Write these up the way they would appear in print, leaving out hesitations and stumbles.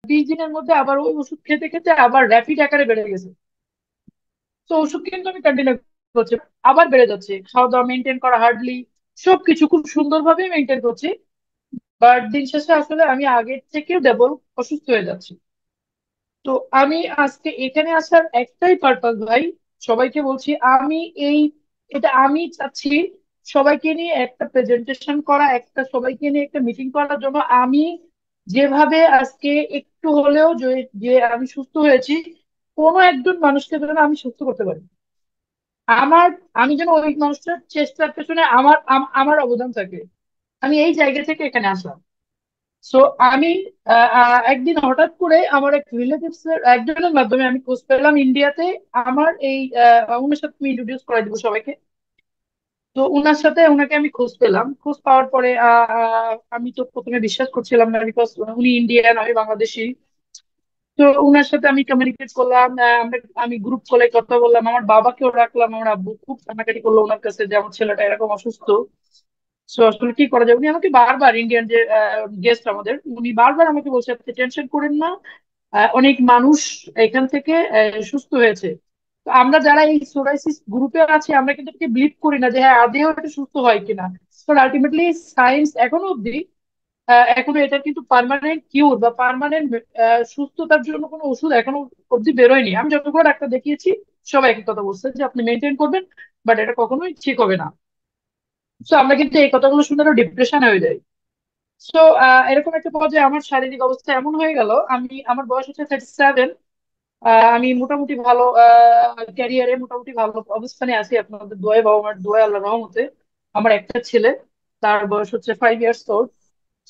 20 দিনের মধ্যে আবার ওই ওষুধ খেতে খেতে আবার র্যাপিড আকারে বেড়ে গেছে। তো ওষুধ কিন্তু আমি কন্টিনিউ করছি, আবার বেড়ে যাচ্ছে। খাওয়া দাওয়া মেনটেন করা হার্ডলি সবকিছু খুব সুন্দরভাবে মেনটেন করছি, বাট দিন শেষে আসলে আমি আগের থেকেও ডবল অসুস্থ হয়ে যাচ্ছি। তো আমি আজকে এখানে আসার একটাই পারপাস ভাই, সবাইকে বলছি আমি এই এটা আমি চাচ্ছি সবাইকে নিয়ে একটা প্রেজেন্টেশন করা, একটা সবাইকে নিয়ে একটা মিটিং করার জন্য। আমি যেভাবে আজকে একটু হলেও যে যে আমি সুস্থ হয়েছি, কোনো একজন মানুষকে যেন আমি সুস্থ করতে পারি। আমার আমি যেন ওই মানুষটার চেষ্টার পেছনে আমার অবদান থাকে। আমি এই জায়গা থেকে এখানে আসলাম। সো আমি একদিন হঠাৎ করে আমার এক রিলেটিভস এর একজনের মাধ্যমে আমি খোঁজ পেলাম ইন্ডিয়াতে। আমার এই ওনার সাথে আমি ইন্ট্রোডিউস করাই দিব সবাইকে। তো ওনার সাথে ওনাকে আমি খোঁজ পেলাম, খোঁজ পাওয়ার পরে আমি তো প্রথমে বিশ্বাস করছিলাম না, বিকজ উনি ইন্ডিয়ান, আমি বাংলাদেশি। তো ওনার সাথে আমি কমিউনিকেট করলাম, আমি গ্রুপ কলে কথা বললাম, আমার বাবাকেও রাখলাম। আমার আব্বু খুব কান্নাকাটি করলো ওনার কাছে যে আমার ছেলেটা এরকম অসুস্থ। তো আসলে কি করা যায়, উনি আমাকে বারবার, ইন্ডিয়ান যে গেস্ট আমাদের, উনি বারবার আমাকে বলছে আপনি টেনশন করেন না, অনেক মানুষ এখান থেকে সুস্থ হয়েছে। তো আমরা যারা এই সোরাইসিস গ্রুপে আছি আমরা কিন্তু বিলিভ করি না যে হ্যাঁ আদেও এটা সুস্থ হয় কিনা। কারণ আলটিমেটলি সায়েন্স এখনো অব্দি এখনো এটার কিন্তু পার্মানেন্ট কিউর বা পার্মানেন্ট সুস্থতার জন্য কোনো ওষুধ এখনো অব্দি বেরোয়নি। আমি যতগুলো ডাক্তার দেখিয়েছি সবাই একই কথা বলছে যে আপনি মেনটেন করবেন, বাট এটা কখনোই ঠিক হবে না। তো আমরা কিন্তু এই কথাগুলো শুনে ডিপ্রেশন হয়ে যাই। তো এরকম একটা পর্যায়ে আমার শারীরিক অবস্থা এমন হয়ে গেল, আমার বয়স হচ্ছে 37। আমি মোটামুটি ভালো ক্যারিয়ারে মোটামুটি ভালো অবস্থানে আছি আপনাদের দোয়ায়, বাবা মার দোয়ায়, আল্লাহ রহমতে। আমার একটা ছেলে, তার বয়স হচ্ছে 5 ইয়ার্স ওল্ড।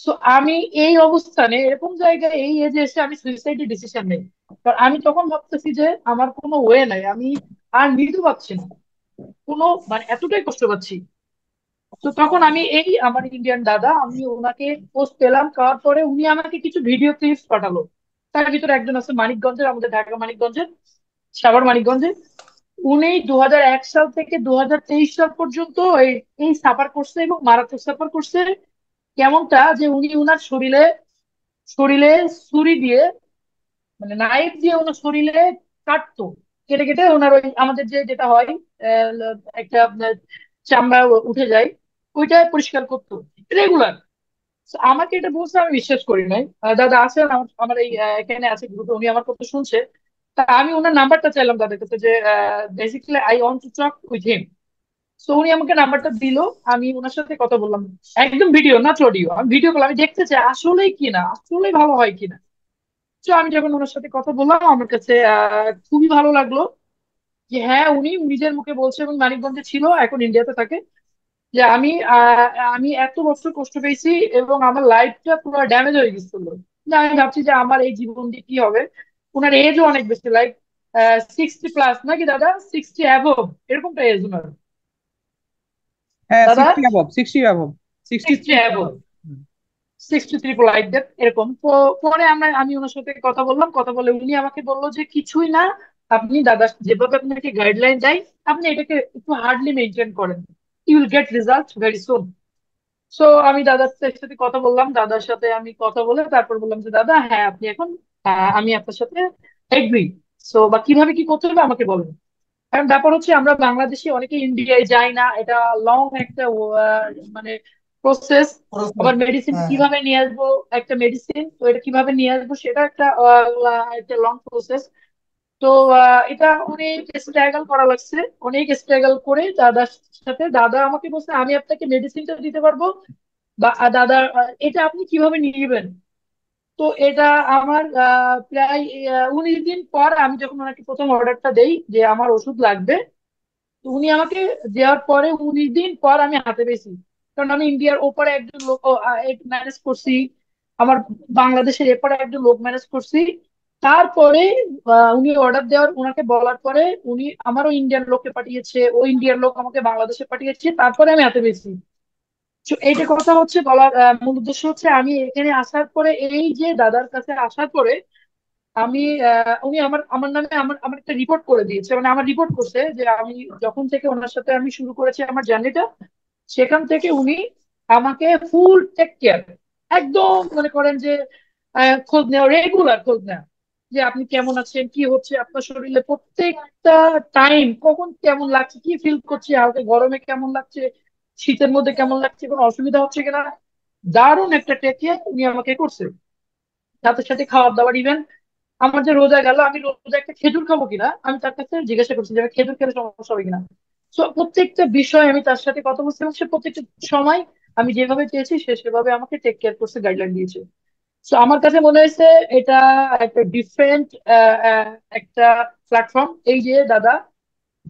সো আমি এই অবস্থানে এরকম জায়গায় এই এজে এসে আমি সুইসাইডের ডিসিশন নেই। কারণ আমি তখন ভাবতেছি যে আমার কোনো ওয়ে নাই, আমি আর নিতে পারছি না কোনো, মানে এতটাই কষ্ট পাচ্ছি। তো তখন আমি এই আমার ইন্ডিয়ান দাদা, আমি ওনাকে পোস্ট পেলাম, পাওয়ার পরে উনি আমাকে কিছু ভিডিও ক্লিপস পাঠালো। তার ভিতরে একজন আছে মানিকগঞ্জের, আমাদের ঢাকা মানিকগঞ্জের, সাভার মানিকগঞ্জে। উনি 2001 সাল থেকে 2023 সাল পর্যন্ত এই এই সাফার করছে এবং মারাত্মক সাফার করছে। কেমনটা যে উনি ওনার শরীরে শরীরে ছুরি দিয়ে, মানে নাইফ দিয়ে ওনার শরীরে কাটতো, কেটে কেটে ওনার ওই আমাদের যে যেটা হয় একটা আপনার চামড়া উঠে যায়, ওইটা পরিষ্কার করতো রেগুলার। আমাকে এটা বলছে আমি বিশ্বাস করি নাই। দাদা আছেন আমার আমার এই এখানে আছে গ্রুপে, উনি আমার কথা শুনছে। তা আমি ওনার নাম্বারটা চাইলাম দাদার কাছে যে basically I want to talk with him. তো উনি আমাকে নাম্বারটা দিল, আমি ওনার সাথে কথা বললাম। একদম ভিডিও না অডিও, আমি ভিডিও কল, আমি দেখতে চাই আসলেই কিনা, আসলেই ভালো হয় কিনা। তো আমি যখন ওনার সাথে কথা বললাম আমার কাছে খুবই ভালো লাগলো যে হ্যাঁ উনি নিজের মুখে বলছে, এবং মানিকগঞ্জে ছিল এখন ইন্ডিয়াতে থাকে, যে আমি এত বছর কষ্ট পেয়েছি এবং আমার লাইফটা পুরো ড্যামেজ হয়ে গেছিল। যে আমি ভাবছি যে আমার এই জীবন দিয়ে কি হবে। ওনার এজও অনেক বেশি, লাইক 60 প্লাস নাকি দাদা, 60 অ্যাবভ, এরকমটা এজ ওনার। হ্যাঁ, দাদা 60 অ্যাবভ, 63। 60 অ্যাবভ, 63 লাইক দ্যাট এরকম। তো পরে আমি ওনার সাথে কথা বললাম, কথা বলে উনি আমাকে বললো যে কিছুই না, আপনি দাদা যেভাবে আপনাকে গাইডলাইন দেয় আপনি এটাকে একটু হার্ডলি মেনটেন করেন, you will get result very soon. So আমি দাদার সাথে কথা বললাম, দাদার সাথে আমি কথা বলে তারপর বললাম যে দাদা হ্যাঁ আপনি এখন আমি আপনার সাথে এগ্রি। সো বা কিভাবে কি করতে হবে আমাকে বলেন। কারণ ব্যাপার হচ্ছে আমরা বাংলাদেশি অনেকে ইন্ডিয়ায় যাই না, এটা লং একটা মানে প্রসেস। আবার মেডিসিন হ্যাঁ, কিভাবে নিয়ে আসবো, একটা মেডিসিন তো এটা কিভাবে নিয়ে আসবো সেটা একটা লং প্রসেস। তো এটা অনেক স্ট্রাগল করা লাগছে, অনেক স্ট্রাগল করে দাদার সাথে। দাদা আমাকে বলছে আমি আপনাকে মেডিসিনটা দিতে পারবো, বা দাদা এটা আপনি কিভাবে নিবেন। তো এটা আমার প্রায় 19 দিন পর আমি যখন ওনাকে প্রথম অর্ডারটা দেই যে আমার ওষুধ লাগবে, তো উনি আমাকে দেওয়ার পরে 19 দিন পর আমি হাতে পেয়েছি। কারণ আমি ইন্ডিয়ার ওপারে একজন লোক ম্যানেজ করছি, আমার বাংলাদেশের এপারে একজন লোক ম্যানেজ করছি। তারপরে উনি অর্ডার দেওয়ার ওনাকে বলার পরে উনি আমারও ইন্ডিয়ান লোককে পাঠিয়েছে, ও ইন্ডিয়ান লোক আমাকে বাংলাদেশে পাঠিয়েছে, তারপরে আমি হাতে পেয়েছি। তো এইটা কথা হচ্ছে বলার মূল উদ্দেশ্য হচ্ছে আমি এখানে আসার পরে, এই যে দাদার কাছে আসার পরে আমি উনি আমার আমার নামে আমার আমার একটা রিপোর্ট করে দিয়েছে, মানে আমার রিপোর্ট করছে যে আমি যখন থেকে ওনার সাথে আমি শুরু করেছি আমার জার্নিটা, সেখান থেকে উনি আমাকে ফুল টেক কেয়ার, একদম মনে করেন যে খোঁজ নেওয়া, রেগুলার খোঁজ নেওয়া, যে আপনি কেমন আছেন, কি হচ্ছে আপনার শরীরে প্রত্যেকটা টাইম, কখন কেমন লাগছে, কি ফিল করছে, হালকা গরমে কেমন লাগছে, শীতের মধ্যে কেমন লাগছে, কোনো অসুবিধা হচ্ছে কিনা। দারুণ একটা টেক কেয়ার উনি আমাকে করছে। সাথে সাথে খাবার দাবার, ইভেন আমার যে রোজা গেল, আমি রোজা একটা খেজুর খাবো কিনা আমি তার কাছে জিজ্ঞাসা করছি যে আমি খেজুর খেলে সমস্যা হবে কিনা। তো প্রত্যেকটা বিষয় আমি তার সাথে কথা বলছিলাম, সে প্রত্যেকটা সময় আমি যেভাবে চেয়েছি সে সেভাবে আমাকে টেক কেয়ার করছে, গাইডলাইন দিয়েছে। তো আমার কাছে মনে হয়েছে এটা একটা ডিফারেন্ট একটা প্ল্যাটফর্ম, এই যে দাদা।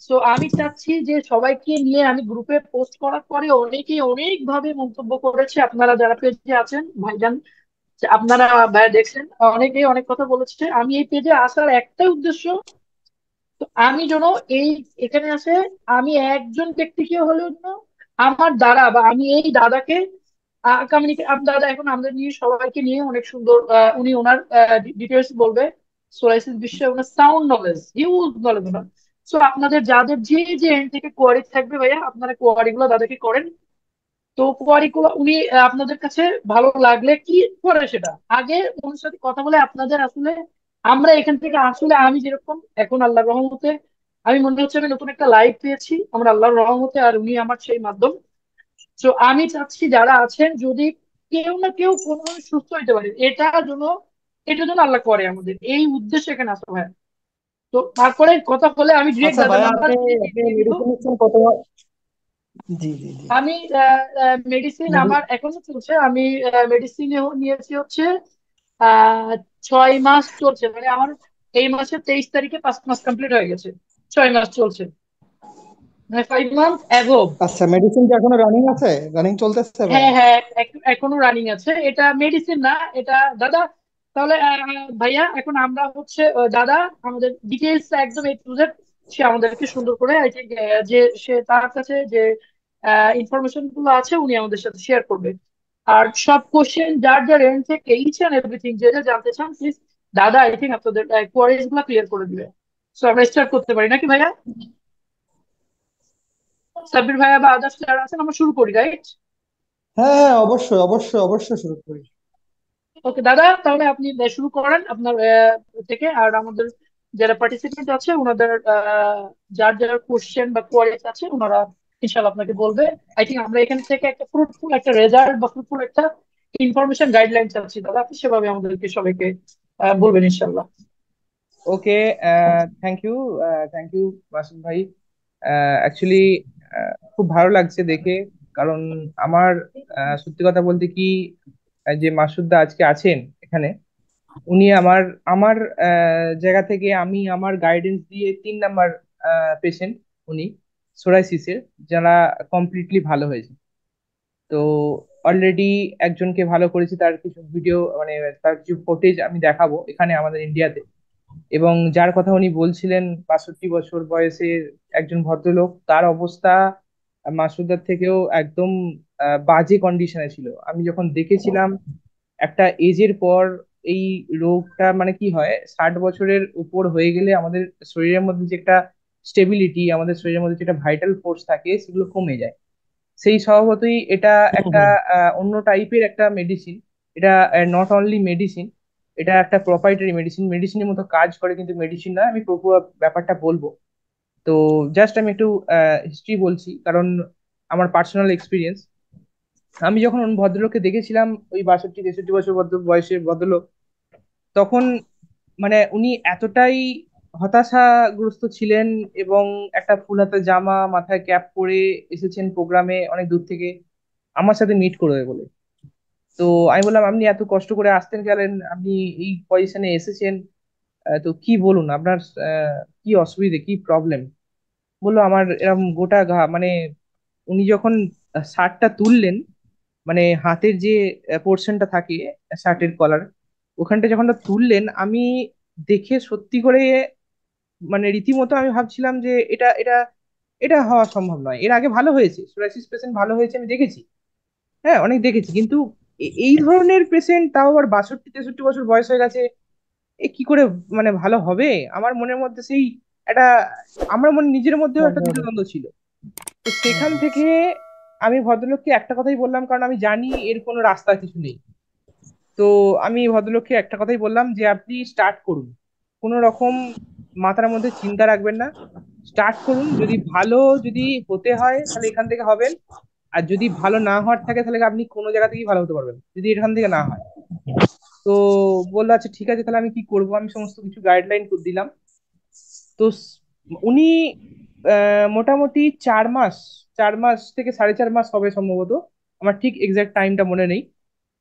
তো আমি চাচ্ছি যে সবাইকে নিয়ে, আমি গ্রুপে পোস্ট করার পরে অনেকেই অনেক ভাবে মন্তব্য করেছে, আপনারা যারা পেজে আছেন ভাইজান, যে আপনারা ভাইয়া দেখছেন, অনেকেই অনেক কথা বলেছে। আমি এই পেজে আসার একটাই উদ্দেশ্য, তো আমি যেন এই এখানে আসে আমি একজন ব্যক্তিকে হলেও যেন আমার দ্বারা, বা আমি এই দাদাকে কমিউনিকেট, দাদা এখন আমাদের নিয়ে সবাইকে নিয়ে অনেক সুন্দর, উনি ওনার ডিটেলস বলবে। সোলাইসিস বিষয়ে ওনার সাউন্ড নলেজ, হিউজ নলেজ ওনার। সো আপনাদের যাদের যে যে এন্ড থেকে কোয়ারি থাকবে ভাইয়া, আপনারা কোয়ারি গুলো দাদাকে করেন। তো কোয়ারি গুলো উনি আপনাদের কাছে ভালো লাগলে কি করে সেটা আগে ওনার সাথে কথা বলে আপনাদের আসলে, আমরা এখান থেকে আসলে আমি যেরকম এখন আল্লাহর রহমতে আমি মনে হচ্ছে আমি নতুন একটা লাইফ পেয়েছি আমার আল্লাহর রহমতে, আর উনি আমার সেই মাধ্যম। তো আমি চাচ্ছি যারা আছেন যদি কেউ না কেউ কোনোভাবে সুস্থ হইতে পারে, এটা যেন আল্লাহ করে, আমাদের এই উদ্দেশ্যে এখানে আসতে হয়। তো তারপরে কথা বলে আমি ডিরেক্ট আচ্ছা দাদার ভাইয়া, নাম্বার আপনি দিয়ে আপনি দিয়ে দিব। মেডিসিন নিচ্ছেন কত? জি জি জি। আমি মেডিসিন আমার এখনো চলছে, আমি মেডিসিন নিয়েছি হচ্ছে আহ 6 মাস চলছে, মানে আমার এই মাসের 23 তারিখে 5 মাস কমপ্লিট হয়ে গেছে। 6 মাস চলছে, মানে 5 মান্থ অ্যাভব। আচ্ছা, মেডিসিন কি এখনো রানিং আছে? রানিং চলতেছে হ্যাঁ ভাইয়া? হ্যাঁ, এখনো রানিং আছে, এটা মেডিসিন না, এটা দাদা। তাহলে ভাইয়া এখন আমরা হচ্ছে দাদা আমাদের ডিটেলস একদম এ টু জেড সে আমাদেরকে সুন্দর করে আই থিঙ্ক যে সে তার কাছে যে ইনফরমেশন গুলো আছে উনি আমাদের সাথে শেয়ার করবে। আর সব কোশ্চেন যার যার এন্ড থেকে ইচ এন্ড এভরিথিং যেটা জানতে চান প্লিজ, দাদা আই থিঙ্ক আপনাদের কোয়ারিজ গুলো ক্লিয়ার করে দিবে। সো আমরা স্টার্ট করতে পারি নাকি ভাইয়া? সাব্বির ভাইয়া বা আদার্স যারা আছেন আমরা শুরু করি, রাইট? হ্যাঁ হ্যাঁ, অবশ্যই অবশ্যই অবশ্যই শুরু করি। ওকে দাদা, তাহলে আপনি শুরু করেন আপনার থেকে। আর আমাদের যারা পার্টিসিপেন্ট আছে ওনাদের যার যার কোশ্চেন বা কোয়ারিজ আছে ওনারা ইনশাল্লাহ আপনাকে বলবে। আই থিঙ্ক আমরা এখান থেকে একটা ফ্রুটফুল একটা রেজাল্ট বা ফ্রুটফুল একটা ইনফরমেশন গাইডলাইন চাচ্ছি দাদা, আপনি সেভাবে আমাদেরকে সবাইকে বলবেন ইনশাল্লাহ। Okay, thank you, thank you Masud ভাই। অ্যাকচুয়ালি খুব ভালো লাগছে দেখে, কারণ আমার সত্যি কথা বলতে কি, যে মাসুদদা আজকে আছেন এখানে, উনি আমার আমার জায়গা থেকে আমি আমার গাইডেন্স দিয়ে 3 নাম্বার পেশেন্ট উনি, সোরাইসিসের, যারা কমপ্লিটলি ভালো হয়েছে। তো অলরেডি একজনকে ভালো করেছি, তার কিছু ভিডিও মানে তার কিছু ফুটেজ আমি দেখাবো এখানে আমাদের ইন্ডিয়াতে। এবং যার কথা উনি বলছিলেন, 62 বছর বয়সের একজন ভদ্রলোক, তার অবস্থা মাসুদার থেকেও একদম বাজে কন্ডিশনে ছিল। আমি যখন দেখেছিলাম একটা এজের পর এই রোগটা মানে কি হয়, 60 বছরের উপর হয়ে গেলে আমাদের শরীরের মধ্যে যে একটা স্টেবিলিটি, আমাদের শরীরের মধ্যে যে একটা ভাইটাল ফোর্স থাকে, সেগুলো কমে যায়। সেই স্বভাবতই এটা হুম একটা হুম। অন্য টাইপের একটা মেডিসিন। এটা নট অনলি মেডিসিন, এটা একটা প্রোপাইটারি মেডিসিন, মেডিসিনের মতো কাজ করে কিন্তু মেডিসিন নয়। আমি পুরো ব্যাপারটা বলবো। তো জাস্ট আমি একটু হিস্ট্রি বলছি, কারণ আমার পার্সোনাল এক্সপিরিয়েন্স। আমি যখন ওই ভদ্রলোককে দেখেছিলাম, ওই 62 63 বছর বয়সের ভদ্রলোক, তখন মানে উনি এতটাই হতাশাগ্রস্ত ছিলেন, এবং একটা ফুল হাতা জামা, মাথায় ক্যাপ পরে এসেছেন প্রোগ্রামে অনেক দূর থেকে আমার সাথে মিট করবে বলে। তো আমি বললাম, আপনি এত কষ্ট করে আসতেন গেলেন, আপনি এই পজিশনে এসেছেন, তো কি বলুন আপনার কি অসুবিধে, কি প্রবলেম? বললো, আমার এরকম গোটা ঘা মানে, উনি যখন শার্টটা তুললেন, মানে হাতের যে পোর্শনটা থাকে শার্টের কলার, ওখানটা যখন তুললেন, আমি দেখে সত্যি করে মানে রীতিমতো আমি ভাবছিলাম যে এটা এটা এটা হওয়া সম্ভব নয়। এর আগে ভালো হয়েছে, সোরাইসিস পেশেন্ট ভালো হয়েছে আমি দেখেছি, হ্যাঁ অনেক দেখেছি, কিন্তু এই ধরনের পেশেন্ট, তাও আবার 62 63 বছর বয়স হয়ে গেছে, এ কি করে মানে ভালো হবে? আমার মনের মধ্যে সেই একটা, আমার মনে নিজের মধ্যেও একটা দ্বিধাদ্বন্দ্ব ছিল। তো সেখান থেকে আমি ভদ্রলোককে একটা কথাই বললাম, কারণ আমি জানি এর কোনো রাস্তা কিছু নেই। তো আমি ভদ্রলোককে একটা কথাই বললাম যে আপনি স্টার্ট করুন, কোনো রকম মাথার মধ্যে চিন্তা রাখবেন না, স্টার্ট করুন। যদি ভালো যদি হতে হয় তাহলে এখান থেকে হবেন, আর যদি ভালো না হওয়ার থাকে তাহলে আপনি কোনো জায়গা থেকেই ভালো হতে পারবেন যদি এখান থেকে না হয়। তো বললো আচ্ছা ঠিক আছে, তাহলে আমি কি করবো, আমি সমস্ত কিছু গাইডলাইন দিলাম। তো উনি মোটামুটি 4 মাস, 4 মাস থেকে 4.5 মাস হবে সম্ভবত, আমার ঠিক এক্সাক্ট টাইমটা মনে নেই।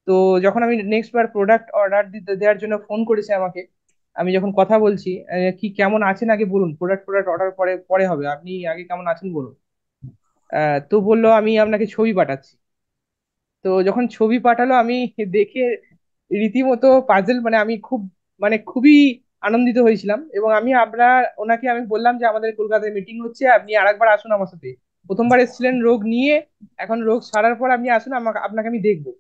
তো যখন আমি নেক্সট বার প্রোডাক্ট অর্ডার দিতে দেওয়ার জন্য ফোন করেছে আমাকে, আমি যখন কথা বলছি কি কেমন আছেন আগে বলুন, প্রোডাক্ট প্রোডাক্ট অর্ডার পরে পরে হবে, আপনি আগে কেমন আছেন বলুন। তো বললো আমি আপনাকে ছবি পাঠাচ্ছি। তো যখন ছবি পাঠালো আমি দেখে রীতিমতো পাজল, মানে আমি খুব, মানে খুবই আনন্দিত হয়েছিলাম। এবং আমি ওনাকে আমি বললাম যে আমাদের কলকাতায় মিটিং হচ্ছে, আপনি আরেকবার আসুন আমার সাথে। প্রথমবার এসেছিলেন রোগ নিয়ে, এখন রোগ সারার পর আপনি আসুন, আমাকে আপনাকে আমি দেখবো,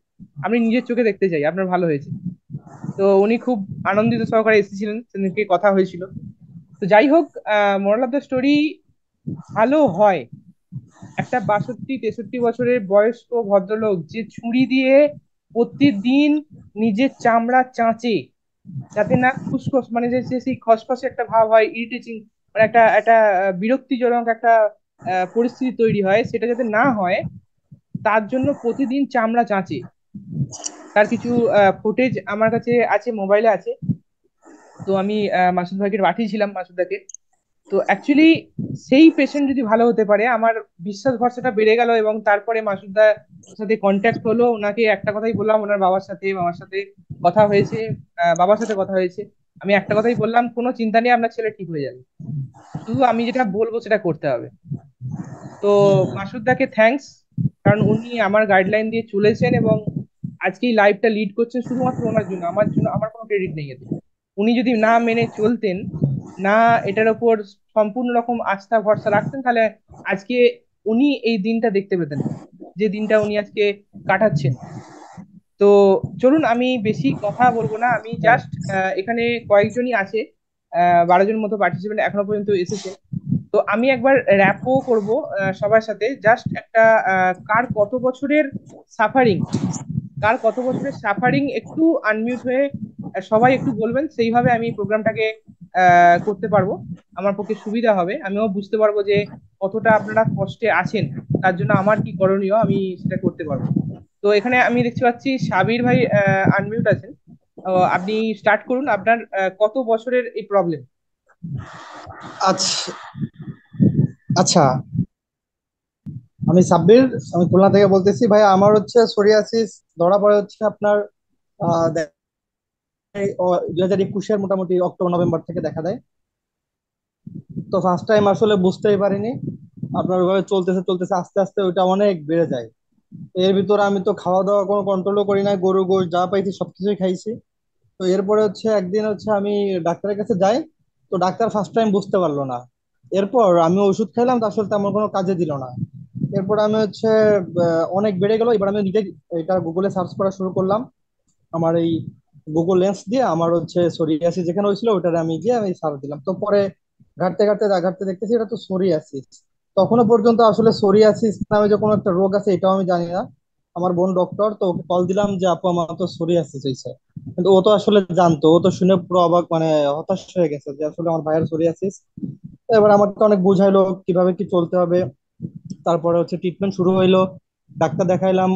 আমি নিজের চোখে দেখতে চাই আপনার ভালো হয়েছে। তো উনি খুব আনন্দিত সহকারে এসেছিলেন, সেদিনকে কথা হয়েছিল। তো যাই হোক, মোরাল অফ দ্য স্টোরি, ভালো হয়। একটা 62-63 বছরের বয়স্ক ভদ্রলোক যে ছুরি দিয়ে প্রতিদিন নিজের চামড়া চাঁচে, যাতে না খুসখস, মানে যে যে সেই খসখসে একটা ভাব হয়, ইরিটেটিং, মানে একটা একটা বিরক্তিজনক একটা পরিস্থিতি তৈরি হয়, সেটা যাতে না হয় তার জন্য প্রতিদিন চামড়া চাঁচে। তার কিছু ফুটেজ আমার কাছে আছে, মোবাইলে আছে। তো আমি মাসুদ ভাইকে পাঠিয়েছিলাম, মাসুদাকে। তো অ্যাকচুয়ালি সেই পেশেন্ট যদি ভালো হতে পারে, আমার বিশ্বাস ভরসাটা বেড়ে গেল। এবং তারপরে মাসুদার সাথে কন্ট্যাক্ট হলো, ওনাকে একটা কথাই বললাম, ওনার বাবার সাথে, মামার সাথে কথা হয়েছে, বাবার সাথে কথা হয়েছে। আমি একটা কথাই বললাম, কোনো চিন্তা নেই, আপনার ছেলে ঠিক হয়ে যাবে, শুধু আমি যেটা বলবো সেটা করতে হবে। তো মাসুদাকে থ্যাঙ্কস, কারণ উনি আমার গাইডলাইন দিয়ে চলেছেন এবং আজকে এই লাইফটা লিড করছেন শুধুমাত্র ওনার জন্য, আমার জন্য আমার কোনো ক্রেডিট নেই এতে। উনি যদি না মেনে চলতেন, না এটার উপর সম্পূর্ণ রকম আস্থা ভরসা রাখতেন, তাহলে আজকে উনি এই দিনটা দেখতে পেতেন না, যে দিনটা উনি আজকে কাটাচ্ছেন। তো চলুন, আমি বেশি কথা বলবো না, আমি জাস্ট এখানে কয়েকজনই আছে, 12 জন মতো পার্টিসিপেন্ট এখনো পর্যন্ত এসেছেন। তো আমি একবার র্যাপও করব সবার সাথে, জাস্ট একটা কার কত বছরের সাফারিং, কার কত বছরের সাফারিং একটু আনমিউট হয়ে সবাই একটু বলবেন, সেইভাবে আমি প্রোগ্রামটাকে করতে পারবো, আমার পক্ষে সুবিধা হবে, আমিও বুঝতে পারবো যে কতটা আপনারা কষ্টে আছেন, তার জন্য আমার কি করণীয় আমি সেটা করতে পারবো। তো এখানে আমি দেখতে পাচ্ছি সাবির ভাই আনমিউট আছেন। আপনি স্টার্ট করুন, আপনার কত বছরের এই প্রবলেম? আচ্ছা আচ্ছা, আমি সাব্বির, আমি খুলনা থেকে বলতেছি ভাই। আমার হচ্ছে সোরিয়াসিস ধরা পড়ে হচ্ছে আপনার 2021-এর মোটামুটি অক্টোবর নভেম্বর থেকে দেখা দেয়। তো ফার্স্ট টাইম আসলে বুঝতেই পারিনি, আপনার ওইভাবে চলতেছে চলতেছে আস্তে আস্তে ওইটা অনেক বেড়ে যায়। এর ভিতরে আমি তো খাওয়া দাওয়া কোনো কন্ট্রোলও করি না, গরু গোশ যা পাইছি সবকিছুই খাইছি। তো এরপরে হচ্ছে একদিন হচ্ছে আমি ডাক্তারের কাছে যাই। তো ডাক্তার ফার্স্ট টাইম বুঝতে পারলো না। এরপর আমি ওষুধ খাইলাম, তো আসলে তেমন কোনো কাজে দিল না। এরপর আমি হচ্ছে অনেক বেড়ে গেল। এবার আমি নিজে এটা গুগলে সার্চ করা শুরু করলাম। আমার এই গুগল লেন্স দিয়ে আমার হচ্ছে সোরিয়াসিস যেখানে হয়েছিল ওটারে আমি গিয়ে আমি সার্চ দিলাম। তো পরে ঘাটতে ঘাটতে ঘাটতে দেখতেছি এটা তো সোরিয়াসিস। তখনো পর্যন্ত আসলে সোরিয়াসিস নামে যে কোনো একটা রোগ আছে এটাও আমি জানি না। আমার বোন ডক্টর, তো ওকে কল দিলাম যে আপু আমার তো সোরিয়াসিস হয়েছে। কিন্তু ও তো আসলে জানতো, ও তো শুনে পুরো অবাক, মানে হতাশ হয়ে গেছে যে আসলে আমার ভাইয়ের সোরিয়াসিস। এবার আমাকে অনেক বুঝাইলো কিভাবে কি চলতে হবে। তারপরে হচ্ছে ট্রিটমেন্ট শুরু হইলো, ডাক্তার দেখাইলাম।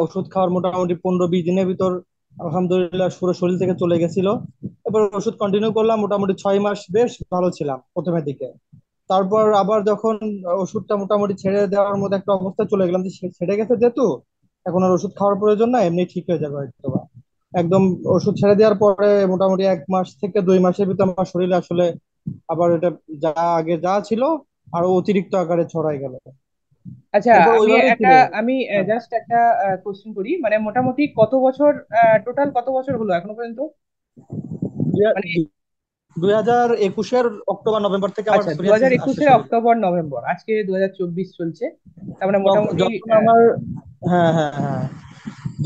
ওষুধ খাওয়ার মোটামুটি 15-20 দিনের ভিতর আলহামদুলিল্লাহ পুরো শরীর থেকে চলে গেছিল। এবার ওষুধ কন্টিনিউ করলাম, মোটামুটি 6 মাস বেশ ভালো ছিলাম প্রথমের দিকে। তারপর আবার যখন ওষুধটা মোটামুটি ছেড়ে দেওয়ার মতো একটা অবস্থা চলে গেলাম, যে ছেড়ে গেছে যেহেতু এখন আর ওষুধ খাওয়ার প্রয়োজন না, এমনি ঠিক হয়ে যাবে হয়তো বা। একদম ওষুধ ছেড়ে দেওয়ার পরে মোটামুটি 1 মাস থেকে 2 মাসের ভিতরে আমার শরীরে আসলে আবার এটা যা আগে যা ছিল আরো অতিরিক্ত আকারে ছড়াই গেল। আচ্ছা, এরপর আমি ওইভাবেই একটা ছিল। আমি হ্যাঁ। জাস্ট একটা কোশ্চেন করি, মানে মোটামুটি কত বছর, টোটাল কত বছর হলো এখনো পর্যন্ত? মানে 2021-এর অক্টোবর নভেম্বর থেকে আমার আচ্ছা, দু হাজার সোরিয়াসিস আসছে একুশের শরীরে। অক্টোবর নভেম্বর, আজকে 2024 চলছে, তার মানে মোটামুটি যখন আমার, হ্যাঁ হ্যাঁ হ্যাঁ,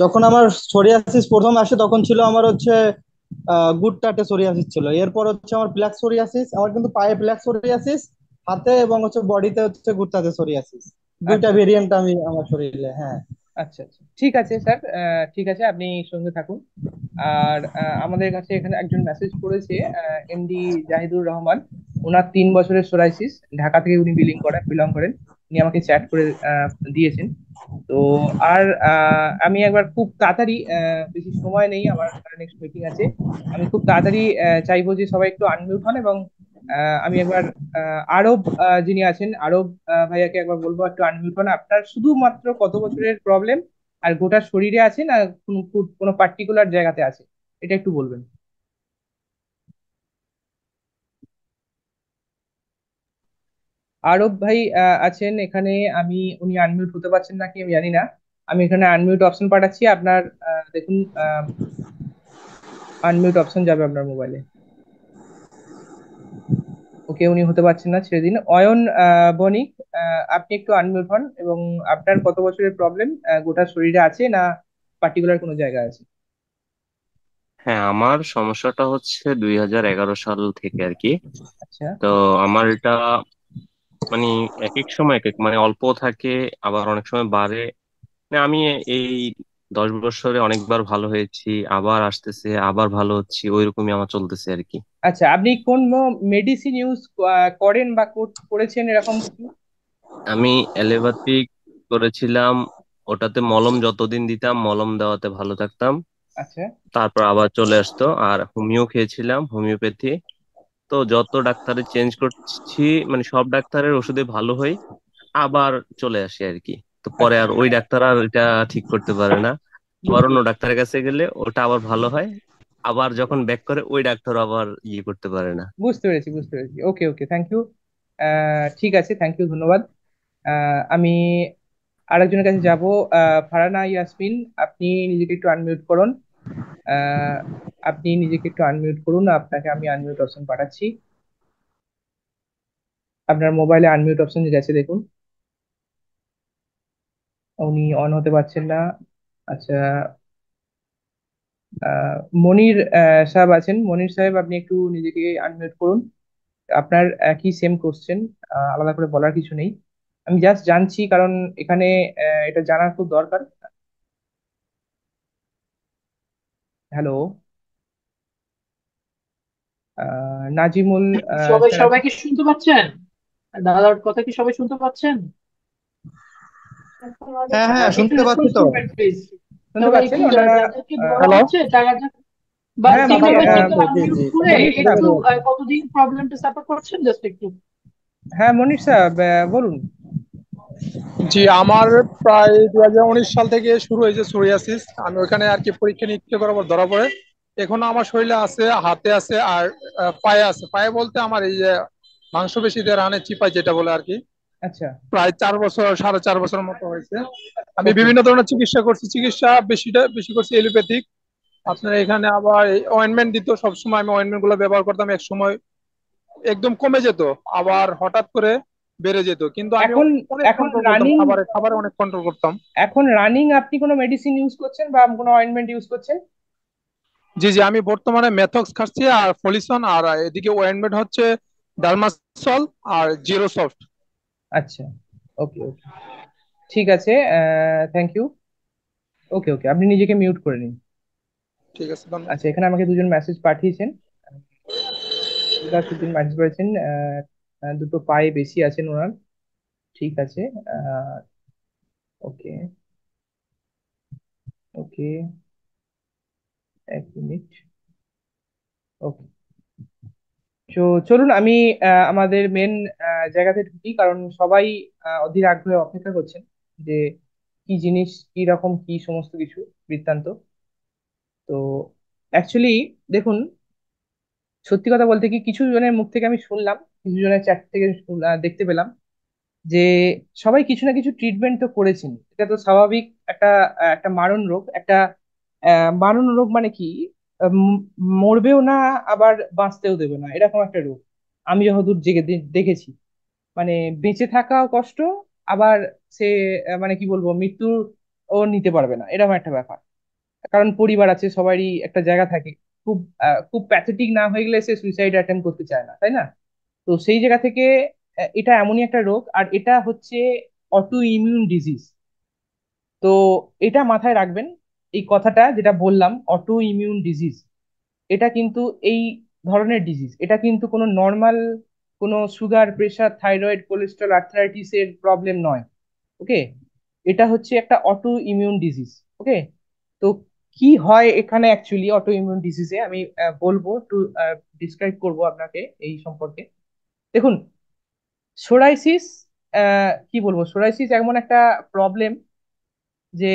যখন আমার সোরিয়াসিস প্রথম আসে তখন ছিল আমার হচ্ছে গুড টাটে সোরিয়াসিস ছিল। এরপর হচ্ছে আমার প্লাক সোরিয়াসিস, আমার কিন্তু পায়ে প্লাক সোরিয়াসিস, হাতে এবং হচ্ছে বডিতে হচ্ছে গুড টাটে সোরিয়াসিস। দুইটা আচ্ছা, ভেরিয়েন্ট আমি আমার শরীরে, হ্যাঁ। আচ্ছা আচ্ছা, ঠিক আছে স্যার, ঠিক আছে, আপনি সঙ্গে থাকুন। আর আমাদের কাছে এখানে একজন মেসেজ করেছে, এমডি জাহিদুর রহমান। ওনার 3 বছরের সোরাইসিস, ঢাকা থেকে উনি বিলং করেন। উনি আমাকে চ্যাট করে দিয়েছেন। তো আর আমি একবার খুব তাড়াতাড়ি, বেশি সময় নেই, আমার নেক্সট মিটিং আছে। আমি খুব তাড়াতাড়ি চাইবো যে সবাই একটু আনমিউট হন, এবং আমি একবার আরব, যিনি আছেন আরব ভাইয়াকে একবার বলবো একটু আনমিউট হন। আপনার শুধুমাত্র কত বছরের প্রবলেম, আর গোটা শরীরে আছে না কোনো কোনো পার্টিকুলার জায়গাতে আছে, এটা একটু বলবেন। আরব ভাই আছেন এখানে। আমি, উনি আনমিউট হতে পারছেন নাকি আমি জানি না। আমি এখানে আনমিউট অপশন পাঠাচ্ছি আপনার, দেখুন, আনমিউট অপশন যাবে আপনার মোবাইলে। ওকে, উনি হতে পারছেন না, ছেড়ে দিন। অয়ন বণিক, আপনি একটু আনমিউট হন, এবং আপনার কত বছরের প্রবলেম, গোটা শরীরে আছে না পার্টিকুলার কোনো জায়গায় আছে? হ্যাঁ, আমার সমস্যাটা হচ্ছে 2011 সাল থেকে আর কি। আচ্ছা তো আমার এটা মানে এক এক সময় এক এক মানে অল্প থাকে, আবার অনেক সময় বাড়ে। মানে আমি এই 10 বছরে অনেকবার ভালো হয়েছি, আবার আসতেছে, আবার ভালো হচ্ছে, ওইরকমই আমার চলতেছে আর কি। আচ্ছা, আপনি কোন মেডিসিন ইউজ করেন বা করেছেন এরকম কিছু? আমি অ্যালোপ্যাথিক করেছিলাম, ওটাতে মলম যতদিন দিতাম মলম দেওয়াতে ভালো থাকতাম, আচ্ছা তারপর আবার চলে আসতো। আর হোমিও খেয়েছিলাম, হোমিওপ্যাথি। তো যত ডাক্তারে চেঞ্জ করছি, মানে সব ডাক্তারের ওষুধে ভালো হই, আবার চলে আসি আর কি। তো পরে আচ্ছা, আর ওই ডাক্তার আর এটা ঠিক করতে পারে না, আবার বুঝতে অন্য ডাক্তারের কাছে গেলে ওটা আবার ভালো হয়, আবার যখন ব্যাক করে ওই ডাক্তার আবার করতে পারে না। বুঝতে পেরেছি, বুঝতে পেরেছি। ওকে ওকে, থ্যাংক ইউ। ঠিক আছে, থ্যাংক ইউ, ধন্যবাদ। আমি আরেকজনের কাছে যাব। ফারহানা ইয়াসমিন, আপনি নিজেকে একটু আনমিউট করুন। আহ, আপনি নিজেকে একটু আনমিউট করুন, আপনাকে আমি আনমিউট অপশন পাঠাচ্ছি। আপনার মোবাইলে আনমিউট অপশন গেছে দেখুন। উনি অন হতে পারছেন না। আচ্ছা, আহ, মনির সাহেব আছেন। মনির সাহেব, আপনি একটু নিজেকে আনমিউট করুন। আপনার একই সেম কোশ্চেন, আলাদা করে বলার কিছু নেই। আমি জাস্ট জানছি কারণ এখানে এটা জানার খুব দরকার। হ্যালো, নাজিমুল সবাই স্যার সবাই আছেন? কি শুনতে পাচ্ছেন? দাদার কথা কি সবাই শুনতে পাচ্ছেন? হ্যাঁ হ্যাঁ, একটু শুনতে পাচ্ছি রেসপন্স তো। করবেন প্লিজ। শুনতে সবাই পাচ্ছেন একটু ওনারা? যাদেরকে বলা হ্যালো, হচ্ছে তারা বা হ্যাঁ টিম মানে মেম্বারকে একটু জি আনমিউট জি, করে মনির সাহেব, একটু কতদিন প্রবলেমটা সাফার করছেন জাস্ট একটু। হ্যাঁ মনির সাহেব, বলুন। জি, আমার প্রায় 2019 সাল থেকে শুরু হয়েছে সোরিয়াসিস। আমি ওখানে আর কি পরীক্ষা নিরীক্ষা করার পর ধরা পড়ে। এখনো আমার শরীরে আছে, হাতে আছে, আর পায়ে আছে। পায়ে বলতে আমার এই যে মাংসপেশি দিয়ে রানে চিপাই যেটা বলে আর কি। আচ্ছা, প্রায় 4 বছর, 4.5 বছরের মতো হয়েছে। আমি ওকে বিভিন্ন ধরনের চিকিৎসা করছি, চিকিৎসা বেশি করছি এলোপ্যাথিক। আচ্ছা। আপনার এখানে আবার অয়েন্টমেন্ট দিত, সবসময় আমি অয়েন্টমেন্ট গুলো ব্যবহার করতাম। এক সময় একদম কমে যেত, আবার হঠাৎ করে বেড়ে যেত, কিন্তু আমি এখন অনেক এখন কন্ট্রোল করতাম, রানিং, খাবারে খাবারে অনেক কন্ট্রোল করতাম। আপনি কোনো মেডিসিন ইউজ করছেন বা কোনো অয়েন্টমেন্ট ইউজ করছেন? জি জি, আমি বর্তমানে মেথক্স খাচ্ছি, আর ফলিসন, আর এদিকে ওয়েনমেট হচ্ছে ডালমাসল আর জিরো সফট। আচ্ছা, ওকে ওকে, ঠিক আছে, থ্যাংক ইউ। ওকে ওকে, আপনি নিজেকে মিউট করে নিন। ঠিক আছে, ধন্যবাদ। আচ্ছা, এখানে আমাকে দুজন মেসেজ পাঠিয়েছেন। বিকাশ উদ্দিন মেসেজ করেছেন, দুটো পায়ে বেশি আছেন ওনার। ঠিক আছে, ওকে ওকে, 1 মিনিট। ওকে, তো চলুন আমি আমাদের মেন জায়গাতে ঢুকি, কারণ সবাই অধীর আগ্রহে অপেক্ষা করছেন যে কি জিনিস, কি রকম, কি সমস্ত কিছু বৃত্তান্ত। তো অ্যাকচুয়ালি দেখুন, সত্যি কথা বলতে কি, কিছু জনের মুখ থেকে আমি শুনলাম, কিছু জনের চ্যাট থেকে দেখতে পেলাম যে সবাই কিছু না কিছু ট্রিটমেন্ট তো করেছেন। এটা তো স্বাভাবিক, একটা একটা মারণ রোগ, একটা মারণ রোগ মানে কি, মরবেও না আবার বাঁচতেও দেবে না, এরকম একটা রোগ। আমি যতদূর জেগে দেখেছি, মানে বেঁচে থাকাও কষ্ট, আবার সে মানে কি বলবো, মৃত্যু ও নিতে পারবে না, এরকম একটা ব্যাপার। কারণ পরিবার আছে, সবারই একটা জায়গা থাকে। খুব খুব প্যাথেটিক না হয়ে গেলে সে সুইসাইড অ্যাটেম্প করতে চায় না, তাই না? তো সেই জায়গা থেকে এটা এমনই একটা রোগ, আর এটা হচ্ছে অটো ইমিউন ডিজিজ। তো তো এটা মাথায় রাখবেন, এই কথাটা যেটা বললাম অটো ইমিউন ডিজিজ, এটা কিন্তু এই ধরনের ডিজিজ, এটা কিন্তু কোনো নর্মাল কোনো sugar, pressure, thyroid, cholesterol, arthritis এর প্রবলেম নয়। ওকে, এটা হচ্ছে একটা অটো ইমিউন ডিজিজ। ওকে, তো কি হয় এখানে অ্যাকচুয়ালি অটো ইমিউন ডিজিজে, আমি বলবো, একটু ডিসক্রাইব করবো আপনাকে এই সম্পর্কে। দেখুন, সোরাইসিস, কি বলবো, সোরাইসিস এমন একটা প্রবলেম যে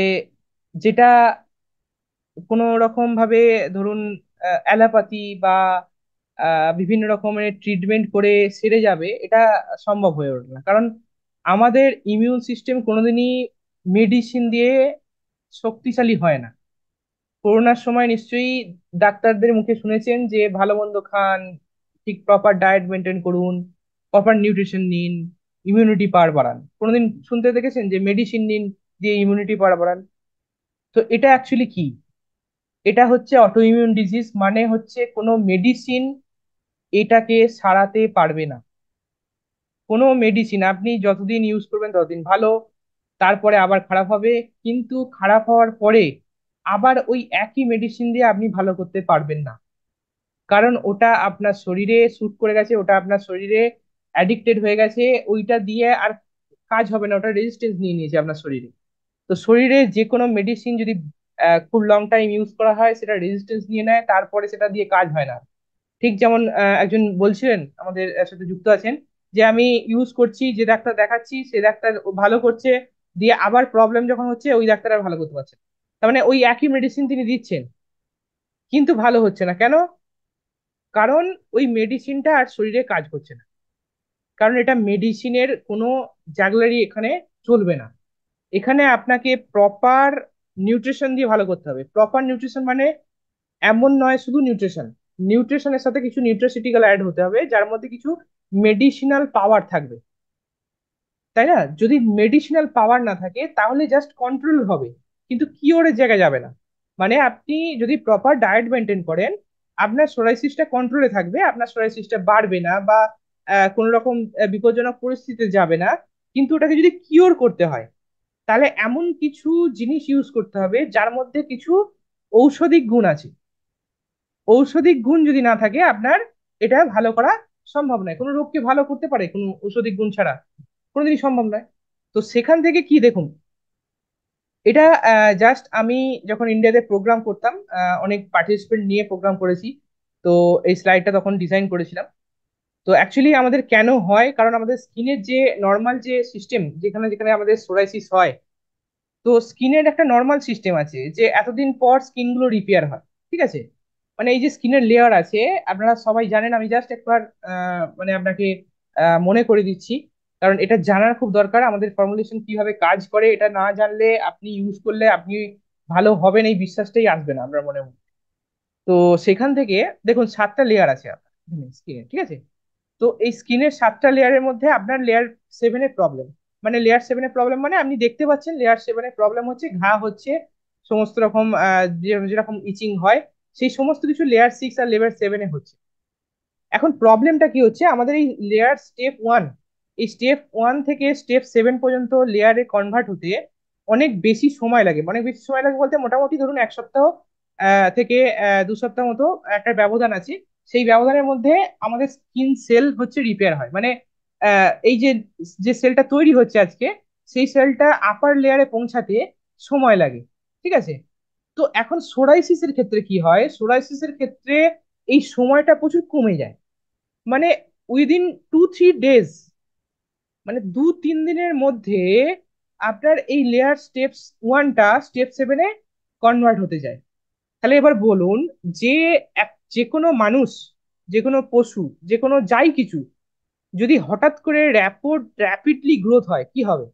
যেটা কোনো রকম ভাবে, ধরুন অ্যালোপ্যাথি বা বিভিন্ন রকমের ট্রিটমেন্ট করে সেরে যাবে, এটা সম্ভব হয়ে ওঠে না। কারণ আমাদের ইমিউন সিস্টেম কোনোদিনই মেডিসিন দিয়ে শক্তিশালী হয় না। করোনার সময় নিশ্চয়ই ডাক্তারদের মুখে শুনেছেন যে ভালো মন্দ খান, ঠিক প্রপার ডায়েট মেনটেন করুন, প্রপার নিউট্রিশন নিন, ইমিউনিটি পাওয়ার বাড়ান। কোনোদিন শুনতে দেখেছেন যে মেডিসিন নিন দিয়ে ইমিউনিটি পাওয়ার বাড়ান? তো এটা অ্যাকচুয়ালি কি, এটা হচ্ছে অটো ইমিউন ডিজিজ, মানে হচ্ছে কোনো মেডিসিন এটাকে সারাতে পারবে না। কোনো মেডিসিন আপনি যতদিন ইউজ করবেন ততদিন ভালো, তারপরে আবার খারাপ হবে, কিন্তু খারাপ হওয়ার পরে আবার ওই একই মেডিসিন দিয়ে আপনি ভালো করতে পারবেন না। কারণ ওটা আপনার শরীরে স্যুট করে গেছে, ওটা আপনার শরীরে অ্যাডিক্টেড হয়ে গেছে, ওইটা দিয়ে আর কাজ হবে না, ওটা রেজিস্টেন্স নিয়ে নিয়েছে আপনার শরীরে। তো শরীরে যে কোনো মেডিসিন যদি খুব লং টাইম ইউজ করা হয়, সেটা রেজিস্টেন্স নিয়ে নেয়, তারপরে সেটা দিয়ে কাজ হয় না। ঠিক যেমন একজন বলছিলেন আমাদের সাথে যুক্ত আছেন, যে আমি ইউজ করছি, যে ডাক্তার দেখাচ্ছি সে ডাক্তার ভালো করছে, দিয়ে আবার প্রবলেম যখন হচ্ছে ওই ডাক্তার আর ভালো করতে পারছে না। তার মানে ওই একই মেডিসিন তিনি দিচ্ছেন কিন্তু ভালো হচ্ছে না কেন? কারণ ওই মেডিসিনটা আর শরীরে কাজ করছে না। কারণ এটা মেডিসিনের কোনো জাগলারি এখানে চলবে না। এখানে আপনাকে প্রপার নিউট্রিশন দিয়ে ভালো করতে হবে। প্রপার নিউট্রিশন মানে এমন নয় শুধু নিউট্রিশন, নিউট্রিশনের সাথে কিছু নিউট্রাসিউটিক্যাল অ্যাড হতে হবে, যার মধ্যে কিছু মেডিসিনাল পাওয়ার থাকবে। তাই না? যদি মেডিসিনাল পাওয়ার না থাকে তাহলে জাস্ট কন্ট্রোল হবে, কিন্তু কিওরের জায়গায় যাবে না। মানে আপনি যদি প্রপার ডায়েট মেনটেন করেন, আপনার সোরাইসিসটা কন্ট্রোলে থাকবে, আপনার সোরাইসিসটা বাড়বে না বা কোনো রকম বিপজ্জনক পরিস্থিতিতে যাবে না। কিন্তু ওটাকে যদি কিওর করতে হয়, তাহলে এমন কিছু জিনিস ইউজ করতে হবে যার মধ্যে কিছু ঔষধিক গুণ আছে। ঔষধিক গুণ যদি না থাকে আপনার, এটা ভালো করা সম্ভব নয়। কোনো রোগকে ভালো করতে পারে কোনো ঔষধিক গুণ ছাড়া? কোনোদিনই সম্ভব নয়। তো সেখান থেকে কি দেখুন, এটা জাস্ট আমি যখন ইন্ডিয়াতে প্রোগ্রাম করতাম, অনেক পার্টিসিপেন্ট নিয়ে প্রোগ্রাম করেছি, তো এই স্লাইডটা তখন ডিজাইন করেছিলাম। তো অ্যাকচুয়ালি আমাদের কেন হয়, কারণ আমাদের স্কিনের যে নর্মাল যে সিস্টেম, যেখানে যেখানে আমাদের সোরাইসিস হয়, তো স্কিনের একটা নর্মাল সিস্টেম আছে যে এতদিন পর স্কিন গুলো রিপেয়ার হয়। ঠিক আছে, মানে এই যে স্কিনের লেয়ার আছে, আপনারা সবাই জানেন, আমি জাস্ট একবার মানে আপনাকে মনে করে দিচ্ছি, কারণ এটা জানার খুব দরকার। আমাদের ফর্মুলেশন কিভাবে কাজ করে এটা না জানলে আপনি ইউজ করলে আপনি ভালো হবেন এই বিশ্বাসটাই আসবে না আপনার মনে। তো সেখান থেকে দেখুন 7টা লেয়ার আছে আপনার স্কিনে, ঠিক আছে? তো এই স্কিনের 7টা লেয়ারের মধ্যে আপনার লেয়ার 7-এর প্রবলেম, মানে লেয়ার 7-এর প্রবলেম মানে আপনি দেখতে পাচ্ছেন লেয়ার 7-এর প্রবলেম হচ্ছে, ঘা হচ্ছে, সমস্ত রকম যেরকম ইচিং হয়, সেই সমস্ত কিছু লেয়ার 6 আর লেয়ার 7-এ হচ্ছে। এখন প্রবলেমটা কি হচ্ছে, আমাদের এই লেয়ার স্টেপ 1, এই স্টেপ 1 থেকে স্টেপ 7 পর্যন্ত লেয়ারে কনভার্ট হতে অনেক বেশি সময় লাগে। অনেক বেশি সময় লাগে বলতে মোটামুটি ধরুন 1 সপ্তাহ থেকে 2 সপ্তাহ মতো একটা ব্যবধান আছে। সেই ব্যবধানের মধ্যে আমাদের স্কিন সেল হচ্ছে রিপেয়ার হয়, মানে এই যে যে সেলটা তৈরি হচ্ছে আজকে, সেই সেলটা আপার লেয়ারে পৌঁছাতে সময় লাগে। ঠিক আছে? তো এখন সোরাইসিসের ক্ষেত্রে কি হয়, সোরাইসিসের ক্ষেত্রে এই সময়টা প্রচুর কমে যায়। মানে উইদিন 2-3 ডেজ, মানে 2-3 দিনের মধ্যে আপনার এই লেয়ার স্টেপ 1টা স্টেপ 7-এ কনভার্ট হতে যায়। তাহলে এবার বলুন, যে যে কোনো মানুষ, যে কোনো পশু, যে কোনো যাই কিছু যদি হঠাৎ করে র্যাপিডলি গ্রোথ হয় কি হবে?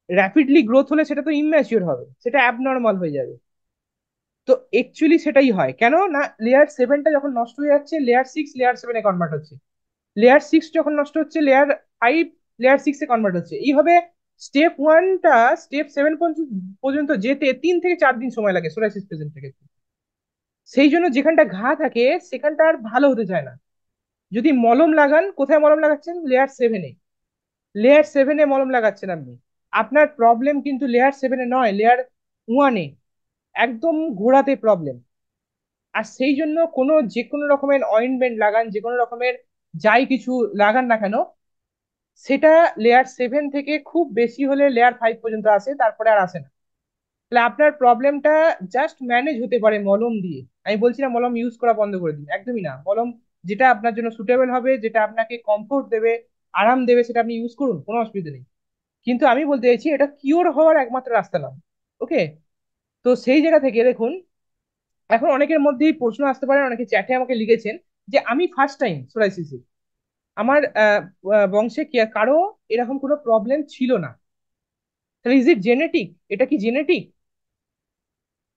র্যাপিডলি গ্রোথ হলে সেটা তো ইম্যাচিওর হবে, সেটা অ্যাবনর্মাল হয়ে যাবে। তো অ্যাকচুয়ালি সেটাই হয়, কেন না লেয়ার 7টা যখন নষ্ট হয়ে যাচ্ছে, লেয়ার 6 লেয়ার 7-এ কনভার্ট হচ্ছে, লেয়ার 6 যখন নষ্ট হচ্ছে, লেয়ার 5 লেয়ার 6-এ কনভার্ট হচ্ছে। এইভাবে স্টেপ 1টা স্টেপ 7 পর্যন্ত যেতে 3 থেকে 4 দিন সময় লাগে সোরাইসিস পেশেন্ট থেকে। সেই জন্য যেখানটা ঘা থাকে সেখানটা আর ভালো হতে চায় না। যদি মলম লাগান, কোথায় মলম লাগাচ্ছেন? লেয়ার 7-এ। লেয়ার 7-এ মলম লাগাচ্ছেন আপনি, আপনার প্রবলেম কিন্তু লেয়ার 7-এ নয়, লেয়ার 1-এ, একদম গোড়াতে প্রবলেম। আর সেই জন্য যে কোনো রকমের অয়েন্টমেন্ট লাগান, যে কোনো রকমের যাই কিছু লাগান না কেন, সেটা লেয়ার 7 থেকে খুব বেশি হলে লেয়ার 5 পর্যন্ত আসে, তারপরে আর আসে না। তাহলে আপনার প্রবলেমটা জাস্ট ম্যানেজ হতে পারে মলম দিয়ে। আমি বলছি না মলম ইউজ করা বন্ধ করে দিন, একদমই না। মলম যেটা আপনার জন্য সুটেবল হবে, যেটা আপনাকে কমফোর্ট দেবে, আরাম দেবে, সেটা আপনি ইউজ করুন, কোনো অসুবিধা নেই। কিন্তু আমি বলতে চাইছি এটা কিওর হওয়ার একমাত্র রাস্তা নয়। ওকে? তো সেই জায়গা থেকে দেখুন, এখন অনেকের মধ্যেই প্রশ্ন আসতে পারে, অনেকে চ্যাটে আমাকে লিখেছেন যে আমি ফার্স্ট টাইম সোরাইসিসে, আমার বংশে কারো এরকম কোনো প্রবলেম ছিল না, তাহলে ইজ ইট জেনেটিক? এটা কি জেনেটিক?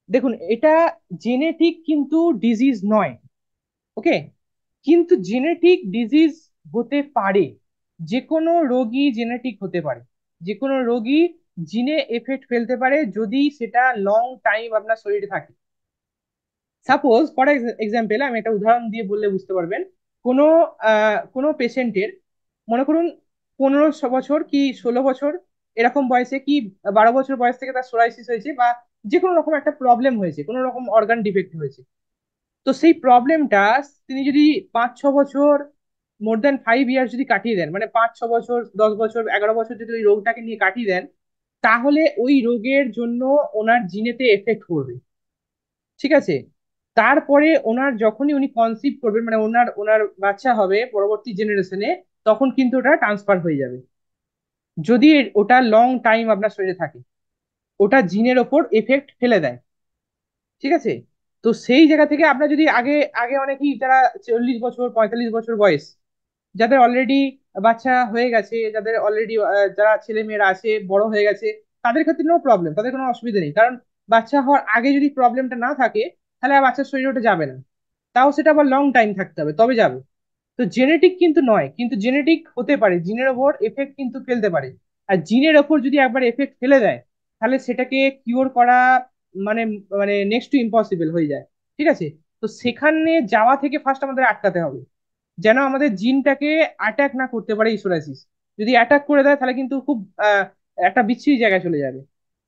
দেখুন, এটা জেনেটিক কিন্তু ডিজিজ নয়। ওকে? কিন্তু জেনেটিক ডিজিজ হতে পারে, যে কোনো রোগী জেনেটিক হতে পারে, যে কোনো রোগী জিনে এফেক্ট ফেলতে পারে যদি সেটা লং টাইম আপনার শরীরে থাকে। সাপোজ ফর এক্সাম্পল, আমি একটা উদাহরণ দিয়ে বললে বুঝতে পারবেন। কোনো কোনো পেশেন্টের, মনে করুন 15 বছর কি 16 বছর এরকম বয়সে, কি 12 বছর বয়স থেকে তার সোরাইসিস হয়েছে, বা যে কোনো রকম একটা প্রবলেম হয়েছে, কোনো রকম অর্গান ডিফেক্ট হয়েছে। তো সেই প্রবলেমটা তিনি যদি 5-6 বছর, মোর দ্যান 5 ইয়ার্স যদি কাটিয়ে দেন, মানে 5-6 বছর, 10 বছর, 11 বছর যদি ওই রোগটাকে নিয়ে কাটিয়ে দেন, তাহলে ওই রোগের জন্য ওনার জিনেতে এফেক্ট করবে। ঠিক আছে? তারপরে ওনার যখনই উনি কনসিভ করবেন, মানে ওনার ওনার বাচ্চা হবে পরবর্তী জেনারেশনে, তখন কিন্তু ওটা ট্রান্সফার হয়ে যাবে, যদি ওটা লং টাইম আপনার শরীরে থাকে, ওটা জিনের ওপর এফেক্ট ফেলে দেয়। ঠিক আছে? তো সেই জায়গা থেকে আপনার যদি আগে আগে অনেকেই যারা 40 বছর 45 বছর বয়স, যাদের অলরেডি বাচ্চা হয়ে গেছে, যাদের অলরেডি যারা ছেলে মেয়েরা আছে বড় হয়ে গেছে, তাদের ক্ষেত্রে নো প্রবলেম, তাদের কোনো অসুবিধা নেই, কারণ বাচ্চা হওয়ার আগে যদি প্রবলেমটা না থাকে, তাহলে আর বাচ্চার শরীরে ওটা যাবে না। তাও সেটা আবার লং টাইম থাকতে হবে, তবে যাবে। তো জেনেটিক কিন্তু নয়, কিন্তু জেনেটিক হতে পারে, জিনের ওপর এফেক্ট কিন্তু ফেলতে পারে। আর জিনের ওপর যদি একবার এফেক্ট ফেলে দেয়, তাহলে সেটাকে কিওর করা মানে মানে নেক্সট টু ইম্পসিবল হয়ে যায়। ঠিক আছে? তো সেখানে যাওয়া থেকে ফার্স্ট আমাদের আটকাতে হবে, যেন আমাদের জিনটাকে অ্যাটাক না করতে পারে এই সোরাইসিস। যদি অ্যাটাক করে দেয়, তাহলে কিন্তু খুব একটা বিচ্ছিরি জায়গায় চলে যাবে।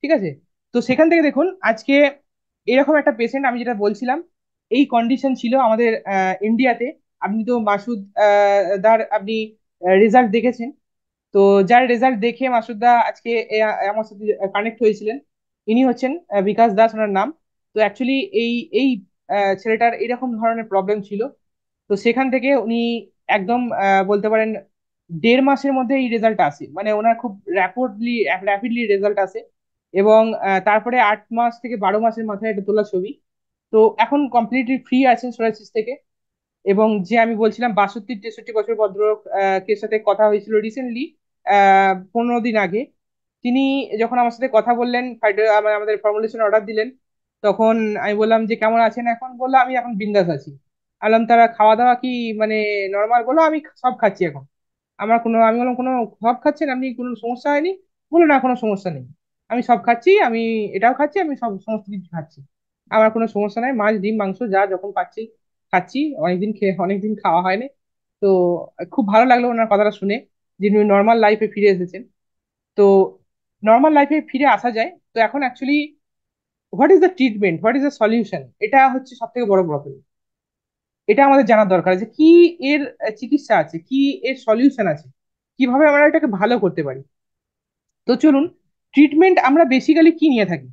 ঠিক আছে? তো সেখান থেকে দেখুন, আজকে এরকম একটা পেশেন্ট, আমি যেটা বলছিলাম, এই কন্ডিশন ছিল আমাদের ইন্ডিয়াতে। আপনি তো মাসুদ দার আপনি রেজাল্ট দেখেছেন। তো যার রেজাল্ট দেখে মাসুদ দা আজকে আমার সাথে কানেক্ট হয়েছিলেন, ইনি হচ্ছেন বিকাশ দাস, ওনার নাম। তো অ্যাকচুয়ালি এই এই ছেলেটার এরকম ধরনের প্রবলেম ছিল। তো সেখান থেকে উনি একদম বলতে পারেন 1.5 মাসের মধ্যে এই রেজাল্ট আসে, মানে ওনার খুব র্যাপিডলি রেজাল্ট আসে। এবং তারপরে 8 মাস থেকে 12 মাসের মাথায় এটা তোলা ছবি। তো এখন কমপ্লিটলি ফ্রি আছেন সোরাইসিস থেকে। এবং যে আমি বলছিলাম 62-63 বছর ভদ্রলোক, কে সাথে কথা হয়েছিল রিসেন্টলি, 15 দিন আগে, তিনি যখন আমার সাথে কথা বললেন, আমাদের ফর্মুলেশন অর্ডার দিলেন, তখন আমি বললাম যে কেমন আছেন এখন, বললো আমি এখন বিন্দাস আছি। আলাম তারা খাওয়া দাওয়া কি মানে নর্মাল, বললো আমি সব খাচ্ছি এখন। আমি বললাম কোনো, সব খাচ্ছেন আপনি, কোনো সমস্যা হয়নি? বললো না, কোনো সমস্যা নেই, আমি সব খাচ্ছি, আমি এটাও খাচ্ছি, আমি সমস্ত কিছু খাচ্ছি, আমার কোনো সমস্যা নাই, মাছ ডিম মাংস যা যখন পাচ্ছি খাচ্ছি, অনেকদিন খাওয়া হয়নি। তো খুব ভালো লাগলো ওনার কথাটা শুনে, যে উনি নর্মাল লাইফে ফিরে এসেছেন। তো নর্মাল লাইফে ফিরে আসা যায়। তো এখন actually what is the treatment, what is the solution, এটা হচ্ছে সব থেকে বড় প্রবলেম। এটা আমাদের জানার দরকার যে কি এর চিকিৎসা আছে, কি এর সলিউশন আছে, কিভাবে আমরা এটাকে ভালো করতে পারি। তো চলুন, ট্রিটমেন্ট আমরা বেসিক্যালি কি নিয়ে থাকি।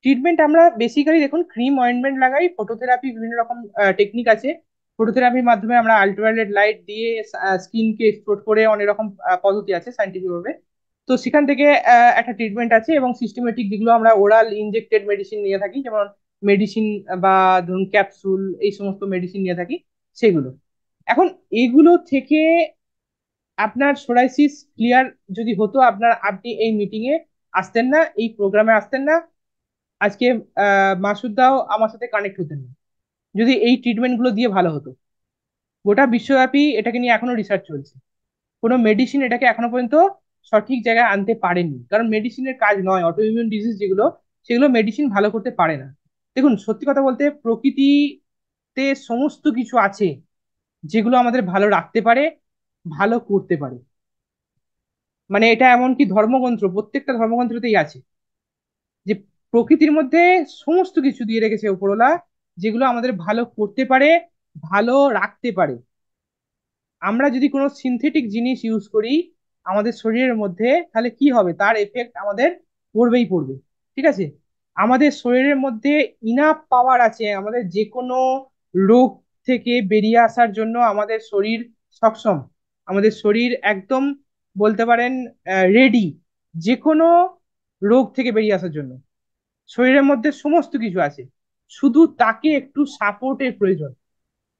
ট্রিটমেন্ট আমরা বেসিক্যালি দেখুন, ক্রিম অয়েন্টমেন্ট লাগাই, ফটোথেরাপি, বিভিন্ন রকম টেকনিক আছে। ফটোথেরাপির মাধ্যমে আমরা আলট্রাভায়োলেট লাইট দিয়ে স্কিনকে এক্সপ্লোর করে, অনেক রকম পদ্ধতি আছে সাইন্টিফিক ভাবে। তো সেখান থেকে একটা ট্রিটমেন্ট আছে, এবং সিস্টেমেটিক যেগুলো আমরা ওরাল ইনজেক্টেড মেডিসিন নিয়ে থাকি, যেমন মেডিসিন বা ধরুন ক্যাপসুল, এই সমস্ত মেডিসিন নিয়ে থাকি, সেগুলো। এখন এগুলো থেকে আপনার সোরাইসিস ক্লিয়ার যদি হতো, আপনি এই মিটিং এ আসতেন না, এই প্রোগ্রামে আসতেন না, আজকে মাসুদ দাও আমার সাথে কানেক্ট হতেন না, যদি এই ট্রিটমেন্ট গুলো দিয়ে ভালো হতো। গোটা বিশ্বব্যাপী এটাকে নিয়ে এখনো রিসার্চ চলছে, কোনো মেডিসিন এটাকে এখনো পর্যন্ত সঠিক জায়গায় আনতে পারেনি, কারণ মেডিসিনের কাজ নয়, অটো ইমিউন ডিজিজ যেগুলো, সেগুলো মেডিসিন ভালো করতে পারে না। দেখুন, সত্যি কথা বলতে প্রকৃতিতে সমস্ত কিছু আছে যেগুলো আমাদের ভালো রাখতে পারে, ভালো করতে পারে। মানে এটা এমনকি ধর্মগ্রন্থ, প্রত্যেকটা ধর্মগ্রন্থতেই আছে যে প্রকৃতির মধ্যে সমস্ত কিছু দিয়ে রেখেছে উপরওয়ালা, যেগুলো আমাদের ভালো করতে পারে, ভালো রাখতে পারে। আমরা যদি কোনো সিনথেটিক জিনিস ইউজ করি আমাদের শরীরের মধ্যে, তাহলে কি হবে, তার এফেক্ট আমাদের পড়বেই পড়বে। ঠিক আছে, আমাদের শরীরের মধ্যে ইনাফ পাওয়ার আছে আমাদের যে কোনো রোগ থেকে বেরিয়ে আসার জন্য। আমাদের শরীর সক্ষম, আমাদের শরীর একদম বলতে পারেন রেডি যে কোনো রোগ থেকে বেরিয়ে আসার জন্য। শরীরের মধ্যে সমস্ত কিছু আছে, শুধু তাকে একটু সাপোর্টের প্রয়োজন,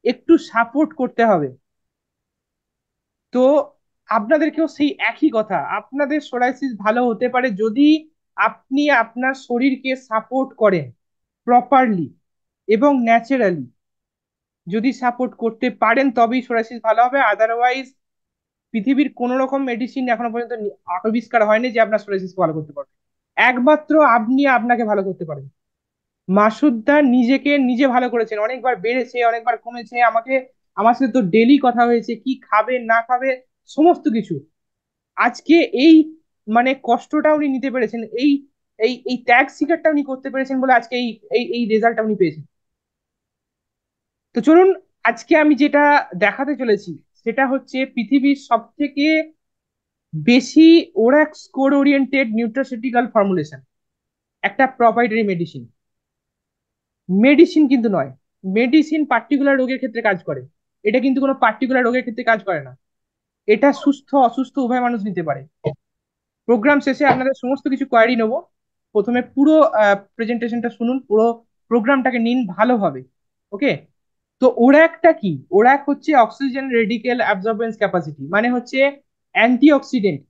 একটু সাপোর্ট করতে হবে। তো আপনাদেরকেও সেই একই কথা, আপনাদের সোরাইসিস ভালো হতে পারে যদি আপনি আপনার শরীরকে সাপোর্ট করেন প্রপারলি এবং ন্যাচারালি। যদি সাপোর্ট করতে পারেন তবেই সোরাইসিস ভালো হবে, আদারওয়াইজ পৃথিবীর কোন রকম মেডিসিন এখনো পর্যন্ত আবিষ্কার হয়নি যে আপনার সোরাইসিস ভালো করতে পারবে। একমাত্র আপনি আপনাকে ভালো করতে পারেন। মাসুদদা নিজেকে নিজে ভালো করেছেন, অনেকবার বেড়েছে, অনেকবার কমেছে, আমার সাথে তো ডেলি কথা হয়েছে কি খাবে না খাবে সমস্ত কিছু। আজকে এই মানে কষ্টটা উনি নিতে পেরেছেন, এই এই এই ত্যাগ স্বীকারটা উনি করতে পেরেছেন বলে আজকে এই এই এই রেজাল্টটা উনি পেয়েছেন। তো চলুন, আজকে আমি যেটা দেখাতে চলেছি সেটা হচ্ছে পৃথিবীর সব থেকে বেশি Orak score oriented nutraceutical formulation, একটা প্রপ্রাইটারি মেডিসিন। মেডিসিন কিন্তু নয়, মেডিসিন পার্টিকুলার রোগের ক্ষেত্রে কাজ করে, এটা কিন্তু কোনো পার্টিকুলার রোগের ক্ষেত্রে কাজ করে না। এটা সুস্থ অসুস্থ উভয় মানুষ নিতে পারে। প্রোগ্রাম শেষে আপনাদের সমস্ত কিছু কোয়ারি নেবো, প্রথমে পুরো প্রেজেন্টেশনটা শুনুন, পুরো প্রোগ্রামটাকে নিন ভালোভাবে। ওকে, তো ওরাকটা কি? ওরাক হচ্ছে অক্সিজেন রেডিকেল অ্যাবজর্বেন্স ক্যাপাসিটি, মানে হচ্ছে অ্যান্টিঅক্সিডেন্ট।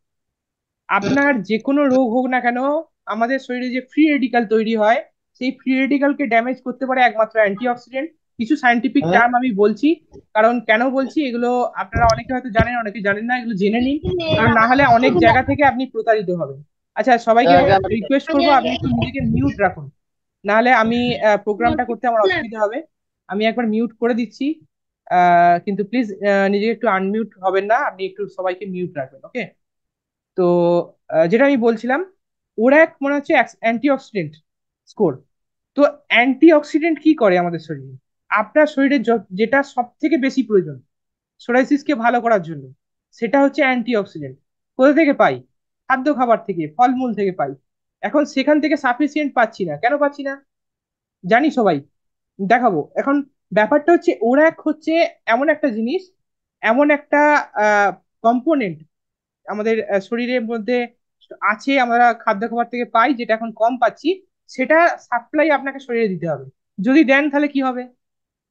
আপনার যে কোনো রোগ হোক না কেন, আমাদের শরীরে যে ফ্রি রেডিকাল তৈরি হয় সেই ফ্রি রেডিকালকে ড্যামেজ করতে পারে একমাত্র অ্যান্টিঅক্সিডেন্ট। কিছু সায়েন্টিফিক টার্ম আমি বলছি, কারণ কেন বলছি এগুলো আপনারা অনেকে হয়তো জানেন, অনেকে জানেন না, এগুলো জেনে নিন, কারণ না হলে অনেক জায়গা থেকে আপনি প্রতারিত হবেন। আচ্ছা, সবাইকে রিকোয়েস্ট করবো আপনি একটু নিজেকে মিউট রাখুন, নাহলে আমি প্রোগ্রামটা করতে আমার অসুবিধা হবে। আমি একবার মিউট করে দিচ্ছি, কিন্তু প্লিজ নিজেকে একটু আনমিউট হবেন না, আপনি একটু সবাইকে মিউট রাখবেন। ওকে, তো যেটা আমি বলছিলাম, ওরা এক মনে হচ্ছে অ্যান্টিঅক্সিডেন্ট স্কোর। তো অ্যান্টিঅক্সিডেন্ট কি করে আমাদের শরীরে? আপনার শরীরে যেটা সব থেকে বেশি প্রয়োজন সোরাইসিসকে ভালো করার জন্য, সেটা হচ্ছে অ্যান্টিঅক্সিডেন্ট। কোথা থেকে পাই? খাদ্য খাবার থেকে, ফলমূল থেকে পাই। এখন সেখান থেকে সাফিসিয়েন্ট পাচ্ছি না, কেন পাচ্ছি না জানি সবাই, দেখাবো এখন। ব্যাপারটা হচ্ছে ওরাক হচ্ছে এমন একটা জিনিস, এমন একটা কম্পোনেন্ট আমাদের শরীরের মধ্যে আছে, আমরা খাদ্য খাবার থেকে পাই, যেটা এখন কম পাচ্ছি, সেটা সাপ্লাই আপনাকে শরীরে দিতে হবে। যদি দেন তাহলে কি হবে?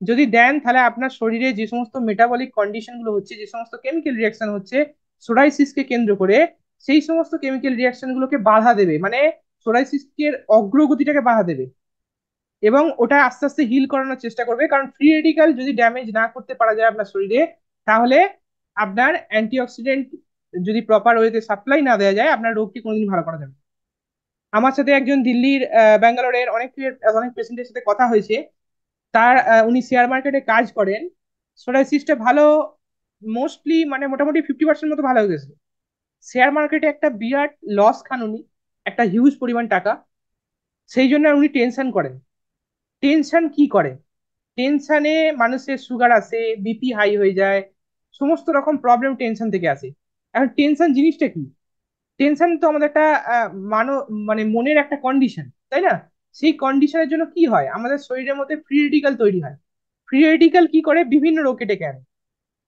যদি দেন তাহলে আপনার শরীরে যে সমস্ত মেটাবলিক কন্ডিশন গুলো হচ্ছে, যে সমস্ত কেমিক্যাল রিয়াকশন হচ্ছে সোরাইসিসকে কেন্দ্র করে, সেই সমস্ত কেমিক্যাল রিয়াকশন গুলোকে বাধা দেবে, মানে সোরাইসিসের অগ্রগতিটাকে বাধা দেবে, এবং ওটা আস্তে আস্তে হিল করানোর চেষ্টা করবে। কারণ ফ্রি রেডিকাল যদি ড্যামেজ না করতে পারা যায় আপনার শরীরে, তাহলে আপনার অ্যান্টিঅক্সিডেন্ট যদি প্রপার ওয়েতে সাপ্লাই না দেওয়া যায়, আপনার রোগটি কোনোদিন ভালো করা যাবে না। আমার সাথে একজন দিল্লির ব্যাঙ্গালোরের অনেক অনেক পেশেন্টের সাথে কথা হয়েছে, তার উনি শেয়ার মার্কেটে কাজ করেন, সোরাইসিসটা ভালো, মোস্টলি মানে মোটামুটি 50% মতো ভালো হয়ে গেছে। শেয়ার মার্কেটে একটা বিরাট লস খান উনি, একটা হিউজ পরিমাণ টাকা। সেই জন্য উনি টেনশন করেন। টেনশন কি করে? টেনশনে মানুষের সুগার আসে, বিপি হাই হয়ে যায়, সমস্ত রকম প্রবলেম টেনশন থেকে আসে। এখন টেনশন জিনিসটা কি? টেনশন তো আমাদের একটা মানো মানে মনের একটা কন্ডিশন, তাই না? সেই কন্ডিশনের জন্য কি হয়, আমাদের শরীরের মধ্যে ফ্রি রেডিকাল তৈরি হয়। ফ্রি রেডিকাল কি করে? বিভিন্ন রোগকে ডেকে আনে।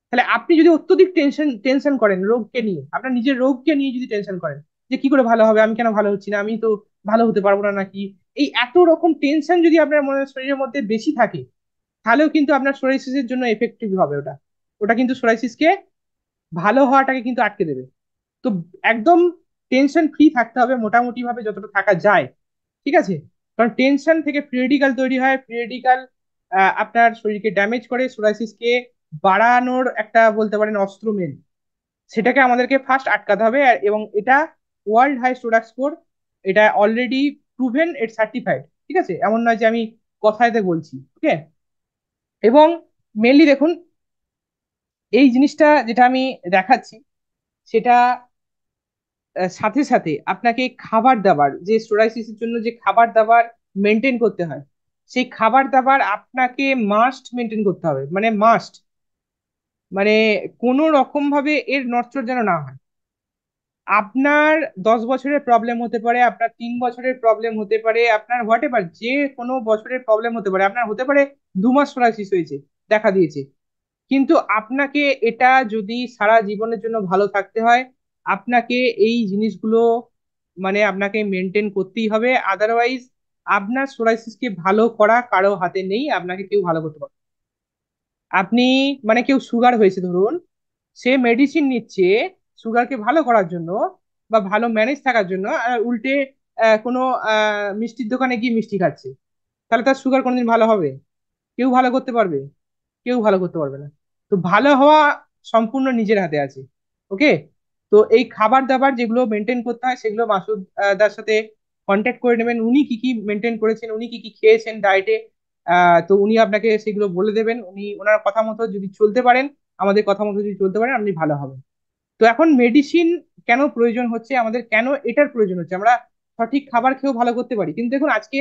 তাহলে আপনি যদি অত্যধিক টেনশন টেনশন করেন রোগকে নিয়ে, আপনার নিজের রোগকে নিয়ে যদি টেনশন করেন, যে কি করে ভালো হবে, আমি কেন ভালো হচ্ছি না, আমি তো ভালো হতে পারবো না নাকি, এই এত রকম টেনশন যদি আপনার মনের শরীরের মধ্যে বেশি থাকে, তাহলেও কিন্তু আপনার সোরাইসিসের জন্য এফেক্টিভ হবে ওটা। ওটা কিন্তু সোরাইসিসকে ভালো হওয়াটাকে কিন্তু আটকে দেবে। তো একদম টেনশন ফ্রি থাকতে হবে মোটামুটি ভাবে, যতটা থাকা যায়। ঠিক আছে, কারণ টেনশন থেকে ফ্রি রেডিকাল তৈরি হয়, ফ্রি রেডিকাল আপনার শরীরকে ড্যামেজ করে, সোরাইসিসকে বাড়ানোর একটা বলতে পারেন অস্ত্র মেন। সেটাকে আমাদেরকে ফার্স্ট আটকাতে হবে, এবং এটা ওয়ার্ল্ড হাই সোডাক স্কোর, এটা অলরেডি প্রুভেন, এট সার্টিফাইড। ঠিক আছে, এমন নয় যে আমি কথাতে বলছি। ওকে, এবং মেনলি দেখুন, এই জিনিসটা যেটা আমি দেখাচ্ছি সেটা সাথে সাথে আপনাকে খাবার দাবার, যে সোরাইসিসের জন্য যে খাবার দাবার মেনটেন করতে হয়, সেই খাবার দাবার আপনাকে মাস্ট মেনটেন করতে হবে, মানে মাস্ট, মানে কোনো রকম ভাবে এর নড়চড় যেন না হয়। আপনার 10 বছরের প্রবলেম হতে পারে, আপনার 3 বছরের প্রবলেম হতে পারে, আপনার হোয়াট এভার যে কোনো বছরের প্রবলেম হতে পারে, আপনার হতে পারে 2 মাস সোরাইসিস হয়েছে, দেখা দিয়েছে, কিন্তু আপনাকে এটা যদি সারা জীবনের জন্য ভালো থাকতে হয়, আপনাকে এই জিনিসগুলো মানে আপনাকে মেনটেন করতেই হবে। আদারওয়াইজ আপনার সোরাইসিসকে ভালো করা কারো হাতে নেই, আপনাকে কেউ ভালো করতে পারবে না। আপনি মানে কেউ সুগার হয়েছে ধরুন, সে মেডিসিন নিচ্ছে সুগারকে ভালো করার জন্য বা ভালো ম্যানেজ থাকার জন্য, আর উল্টে কোনো মিষ্টির দোকানে গিয়ে মিষ্টি খাচ্ছে, তাহলে তার সুগার কোনোদিন ভালো হবে? কেউ ভালো করতে পারবে? কেউ ভালো করতে পারবে না। তো ভালো হওয়া সম্পূর্ণ নিজের হাতে আছে। ওকে, তো এই খাবার দাবার যেগুলো মেনটেন করতে হয় সেগুলো মাসুদ দার সাথে কন্ট্যাক্ট করে নেবেন। উনি কি কি মেনটেন করেছেন, উনি কি কি খেয়েছেন ডায়েটে, তো উনি আপনাকে সেগুলো বলে দেবেন। উনি ওনার কথা মতো যদি চলতে পারেন, আমাদের কথা মতো যদি চলতে পারেন, আপনি ভালো হবেন। তো এখন মেডিসিন কেন প্রয়োজন হচ্ছে আমাদের, কেন এটার প্রয়োজন হচ্ছে? আমরা সঠিক খাবার খেয়েও ভালো করতে পারি, কিন্তু দেখুন আজকে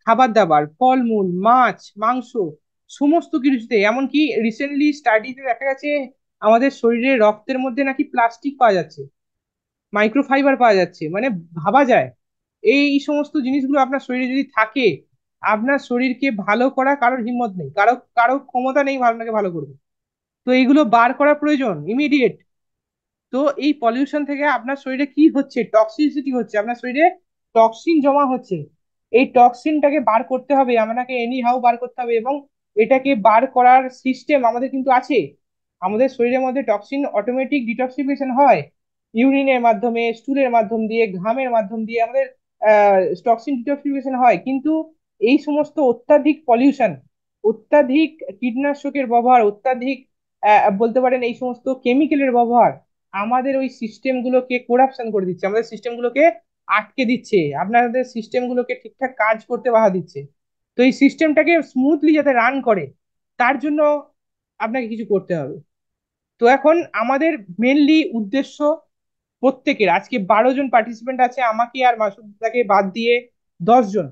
খাবার দাবার, ফলমূল, মাছ, মাংস, সমস্ত কিছুতে, এমনকি রিসেন্টলি স্টাডিতে দেখা গেছে আমাদের শরীরে রক্তের মধ্যে নাকি প্লাস্টিক পাওয়া যাচ্ছে, মাইক্রোফাইবার পাওয়া যাচ্ছে, মানে ভাবা যায় এই সমস্ত জিনিসগুলো আপনার শরীরে যদি থাকে, আপনার শরীরকে ভালো করা কারোর হিম্মত নেই, কারো কারো ক্ষমতা নেই আপনাকে ভালো করবে। তো এইগুলো বার করা প্রয়োজন ইমিডিয়েট। তো এই পলিউশন থেকে আপনার শরীরে কি হচ্ছে, টক্সিসিটি হচ্ছে, আপনার শরীরে টক্সিন জমা হচ্ছে। এই টক্সিনটাকে বার করতে হবে, আপনাকে এনি হাউ বার করতে হবে, এবং এটাকে বার করার সিস্টেম আমাদের কিন্তু আছে। আমাদের শরীরের মধ্যে টক্সিন অটোমেটিক ডিটক্সিফিকেশন হয়, ইউরিনের মাধ্যমে, স্টুলের মাধ্যম দিয়ে, ঘামের মাধ্যম দিয়ে আমাদের টক্সিন ডিটক্সিফিকেশন হয়। কিন্তু এই সমস্ত অত্যাধিক পলিউশন, অত্যাধিক কীটনাশকের ব্যবহার, অত্যাধিক বলতে পারেন এই সমস্ত কেমিক্যালের ব্যবহার আমাদের ওই সিস্টেম গুলোকে কোরাপশন করে দিচ্ছে, আমাদের সিস্টেম গুলোকে আটকে দিচ্ছে, আপনাদের সিস্টেম গুলোকে ঠিকঠাক কাজ করতে বাধা দিচ্ছে। তো এই সিস্টেমটাকে স্মুথলি যাতে রান করে, তার জন্য আপনাকে কিছু করতে হবে। তো এখন আমাদের মেনলি উদ্দেশ্য, প্রত্যেকের আজকে 12 জন পার্টিসিপেন্ট আছে, আমাকে আর মাসুদদাকে বাদ দিয়ে 10 জন,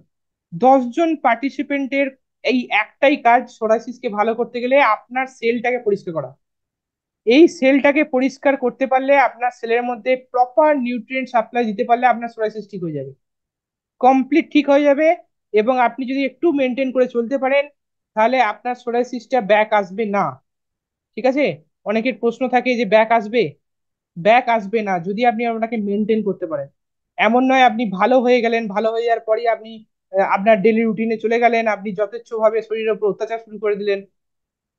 10 জন পার্টিসিপেন্টের এই একটাই কাজ, সোরাইসিসকে ভালো করতে গেলে আপনার সেলটাকে পরিষ্কার করা। এই সেলটাকে পরিষ্কার করতে পারলে, আপনার সেলের মধ্যে প্রপার নিউট্রিয়েন্ট সাপ্লাই দিতে পারলে আপনার সোরাইসিস ঠিক হয়ে যাবে, কমপ্লিট ঠিক হয়ে যাবে। এবং আপনি যদি একটু মেনটেন করে চলতে পারেন, তাহলে আপনার সোরাইসিসটা ব্যাক আসবে না। ঠিক আছে? অনেকের প্রশ্ন থাকে যে ব্যাক আসবে, ব্যাক আসবে না যদি আপনি আপনাকে মেনটেন করতে পারেন। এমন নয় আপনি ভালো হয়ে গেলেন, ভালো হয়ে যাওয়ার পরই আপনি আপনার ডেলি রুটিনে চলে গেলেন, আপনি যথেচ্ছভাবে শরীরের উপর অত্যাচার শুরু করে দিলেন,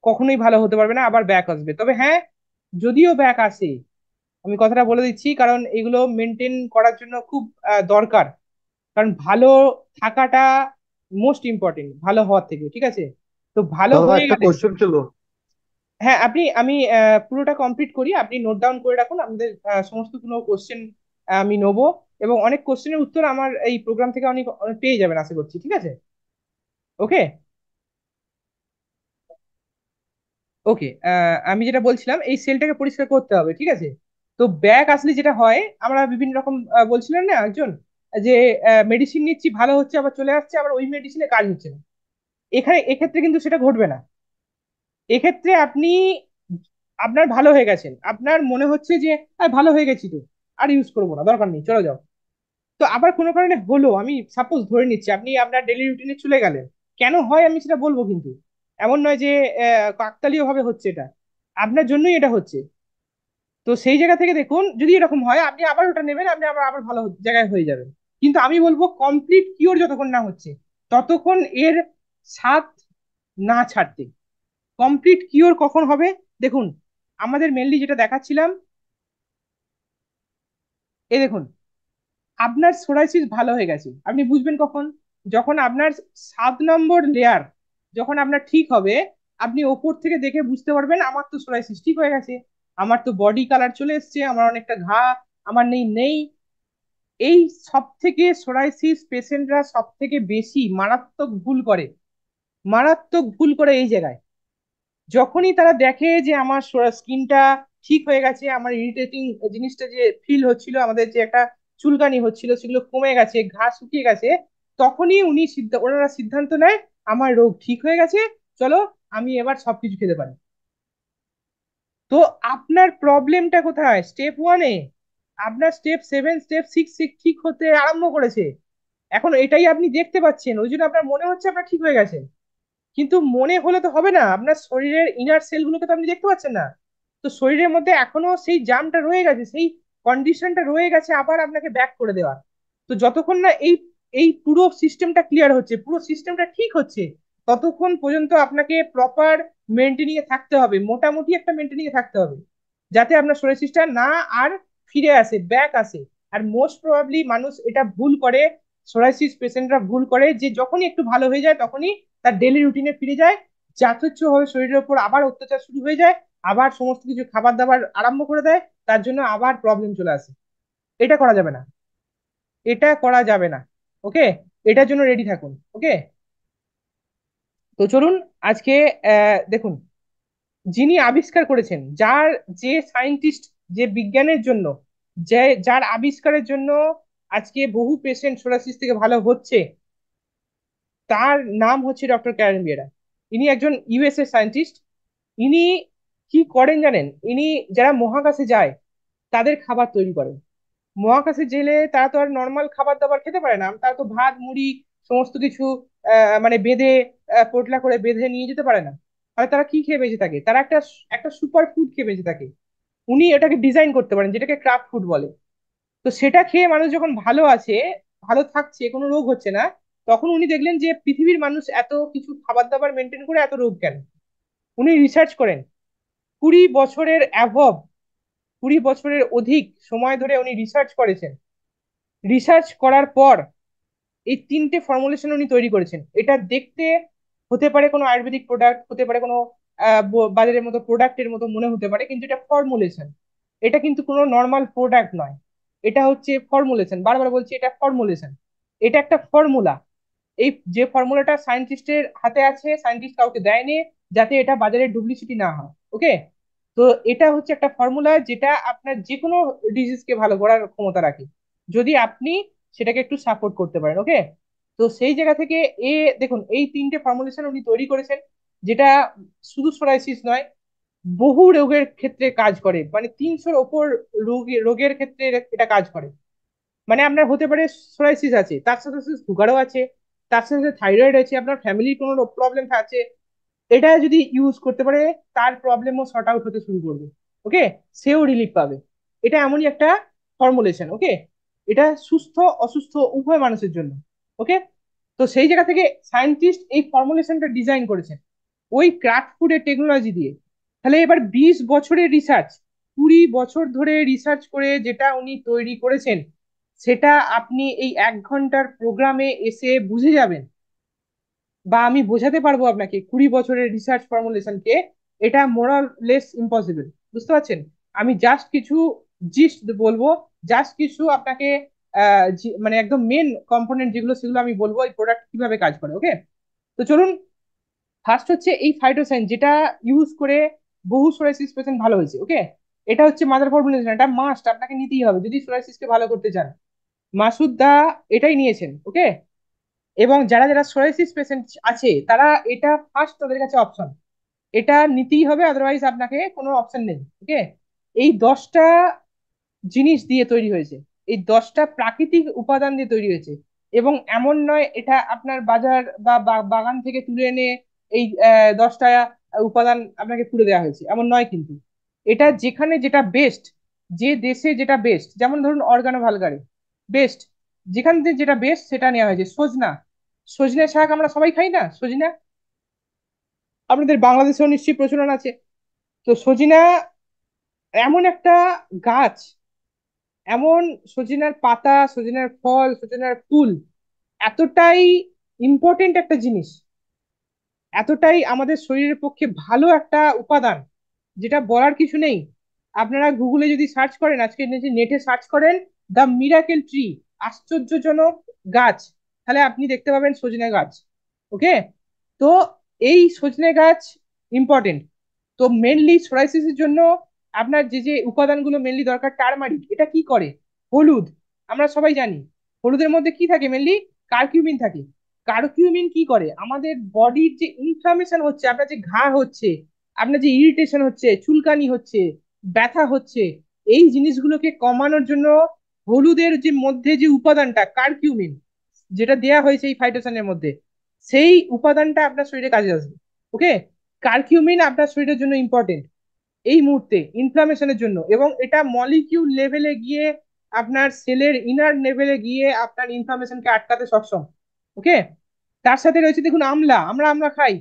কখনোই ভালো হতে পারবে না, আবার ব্যাক আসবে। তবে হ্যাঁ, যদিও ব্যাক আসে, আমি কথাটা বলে দিচ্ছি, কারণ এগুলো মেনটেন করার জন্য খুব দরকার। কারণ ভালো থাকাটা মোস্ট ইম্পর্টেন্ট ভালো হওয়ার থেকে, ঠিক আছে? তো ভালো দাদা হয়ে একটা গেলে, কোশ্চেন ছিল। হ্যাঁ আপনি, আমি পুরোটা কমপ্লিট করি, আপনি নোট ডাউন করে রাখুন, আমাদের সমস্ত কোনো কোশ্চেন আমি নেবো, এবং অনেক কোশ্চেনের উত্তর আমার এই প্রোগ্রাম থেকে অনেক অনেক পেয়ে যাবেন আশা করছি। ঠিক আছে? ওকে, ওকে, আমি যেটা বলছিলাম, এই সেলটাকে পরিষ্কার করতে হবে, ঠিক আছে? তো ব্যাক আসলে যেটা হয়, আমরা বিভিন্ন রকম বলছিলেন না একজন, যে মেডিসিন নিচ্ছি ভালো হচ্ছে, আবার চলে আসছে, আবার ওই মেডিসিনে কাজ হচ্ছে না। এখানে এক্ষেত্রে কিন্তু সেটা ঘটবে না। এক্ষেত্রে আপনি, আপনার ভালো হয়ে গেছেন, আপনার মনে হচ্ছে যে ভালো হয়ে গেছি, তো আর ইউজ করবো না, দরকার নেই, চলে যাও। তো আবার কোনো কারণে হলো, আমি সাপোজ ধরে নিচ্ছি আপনি আপনার ডেলি রুটিনে চলে গেলেন, কেন হয় আমি সেটা বলবো, কিন্তু এমন নয় যে কাকতালীয় ভাবে হচ্ছে, এটা আপনার জন্যই এটা হচ্ছে। তো সেই জায়গা থেকে দেখুন, যদি এরকম হয় আপনি আবার ওটা নেবেন, আপনি আবার আবার ভালো জায়গায় হয়ে যাবেন। কিন্তু আমি বলবো কমপ্লিট কিওর যতক্ষণ না হচ্ছে, ততক্ষণ এর স্বাদ না ছাড়তে। কমপ্লিট কিওর কখন হবে? দেখুন, আমাদের মেনলি যেটা দেখাচ্ছিলাম, এই দেখুন, আপনার সোরাইসিস ভালো হয়ে গেছে, আপনি বুঝবেন কখন? যখন আপনার 7 নম্বর লেয়ার যখন আপনার ঠিক হবে, আপনি ওপর থেকে দেখে বুঝতে পারবেন আমার তো সোরাইসিস ঠিক হয়ে গেছে, আমার তো বডি কালার চলে এসছে, আমার অনেকটা ঘা আমার নেই নেই। এই সব থেকে সোরাইসিস পেশেন্টরা সব থেকে বেশি মারাত্মক ভুল করে, মারাত্মক ভুল করে এই জায়গায়। যখনই তারা দেখে যে আমার স্কিনটা ঠিক হয়ে গেছে, আমার ইরিটেটিং জিনিসটা যে ফিল হচ্ছিল, আমাদের যে একটা চুলকানি হচ্ছিল সেগুলো কমে গেছে, ঘা শুকিয়ে গেছে, তখনই ওনারা সিদ্ধান্ত নেয় আমার রোগ ঠিক হয়ে গেছে, চলো আমি এবার সবকিছু খেতে পারি। তো আপনার প্রবলেমটা কোথায়? স্টেপ 1-এ। আপনার স্টেপ 7, স্টেপ 6 ঠিক হতে আরম্ভ করেছে। এখন এটাই আপনি দেখতে পাচ্ছেন, ওই জন্য আপনার মনে হচ্ছে আপনার ঠিক হয়ে গেছে। কিন্তু মনে হলে তো হবে না, আপনার শরীরের ইনার সেলগুলোকে তো আপনি দেখতে পাচ্ছেন না। তো শরীরের মধ্যে এখনো সেই জামটা রয়ে গেছে, সেই কন্ডিশনটা রয়ে গেছে আবার আপনাকে ব্যাক করে দেওয়ার। তো যতক্ষণ না এই এই পুরো সিস্টেমটা ক্লিয়ার হচ্ছে, পুরো সিস্টেমটা ঠিক হচ্ছে, ততক্ষণ পর্যন্ত আপনাকে প্রপার মেনটেনিং এ থাকতে হবে, মোটামুটি একটা মেনটেনিং এ থাকতে হবে, যাতে আপনার সোরাইসিসটা না আর ফিরে আসে, ব্যাক আসে। আর মোস্ট প্রবাবলি মানুষ এটা ভুল করে, সোরাইসিস পেশেন্টরা ভুল করে যে যখনই একটু ভালো হয়ে যায় তখনই তার ডেলি রুটিনে ফিরে যায়, যথেচ্ছভাবে শরীরের উপর আবার অত্যাচার শুরু হয়ে যায়, আবার সমস্ত কিছু খাবার দাবার আরম্ভ করে দেয়, তার জন্য আবার প্রবলেম চলে আসে। এটা করা যাবে না, এটা করা যাবে না। ওকে, এটার জন্য রেডি থাকুন। ওকে, তো চলুন আজকে দেখুন, যিনি আবিষ্কার করেছেন, যে সায়েন্টিস্ট, যে বিজ্ঞানের জন্য, যার আবিষ্কারের জন্য আজকে বহু পেশেন্ট সোরাসিস থেকে ভালো হচ্ছে, তার নাম হচ্ছে ডক্টর ক্যারেন বিয়েরা। ইনি একজন ইউএসএ সায়েন্টিস্ট। ইনি কি করেন জানেন? ইনি যারা মহাকাশে যায় তাদের খাবার তৈরি করেন। মহাকাশে জেলে তারা তো আর নর্মাল খাবার দাবার খেতে পারে না, তারা তো ভাত মুড়ি সমস্ত কিছু মানে বেঁধে পোটলা করে বেঁধে নিয়ে যেতে পারে না। আর তারা কি খেয়ে বেঁচে থাকে? তারা একটা একটা সুপার ফুড খেয়ে বেঁচে থাকে। উনি এটাকে ডিজাইন করতে পারেন, যেটাকে ক্রাফট ফুড বলে। তো সেটা খেয়ে মানুষ যখন ভালো আছে, ভালো থাকছে, কোনো রোগ হচ্ছে না, তখন উনি দেখলেন যে পৃথিবীর মানুষ এত কিছু খাবার দাবার মেনটেন করে এত রোগ কেন। উনি রিসার্চ করেন 20 বছরের অ্যাভব, 20 বছরের অধিক সময় ধরে উনি রিসার্চ করেছেন। রিসার্চ করার পর এই 3টে ফর্মুলেশন উনি তৈরি করেছেন। এটা দেখতে হতে পারে কোনো আয়ুর্বেদিক প্রোডাক্ট, হতে পারে কোনো বাজারের মতো প্রোডাক্টের মতো মনে হতে পারে, কিন্তু এটা ফর্মুলেশন। এটা কিন্তু কোনো নর্মাল প্রোডাক্ট নয়, এটা হচ্ছে ফর্মুলেশন। বারবার বলছি, এটা ফর্মুলেশন, এটা একটা ফর্মুলা। এই যে ফর্মুলাটা সায়েন্টিস্টের হাতে আছে, সায়েন্টিস্ট কাউকে দেয়নি, যাতে এটা বাজারে ডুপ্লিসিটি না হয়। ওকে, তো এটা হচ্ছে একটা ফর্মুলা যেটা আপনার যে কোনো ডিজিজকে ভালো করার ক্ষমতা রাখে, যদি আপনি সেটাকে একটু সাপোর্ট করতে পারেন। ওকে, তো সেই জায়গা থেকে এ দেখুন, এই 3টে ফর্মুলেশন উনি তৈরি করেছেন, যেটা শুধু সোরাইসিস নয়, বহু রোগের ক্ষেত্রে কাজ করে, মানে 300-র ওপর রোগের ক্ষেত্রে এটা কাজ করে। মানে আপনার হতে পারে সোরাইসিস আছে, তার সাথে সাথে সুগারও আছে, তার সাথে সাথে থাইরয়েড আছে, আপনার ফ্যামিলির কোনো প্রবলেম আছে, এটা যদি ইউজ করতে পারে তার প্রবলেমও সর্ট আউট হতে শুরু করবে। ওকে, সেও রিলিফ পাবে। এটা এমনই একটা ফর্মুলেশন। ওকে, এটা সুস্থ অসুস্থ উভয় মানুষের জন্য। ওকে, তো সেই জায়গা থেকে সায়েন্টিস্ট এই ফর্মুলেশনটা ডিজাইন করেছেন ওই ক্রাফট ফুডের টেকনোলজি দিয়ে। তাহলে এবার 20 বছরের রিসার্চ, 20 বছর ধরে রিসার্চ করে যেটা উনি তৈরি করেছেন, সেটা আপনি এই 1 ঘন্টার প্রোগ্রামে এসে বুঝে যাবেন, বা আমি বোঝাতে পারবো আপনাকে 20 বছরের রিসার্চ ফর্মুলেশনকে। এটা মোরালেস ইম্পসিবল, বুঝতে পারছেন? আমি জাস্ট কিছু জিস্ট বলবো, জাস্ট কিছু আপনাকে মানে একদম মেন কম্পোনেন্ট যেগুলো সেগুলো আমি বলবো এই প্রোডাক্ট কিভাবে কাজ করে। ওকে, তো চলুন, ফার্স্ট হচ্ছে এই ফাইটোসাইন, যেটা ইউজ করে বহু সোরাইসিস পেশেন্ট ভালো হয়েছে। ওকে, এটা হচ্ছে মাদার ফর্মুলেশন, এটা মাস্ট আপনাকে নিতেই হবে যদি সোরাইসিসকে ভালো করতে চান। মাসুদ দা এটাই নিয়েছেন। ওকে, এবং যারা যারা সোরাইসিস পেশেন্ট আছে তারা এটা ফার্স্ট তাদের কাছে অপশন, এটা নিতেই হবে, আদারওয়াইজ আপনাকে কোনো অপশন নেই। ওকে, এই 10টা জিনিস দিয়ে তৈরি হয়েছে, এই 10টা প্রাকৃতিক উপাদান দিয়ে তৈরি হয়েছে। এবং এমন নয় এটা আপনার বাজার বা বাগান থেকে তুলে এনে এই 10টা উপাদান আপনাকে তুলে দেওয়া হয়েছে, এমন নয় কিন্তু। এটা যেখানে যেটা বেস্ট, যে দেশে যেটা বেস্ট, যেমন ধরুন অর্গানো ভালগারে বেস্ট, যেখান থেকে যেটা বেস্ট সেটা নেওয়া হয়েছে। সজনা, সজনে শাক আমরা সবাই খাই না? সজনা আপনাদের বাংলাদেশেও নিশ্চয়ই প্রচলন আছে। তো সজিনা এমন একটা গাছ, এমন সজিনার পাতা, সজিনার ফল, সজিনার ফুল এতটাই ইম্পর্টেন্ট একটা জিনিস, এতটাই আমাদের শরীরের পক্ষে ভালো একটা উপাদান, যেটা বলার কিছু নেই। আপনারা গুগলে যদি সার্চ করেন, আজকে নেটে সার্চ করেন দ্য মিরাকেল ট্রি, আশ্চর্যজনক গাছ, তাহলে আপনি দেখতে পাবেন সজনে গাছ। ওকে, তো এই সজনে গাছ ইম্পর্টেন্ট। তো মেনলি সোরাইসিসের জন্য আপনার যে যে উপাদানগুলো মেনলি দরকার, টারমারিক এটা কি করে, হলুদ, আমরা সবাই জানি হলুদের মধ্যে কি থাকে, মেনলি কারকিউমিন থাকে। কারকিউমিন কি করে, আমাদের বডির যে ইনফ্লামেশন হচ্ছে, আপনার যে ঘা হচ্ছে, আপনার যে ইরিটেশন হচ্ছে, চুলকানি হচ্ছে, ব্যথা হচ্ছে, এই জিনিসগুলোকে কমানোর জন্য হলুদের যে মধ্যে যে উপাদানটা কারকিউমিন, যেটা দেয়া হয়েছে এই ফাইটোসানের মধ্যে, সেই উপাদানটা আপনার শরীরে কাজে আসবে। ওকে, কারকিউমিন আপনার শরীরের জন্য ইম্পর্টেন্ট এই মুহূর্তে ইনফ্লামেশনের জন্য, এবং এটা মলিকিউল লেভেলে গিয়ে আপনার সেলের ইনার লেভেলে গিয়ে আপনার ইনফ্লামেশনকে আটকাতে সক্ষম। ওকে, তার সাথে রয়েছে দেখুন আমলা, আমরা আমরা খাই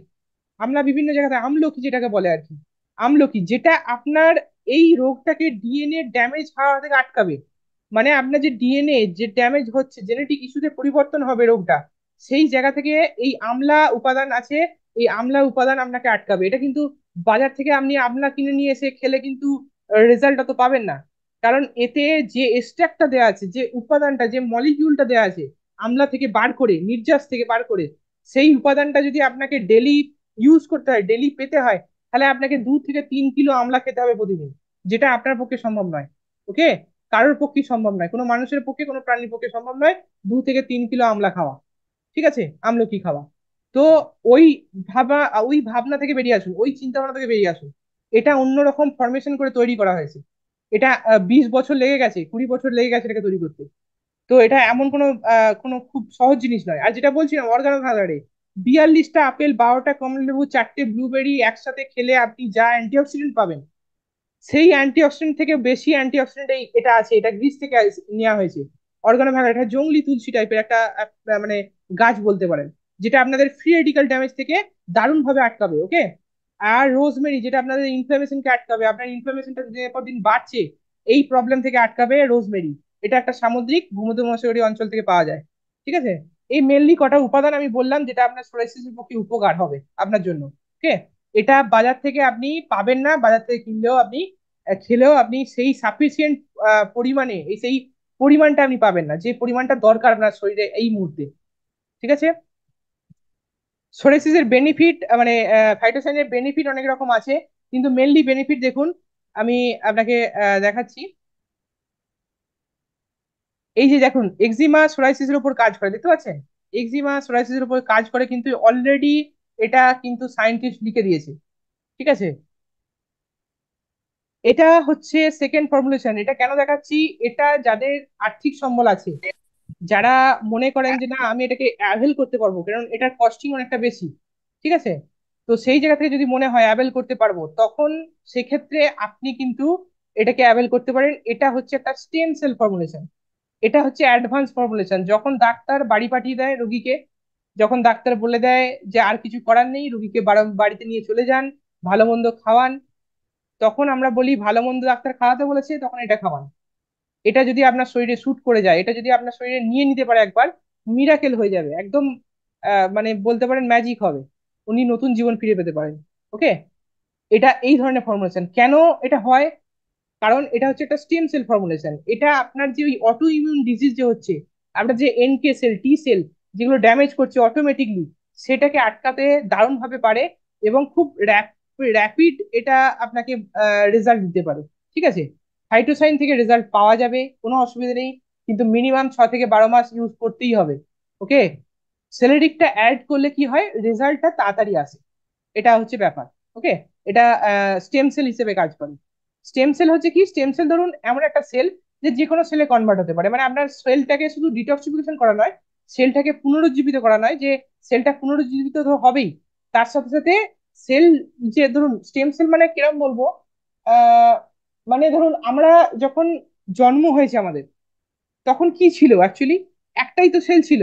আমলা বিভিন্ন জায়গাতে, আমলকি যেটাকে বলে আর কি, আমলকি যেটা আপনার এই রোগটাকে ডিএনএ ড্যামেজ হওয়া থেকে আটকাবে। মানে আপনার যে ডিএনএ যে ড্যামেজ হচ্ছে, জেনেটিক ইস্যুতে পরিবর্তন হবে রোগটা, সেই জায়গা থেকে এই আমলা উপাদান আছে, এই আমলা উপাদান আপনাকে আটকাবে। এটা কিন্তু বাজার থেকে আপনি আমলা কিনে নিয়ে এসে খেলে কিন্তু রেজাল্ট অত পাবেন না, কারণ এতে যে এক্সট্রাক্টটা দেওয়া আছে, যে উপাদানটা যে মলিকিউলটা দেওয়া আছে আমলা থেকে বার করে, নির্যাস থেকে বার করে, সেই উপাদানটা যদি আপনাকে ডেলি ইউজ করতে হয়, ডেলি পেতে হয়, তাহলে আপনাকে 2 থেকে 3 কিলো আমলা খেতে হবে প্রতিদিন, যেটা আপনার পক্ষে সম্ভব নয়। ওকে, কারোর পক্ষে সম্ভব নয়, কোনো মানুষের পক্ষে, কোনো প্রাণীর পক্ষে সম্ভব নয় 2 থেকে 3 কিলো আমলা খাওয়া, ঠিক আছে, আমলকি খাওয়া। তো ওই ভাবা, ওই ভাবনা থেকে বেরিয়ে আসুন, ওই চিন্তা ভাবনা থেকে বেরিয়ে আসুন। এটা অন্যরকম ফরমেশন করে তৈরি করা হয়েছে। এটা 20 বছর লেগে গেছে, 20 বছর লেগে গেছে এটাকে তৈরি করতে। তো এটা এমন কোনো খুব সহজ জিনিস নয়। আর যেটা বলছিলাম অর্গানো ভাগাড়ে, 42টা আপেল, 12টা কমলালেবু, 4টে ব্লুবেরি একসাথে খেলে আপনি যা অ্যান্টিঅক্সিডেন্ট পাবেন, সেই অ্যান্টিঅক্সিডেন্ট থেকে বেশি অ্যান্টিঅক্সিডেন্ট এটা আছে, এটা গ্রিস থেকে নেওয়া হয়েছে। অর্গানো ভ্যাগার এটা জংলি তুলসী টাইপের একটা মানে গাছ বলতে পারেন, যেটা আপনাদের ফ্রি রেডিক্যাল ড্যামেজ থেকে দারুণ ভাবে আটকাবে। ওকে, আর রোজমেরি যেটা আপনাদের ইনফ্লামেশনকে আটকাবে, আপনার ইনফ্লামেশনটা দিনের পর দিন বাড়ছে, এই প্রবলেম থেকে আটকাবে রোজমেরি। এটা একটা সামুদ্রিক ভূমধ্যসাগরীয় অঞ্চল থেকে পাওয়া যায়। ঠিক আছে, এই মেনলি কটা উপাদান আমি বললাম যেটা আপনার সোরাইসিসের পক্ষে উপকার হবে আপনার জন্য। ওকে, এটা বাজার থেকে আপনি পাবেন না, বাজার থেকে কিনলেও আপনি খেলেও আপনি সেই সাফিসিয়েন্ট পরিমাণে, এই সেই পরিমাণটা আপনি পাবেন না যে পরিমাণটা দরকার আপনার শরীরে এই মুহূর্তে। ঠিক আছে, সোরেসিসের বেনিফিট মানে ফাইটোসাইনের বেনিফিট অনেক রকম আছে, কিন্তু মেনলি বেনিফিট দেখুন, আমি আপনাকে দেখাচ্ছি। এই যে দেখুন, এক্সিমা সোরাইসিসের উপর কাজ করে, দেখতে পাচ্ছেন, এক্সিমা সোরাইসিসের উপর কাজ করে, কিন্তু অলরেডি এটা কিন্তু সায়েন্টিস্ট লিখে দিয়েছে। ঠিক আছে, এটা হচ্ছে সেকেন্ড ফর্মুলেশন। এটা কেন দেখাচ্ছি, এটা যাদের আর্থিক সম্বল আছে, যারা মনে করেন যে না আমি এটাকে অ্যাভেল করতে পারবো, কারণ এটার কস্টিং অনেকটা বেশি, ঠিক আছে, তো সেই জায়গা থেকে যদি মনে হয় অ্যাভেল করতে পারবো, তখন সেক্ষেত্রে আপনি কিন্তু এটাকে অ্যাভেল করতে পারেন। এটা হচ্ছে একটা স্টেম সেল ফর্মুলেশন, এটা হচ্ছে অ্যাডভান্স ফর্মুলেশন। যখন ডাক্তার বাড়ি পাঠিয়ে দেয় রোগীকে, যখন ডাক্তার বলে দেয় যে আর কিছু করার নেই, রোগীকে বাড়িতে নিয়ে চলে যান, ভালো মন্দ খাওয়ান, তখন আমরা বলি ভালো মন্দ ডাক্তার খাওয়াতে বলেছে, তখন এটা খাওয়ান। এটা যদি আপনার শরীরে শুট করে যায়, এটা যদি আপনার শরীরে নিয়ে নিতে পারে একবার, মিরাকেল হয়ে যাবে একদম, মানে বলতে পারেন ম্যাজিক হবে, উনি নতুন জীবন ফিরে পেতে পারেন। ওকে, এটা এই ধরনের ফর্মুলেশন কেন এটা হয়, কারণ এটা হচ্ছে একটা স্টেম সেল ফর্মুলেশন। এটা আপনার যে ওই অটো ইমিউন ডিজিজ যে হচ্ছে, আপনার যে এনকে সেল, টি সেল যেগুলো ড্যামেজ করছে অটোমেটিকলি, সেটাকে আটকাতে দারুণ ভাবে পারে, এবং খুব র্যাপিড এটা আপনাকে রেজাল্ট দিতে পারে। ঠিক আছে, ফাইটোসাইন থেকে রেজাল্ট পাওয়া যাবে, কোনো অসুবিধা নেই, কিন্তু মিনিমাম 6 থেকে 12 মাস ইউজ করতেই হবে। ওকে, সেলেরিকটা অ্যাড করলে কি হয়, রেজাল্টটা তাড়াতাড়ি আসে, এটা হচ্ছে ব্যাপার। ওকে, এটা স্টেম সেল হিসেবে কাজ করে। স্টেম সেল হচ্ছে কি, স্টেম সেল ধরুন এমন একটা সেল যে যে কোনো সেলে কনভার্ট হতে পারে, মানে আপনার সেলটাকে শুধু ডিটক্সিফিকেশন করা নয়, সেলটাকে পুনরুজ্জীবিত করা নয়, যে সেলটা পুনরুজ্জীবিত তো হবেই, তার সাথে সাথে সেল, যে ধরুন স্টেম সেল মানে কিরম বলবো, আহ মানে ধরুন আমরা যখন জন্ম হয়েছে আমাদের, তখন কি ছিল অ্যাকচুয়ালি, একটাই তো সেল ছিল,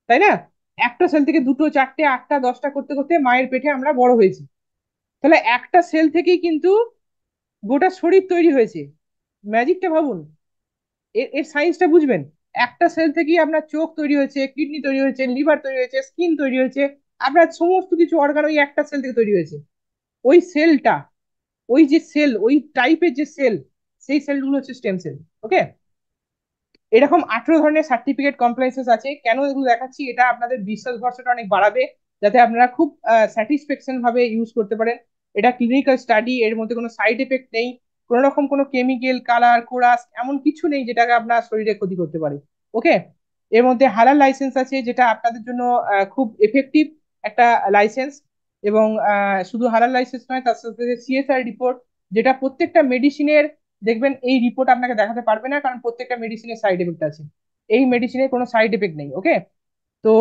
তাই না? একটা সেল থেকে 2টো 4টে 8টা 10টা করতে করতে মায়ের পেটে আমরা বড় হয়েছি। তাহলে একটা সেল থেকেই কিন্তু গোটা শরীর তৈরি হয়েছে। ম্যাজিকটা ভাবুন, এর এর সায়েন্সটা বুঝবেন। একটা সেল থেকেই আপনার চোখ তৈরি হয়েছে, কিডনি তৈরি হয়েছে, লিভার তৈরি হয়েছে, স্কিন তৈরি হয়েছে, আপনার সমস্ত কিছু অর্গান ওই একটা সেল থেকে তৈরি হয়েছে। ওই সেলটা, ওই যে সেল, ওই টাইপের যে সেল, সেই সেলগুলো হচ্ছে স্টেম সেল। ওকে, এরকম 18 ধরনের সার্টিফিকেট কমপ্লায়েন্সেস আছে। কেন এগুলো দেখাচ্ছি, এটা আপনাদের বিশ্বাস ভরসাটা অনেক বাড়াবে, যাতে আপনারা খুব স্যাটিসফ্যাকশন ভাবে ইউজ করতে পারেন। এটা ক্লিনিক্যাল স্টাডি, এর মধ্যে কোনো সাইড এফেক্ট নেই, কোনো রকম কোনো কেমিক্যাল, কালার, কোরাস এমন কিছু নেই যেটাকে আপনার শরীরে ক্ষতি করতে পারে। ওকে। এর মধ্যে হালাল লাইসেন্স আছে, যেটা আপনাদের জন্য খুব এফেক্টিভ একটা লাইসেন্স। এবং শুধু হালাল লাইসেন্স নয়, তার সাথে সিএসআর রিপোর্ট, যেটা প্রত্যেকটা মেডিসিনের দেখবেন এই রিপোর্ট আপনাকে দেখাতে পারবে না, কারণ প্রত্যেকটা মেডিসিনের সাইড এফেক্ট আছে। এই মেডিসিনের কোনো সাইড এফেক্ট নেই। ওকে। তো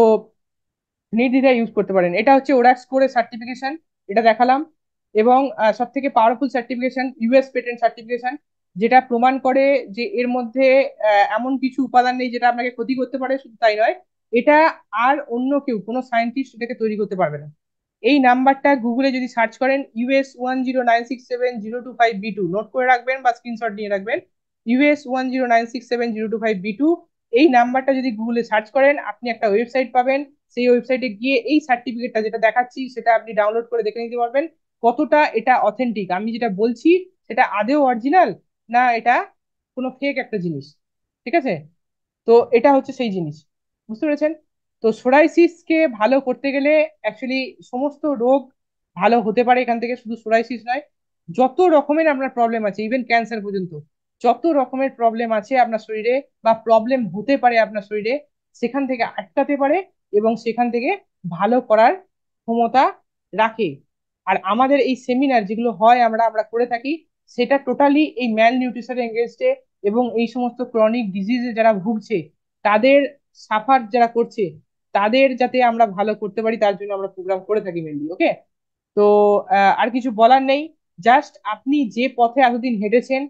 নির্দ্বিধায় ইউজ করতে পারেন। এটা হচ্ছে ওরাক্স কোরের সার্টিফিকেশন, এটা দেখালাম। এবং সব থেকে powerful certification US patent certification, যেটা প্রমাণ করে যে এর মধ্যে এমন কিছু উপাদান নেই যেটা আপনাকে ক্ষতি করতে পারে। শুধু তাই নয়, এটা আর অন্য কেউ, কোনো সায়েন্টিস্ট এটাকে তৈরি করতে পারবে না। এই নাম্বারটা গুগলে যদি সার্চ করেন, US 10967025B2, নোট করে রাখবেন বা স্ক্রিনশট নিয়ে রাখবেন। US 10967025B2, এই নাম্বারটা যদি গুগলে সার্চ করেন, আপনি একটা ওয়েবসাইট পাবেন। সেই ওয়েবসাইটে গিয়ে এই সার্টিফিকেটটা যেটা দেখাচ্ছি সেটা আপনি ডাউনলোড করে দেখে নিতে পারবেন কতটা এটা অথেন্টিক, আমি যেটা বলছি সেটা আদেও অরিজিনাল না এটা কোনো ফেক একটা জিনিস। ঠিক আছে। তো এটা হচ্ছে সেই জিনিস, বুঝতে পেরেছেন? তো সোরাইসিস কে ভালো করতে গেলে অ্যাকচুয়ালি সমস্ত রোগ ভালো হতে পারে এখান থেকে, শুধু সোরাইসিস নয়, যত রকমের আপনার প্রবলেম আছে, ইভেন ক্যান্সার পর্যন্ত, যত রকমের প্রবলেম আছে আপনার শরীরে বা প্রবলেম হতে পারে আপনার শরীরে, সেখান থেকে আটকাতে পারে এবং সেখান থেকে ভালো করার ক্ষমতা রাখে। আর আমাদের এই সেমিনার যেগুলো হয় আমরা আমরা করে থাকি, সেটা টোটালি এই ম্যাল নিউট্রিশনে এগেনস্টে এবং এই সমস্ত ক্রনিক ডিজিজে যারা ভুগছে, তাদের সাফার যারা করছে, তাদের যাতে আমরা ভালো করতে পারি তার জন্য আমরা প্রোগ্রাম করে থাকি মেনলি। ওকে। তো আর কিছু বলার নেই। জাস্ট আপনি যে পথে এতদিন হেঁটেছেন,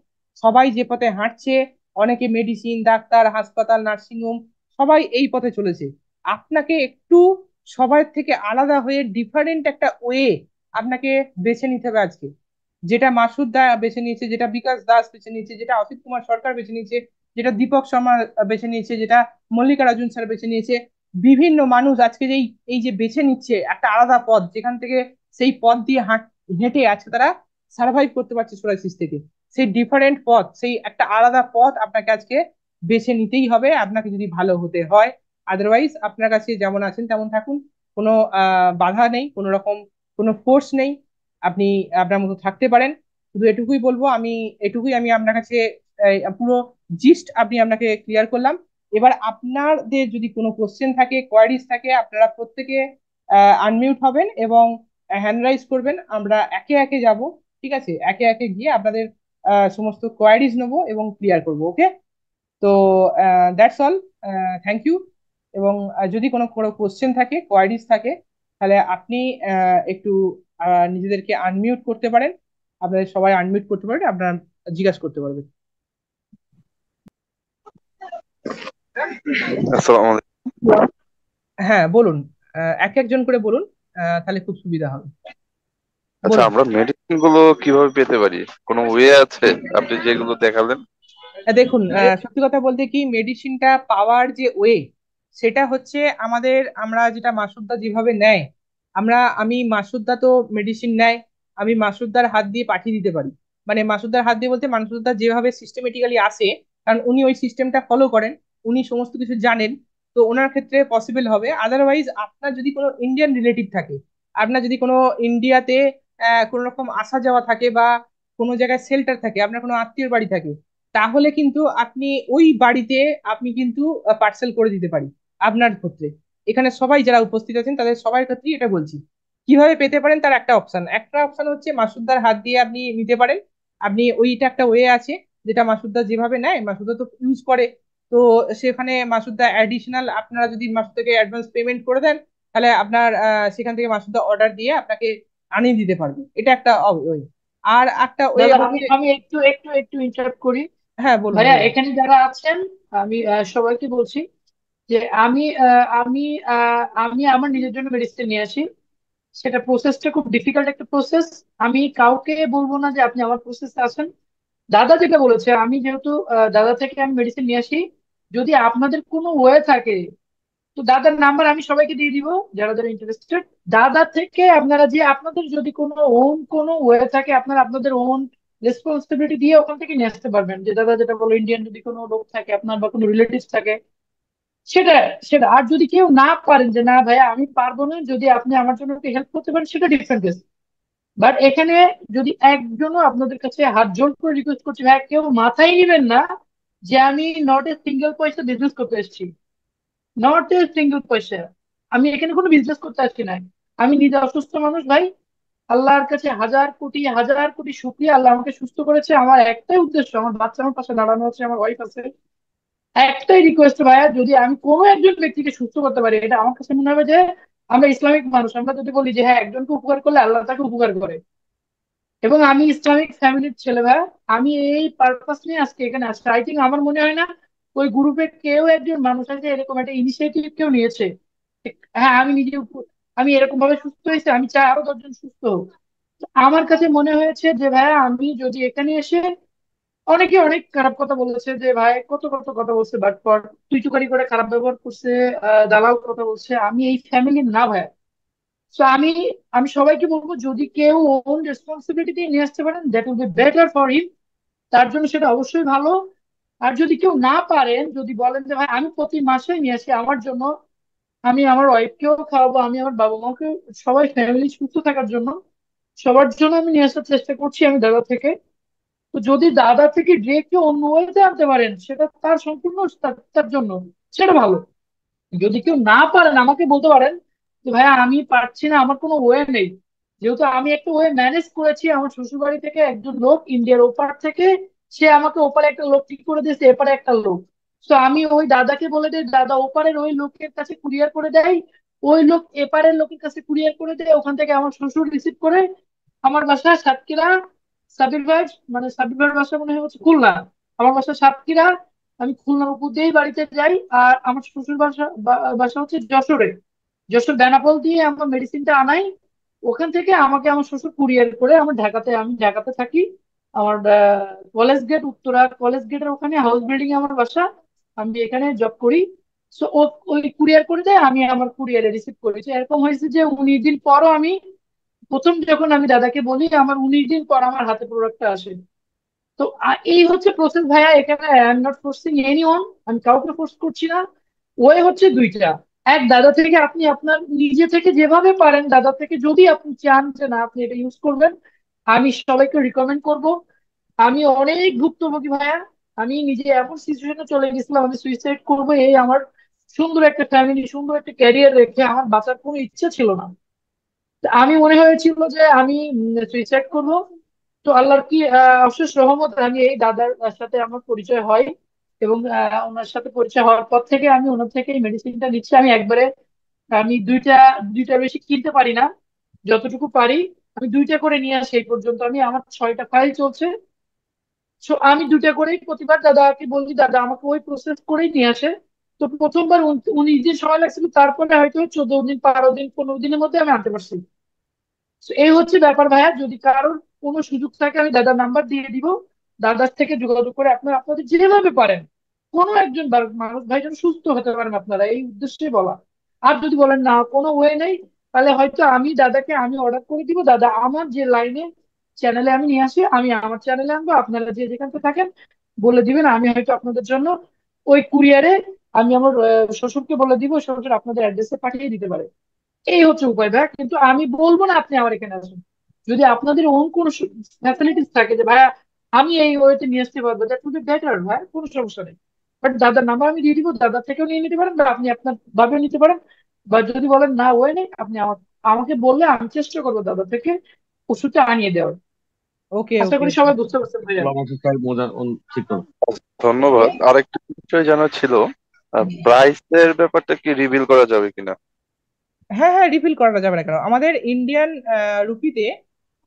সবাই যে পথে হাঁটছে, অনেকে মেডিসিন, ডাক্তার, হাসপাতাল, নার্সিংহোম, সবাই এই পথে চলেছে। আপনাকে একটু সবার থেকে আলাদা হয়ে ডিফারেন্ট একটা ওয়ে আপনাকে বেছে নিতে হবে আজকে। যেটা মাসুদ দা বেছে নিয়েছে, যেটা বিকাশ দাস বেছে নিয়েছে, যেটা অসিত কুমার সরকার বেছে নিয়েছে, যেটা দীপক শর্মা বেছে নিয়েছে, যেটা মল্লিকার্জুন স্যার বেছে নিয়েছে, বিভিন্ন মানুষ আজকে এই এই যে বেছে নিচ্ছে একটা আলাদা পথ, যেখান থেকে সেই পথ দিয়ে হেঁটে আজকে তারা সার্ভাইভ করতে পারছে সোরাইসিস থেকে। সেই ডিফারেন্ট পথ, সেই একটা আলাদা পথ আপনাকে আজকে বেছে নিতেই হবে আপনাকে যদি ভালো হতে হয়। আদারওয়াইজ আপনার কাছে যেমন আছেন তেমন থাকুন, কোনো বাধা নেই, কোনো রকম কোনো ফোর্স নেই, আপনি আপনার মতো থাকতে পারেন। শুধু এটুকুই বলবো, আমি আপনার কাছে পুরো জিস্ট আপনি আপনাকে ক্লিয়ার করলাম। এবার আপনাদের যদি কোনো কোশ্চেন থাকে, কোয়ারিজ থাকে, আপনারা প্রত্যেকে আনমিউট হবেন এবং হ্যান্ড রাইজ করবেন। আমরা একে একে যাব। ঠিক আছে, একে একে গিয়ে আপনাদের সমস্ত কোয়ারিজ নেবো এবং ক্লিয়ার করবো। ওকে। তো দ্যাটস অল। Thank you. এবং যদি কোনো কোনো কোশ্চেন থাকে, কোয়ারিজ থাকে, তাহলে আপনি একটু নিজেদেরকে আনমিউট করতে পারেন। আপনাদের সবাই আনমিউট করতে পারেন, আপনারা জিজ্ঞাসা করতে পারবেন। আসসালামু আলাইকুম। হ্যাঁ বলুন, এক একজন করে বলুন, তাহলে খুব সুবিধা হবে। আচ্ছা, বলুন। আমরা মেডিসিন গুলো কিভাবে পেতে পারি? কোনো ওয়ে আছে আপনি যেগুলো দেখালেন? দেখুন, সত্যি কথা বলতে কি, মেডিসিনটা পাওয়ার যে ওয়ে, সেটা হচ্ছে আমরা যেটা মাসুদদা যেভাবে নেয়, আমি মাসুদদা তো মেডিসিন নেয়, আমি মাসুদদার হাত দিয়ে পাঠিয়ে দিতে পারি। মানে মাসুদদার হাত দিয়ে বলতে, মাসুদদা যেভাবে সিস্টেমেটিক্যালি আসে, কারণ উনি ওই সিস্টেমটা ফলো করেন, উনি সমস্ত কিছু জানেন, তো ওনার ক্ষেত্রে পসিবল হবে। আদারওয়াইজ আপনার যদি কোনো ইন্ডিয়ান রিলেটিভ থাকে, আপনার যদি কোনো ইন্ডিয়াতে কোনো রকম আসা যাওয়া থাকে বা কোনো জায়গায় শেল্টার থাকে, আপনার কোনো আত্মীয় বাড়ি থাকে, তাহলে কিন্তু আপনি ওই বাড়িতে আপনি কিন্তু পার্সেল করে দিতে পারি আপনার ক্ষেত্রে। এখানে সবাই যারা উপস্থিত আছেন তাদের সবার ক্ষেত্রেই এটা বলছি। কিভাবে পেতে পারেন তার একটা অপশন হচ্ছে মাসুদদার হাত দিয়ে আপনি নিতে পারেন। আপনি ওইটা একটা ওয়ে আছে, যেটা মাসুদদা যেভাবে নেয়, মাসুদদা তো ইউজ করে। তো সেখানে মাসুদদা অ্যাডিশনাল, আপনারা যদি মাসুদদাকে অ্যাডভান্স পেমেন্ট করে দেন, তাহলে আপনার সেখান থেকে মাসুদদা অর্ডার দিয়ে আপনাকে আনিয়ে দিতে পারবে। এটা একটা ওয়ে। আর একটা ওয়ে দাদা, আমি হচ্ছে, আমি একটু একটু একটু ইন্টারাপ্ট করি। হ্যাঁ বলুন ভাইয়া, বলুন। এখানে যারা আছেন, আমি সবাইকে বলছি যে আমি আমার নিজের জন্য মেডিসিন নিয়ে আসি। সেটা প্রসেসটা খুব ডিফিকাল্ট একটা প্রসেস। আমি কাউকে বলবো না যে আপনি আমার প্রসেসে আসেন। দাদা যেটা বলেছে, আমি যেহেতু দাদা থেকে আমি মেডিসিন নিয়ে আসি, যদি আপনাদের কোনো ওয়ে থাকে, তো দাদার নাম্বার আমি সবাইকে দিয়ে দিব, যারা যারা ইন্টারেস্টেড। দাদা থেকে আপনারা, যে আপনাদের যদি কোনো ওয়ে থাকে, আপনারা আপনাদের ওন রেসপন্সিবিলিটি দিয়ে ওখান থেকে নিয়ে আসতে পারবেন। যে দাদা যেটা বলো, ইন্ডিয়ান যদি কোনো লোক থাকে আপনার বা কোনো রিলেটিভ থাকে, সেটা সেটা আর যদি কেউ না পারেন, যে না ভাইয়া আমি পারবো না, যদি আপনি আমার জন্য হেল্প করতে পারেন, সেটা ডিফারেন্ট কেস। বাট এখানে যদি একজনও আপনাদের কাছে হাত জোড় করে রিকোয়েস্ট করছি ভাই, কেউ মাথায় নিবেন না যে আমি নট এ সিঙ্গেল পয়সা বিজনেস করতে এসেছি, নট এ সিঙ্গেল পয়সা। আমি এখানে কোনো বিজনেস করতে আসছি না। আমি নিজে অসুস্থ মানুষ ভাই, আল্লাহর কাছে হাজার কোটি শুকরিয়া, আল্লাহ আমাকে সুস্থ করেছে। আমার একটাই উদ্দেশ্য, আমার বাচ্চা আমার পাশে দাঁড়ানো আছে, আমার ওয়াইফ আছে। একটাই রিকোয়েস্ট ভাইয়া, যদি আমি কোনো একজন ব্যক্তিকে সুস্থ করতে পারি, এটা আমার কাছে মনে হবে যে আমরা ইসলামিক মানুষ, আমরা যদি বলি যে হ্যাঁ একজনকে উপকার করলে আল্লাহ তাকে উপকার করে, এবং আমি ইসলামিক ফ্যামিলির ছেলে ভাইয়া, আমি এই পারপাস নিয়ে আজকে এখানে আসছি। আই থিঙ্ক আমার মনে হয় না ওই গ্রুপে কেউ একজন মানুষ আছে এরকম একটা ইনিশিয়েটিভ কেউ নিয়েছে। হ্যাঁ আমি নিজে আমি এরকম ভাবে সুস্থ হয়েছে, আমি চাই আরো 10 জন সুস্থ হোক। তো আমার কাছে মনে হয়েছে যে ভাইয়া আমি যদি এখানে এসে, অনেকে অনেক খারাপ কথা বলেছে যে ভাই কত কত কথা বলছে, বাট পর তুই চুকারি করে খারাপ ব্যবহার করছে, দালাল কথা বলছে, আমি এই ফ্যামিলির না ভাইয়া। তো আমি সবাইকে বলবো যদি কেউ ওন রেসপন্সিবিলিটি নিয়ে আসতে পারেন, that will be better for him, তার জন্য সেটা অবশ্যই ভালো। আর যদি কেউ না পারেন, যদি বলেন যে ভাই আমি প্রতি মাসে নিয়ে আসি আমার জন্য, আমি আমার ওয়াইফকেও খাওয়াবো, আমি আমার বাবা মাকেও, সবাই ফ্যামিলি সুস্থ থাকার জন্য সবার জন্য আমি নিয়ে আসার চেষ্টা করছি আমি দাদা থেকে। তো যদি দাদা থেকে ডিরেক্ট অন্য ওয়েতে আনতে পারেন, সেটা তার সম্পূর্ণ তার জন্য সেটা ভালো। যদি কেউ না পারেন আমাকে বলতে পারেন যে ভাইয়া আমি পারছি না, আমার কোনো ওয়ে নেই। যেহেতু আমি একটা ওয়ে ম্যানেজ করেছি, আমার শ্বশুর বাড়ি থেকে একজন লোক ইন্ডিয়ার ওপার থেকে, সে আমাকে ওপারে একটা লোক ঠিক করে দিয়েছে, এপারে একটা লোক। তো আমি ওই দাদাকে বলে দিই, দাদা ওপারের ওই লোকের কাছে কুরিয়ার করে দেয়, ওই লোক এপারের লোকের কাছে কুরিয়ার করে দেয়, ওখান থেকে আমার শ্বশুর রিসিভ করে আমার বাসা সাতক্ষীরা। সাবির ভাই, মানে সাবির ভাইয়ের বাসা মনে হয় হচ্ছে খুলনা, আমার বাসা সাতক্ষীরা। আমি খুলনার উপর দিয়েই বাড়িতে যাই। আর আমার শ্বশুর বাসা বাসা হচ্ছে যশোরে, যশোর বেনাপোল দিয়ে আমার মেডিসিনটা আনাই। ওখান থেকে আমাকে আমার শ্বশুর কুরিয়ার করে আমার ঢাকাতে, আমি ঢাকাতে থাকি। আমার কলেজ গেট, উত্তরা কলেজ গেটের ওখানে হাউস বিল্ডিং এ আমার বাসা, আমি এখানে জব করি। সো ও ওই কুরিয়ার করে দেয়, আমি আমার কুরিয়ারে রিসিভ করেছি। এরকম হয়েছে যে 19 দিন পরও আমি, প্রথম যখন আমি দাদাকে বলি আমার 19 দিন পর আমার হাতে প্রোডাক্টটা আসে। তো এই হচ্ছে প্রসেস ভাইয়া, এখানে I am not forcing anyone, আমি কাউকে ফোর্স করছি না। ওয়ে হচ্ছে দুইটা, এক দাদা থেকে আপনি আপনার নিজে থেকে যেভাবে পারেন, দাদা থেকে যদি আপনি চান যে না আপনি এটা ইউজ করবেন, আমি সবাইকে রিকমেন্ড করব। আমি অনেক ভুক্তভোগী ভাইয়া, আমি নিজে এমন সিচুয়েশনে চলে গেছিলাম আমি সুইসাইড করবো, এই আমার সুন্দর একটা ফ্যামিলি, সুন্দর একটা ক্যারিয়ার রেখে আমার বাঁচার কোনো ইচ্ছা ছিল না। তা আমি মনে হয়েছিল যে আমি সুইসাইড করব। তো আল্লাহর কি অশেষ রহমত, আমি এই দাদার সাথে আমার পরিচয় হয়, এবং ওনার সাথে পরিচয় হওয়ার পর থেকে আমি ওনার থেকে এই মেডিসিনটা নিচ্ছি। আমি একবারে, আমি দুইটার বেশি কিনতে পারি না, যতটুকু পারি আমি দুইটা করে নিয়ে আসি। এই পর্যন্ত আমি, আমার 6টা ফাইল চলছে। সো আমি দুইটা করেই প্রতিবার দাদাকে বলি, দাদা আমাকে ওই প্রসেস করেই নিয়ে আসে। তো প্রথমবার 19 দিন সময় লাগছিল, তারপরে হয়তো 14 দিন, 12 দিন, 15 দিনের মধ্যে আমি আনতে পারছি। So, এই হচ্ছে ব্যাপার ভাইয়া, যদি কারোর কোনো সুযোগ থাকে আমি দাদার নাম্বার দিয়ে দিব, দাদার থেকে যোগাযোগ করে আপনারা আপনাদের যেভাবে পারেন কোনো একজন মানুষ ভাই যেন সুস্থ হতে পারেন, আপনারা এই উদ্দেশ্যে বলা। আর যদি বলেন না কোনো ওয়ে নেই, তাহলে হয়তো আমি দাদাকে আমি অর্ডার করে দিব, দাদা আমার যে লাইনে চ্যানেলে আমি নিয়ে আসি, আমি আমার চ্যানেলে আনবো, আপনারা যে যেখানে থাকেন বলে দিবেন, আমি হয়তো আপনাদের জন্য ওই কুরিয়ারে আমি আমার শ্বশুরকে বলে দিব, শ্বশুর আপনাদের অ্যাড্রেসে পাঠিয়ে দিতে পারে। এই হচ্ছে উপায় ভাই, কিন্তু আমি বলবো না আপনি আমার এখানে আসুন। যদি আপনাদের অন্য কোনো ফ্যাসিলিটিস থাকে যে ভাইয়া আমি এই ওয়েতে নিয়ে আসতে পারবো, দ্যাট উড বি বেটার ভাই, কোনো সমস্যা নেই। বাট দাদার নাম্বার আমি দিয়ে দিব, দাদার থেকেও নিয়ে নিতে পারেন বা আপনি আপনার ভাবেও নিতে পারেন। বা যদি বলেন না ওয়ে নেই, আপনি আমাকে বললে আমি চেষ্টা করবো দাদা থেকে ওষুধটা আনিয়ে দেওয়ার। ওকে আশা ওকে করি ওকে। সবাই বুঝতে পারছেন ভাইয়া। ধন্যবাদ। আরেকটা বিষয় জানা ছিল, প্রাইসের ব্যাপারটা কি রিভিল করা যাবে কিনা? হ্যাঁ হ্যাঁ, রিফিল করা যাবে না কেন? আমাদের ইন্ডিয়ান রুপিতে,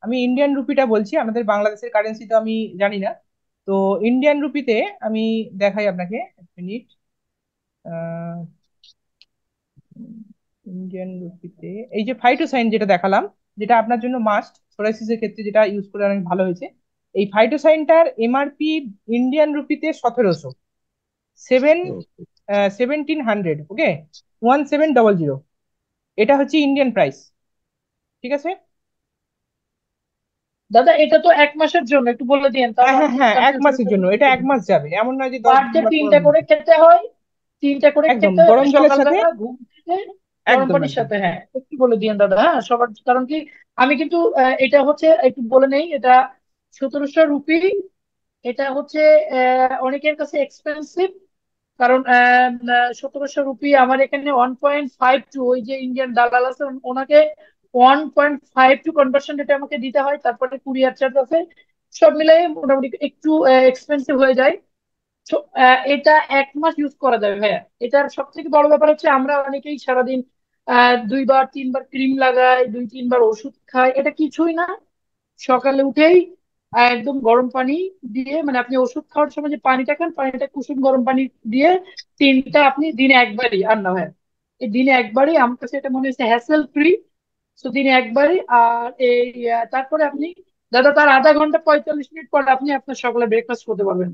আমি ইন্ডিয়ান রুপিটা বলছি, আমাদের বাংলাদেশের কারেন্সি তো আমি জানি না। তো ইন্ডিয়ান রুপিতে আমি দেখাই আপনাকে, এক মিনিট। ইন্ডিয়ান রুপিতে এই যে ফাইটোসাইন যেটা দেখালাম, যেটা আপনার জন্য মাস্ট সোরাইসিসের ক্ষেত্রে, যেটা ইউজ করে অনেক ভালো হয়েছে, এই ফাইটোসাইনটার এমআরপি ইন্ডিয়ান রুপিতে 1700, 1700, ওকে, 1700। এটা হচ্ছে ইন্ডিয়ান প্রাইস, ঠিক আছে? দাদা এটা তো 1 মাসের জন্য, একটু বলে দিয়েন হ্যাঁ তাহলে হ্যাঁ আমি হ্যাঁ, এক কনফিউজ হয়ে মাসের জন্য, এটা যাবো। 1 মাস যাবে, এমন নয় যে পার 10 দিন ডে বা 3টা 15 দিন। করে খেতে হয়, 3টা করে একদম খেতে হবে গরম জলের সাথে, সকালবেলা ঘুম থেকে। গরম একদম পানির একদম। সাথে, হ্যাঁ একটু বলে দিয়েন দাদা, হ্যাঁ সবার, কারণ কি আমি কিন্তু এটা হচ্ছে একটু বলে নেই, এটা 1700 রুপি। এটা হচ্ছে অনেকের কাছে এক্সপেন্সিভ, কারণ 1700 রুপি আমার এখানে 1.52, ওই যে ইন্ডিয়ান দালাল আছে ওনাকে 1.52 কনভার্সন রেটে আমাকে দিতে হয়, তারপরে কুরিয়ার চার্জ আছে, সব মিলাই মোটামুটি একটু এক্সপেন্সিভ হয়ে যায়। তো এটা 1 মাস ইউজ করা যাবে ভাইয়া। এটার সব থেকে বড় ব্যাপার হচ্ছে আমরা অনেকেই সারাদিন 2 বার 3 বার ক্রিম লাগাই, 2 3 বার ওষুধ খাই, এটা কিছুই না। সকালে উঠেই একদম গরম পানি দিয়ে, মানে আপনি ওষুধ খাওয়ার সময় যে পানিটা খান, পানিটা কুসুম গরম পানি দিয়ে তিনটা আপনি দিনে একবারই, আর না হয় এই দিনে একবারই, আমার কাছে এটা মনে হচ্ছে হ্যাসেল ফ্রি। তো দিনে একবারই। আর এই তারপরে আপনি দাদা তার আধা ঘন্টা 45 মিনিট পর আপনি আপনার সকালে ব্রেকফাস্ট করতে পারবেন।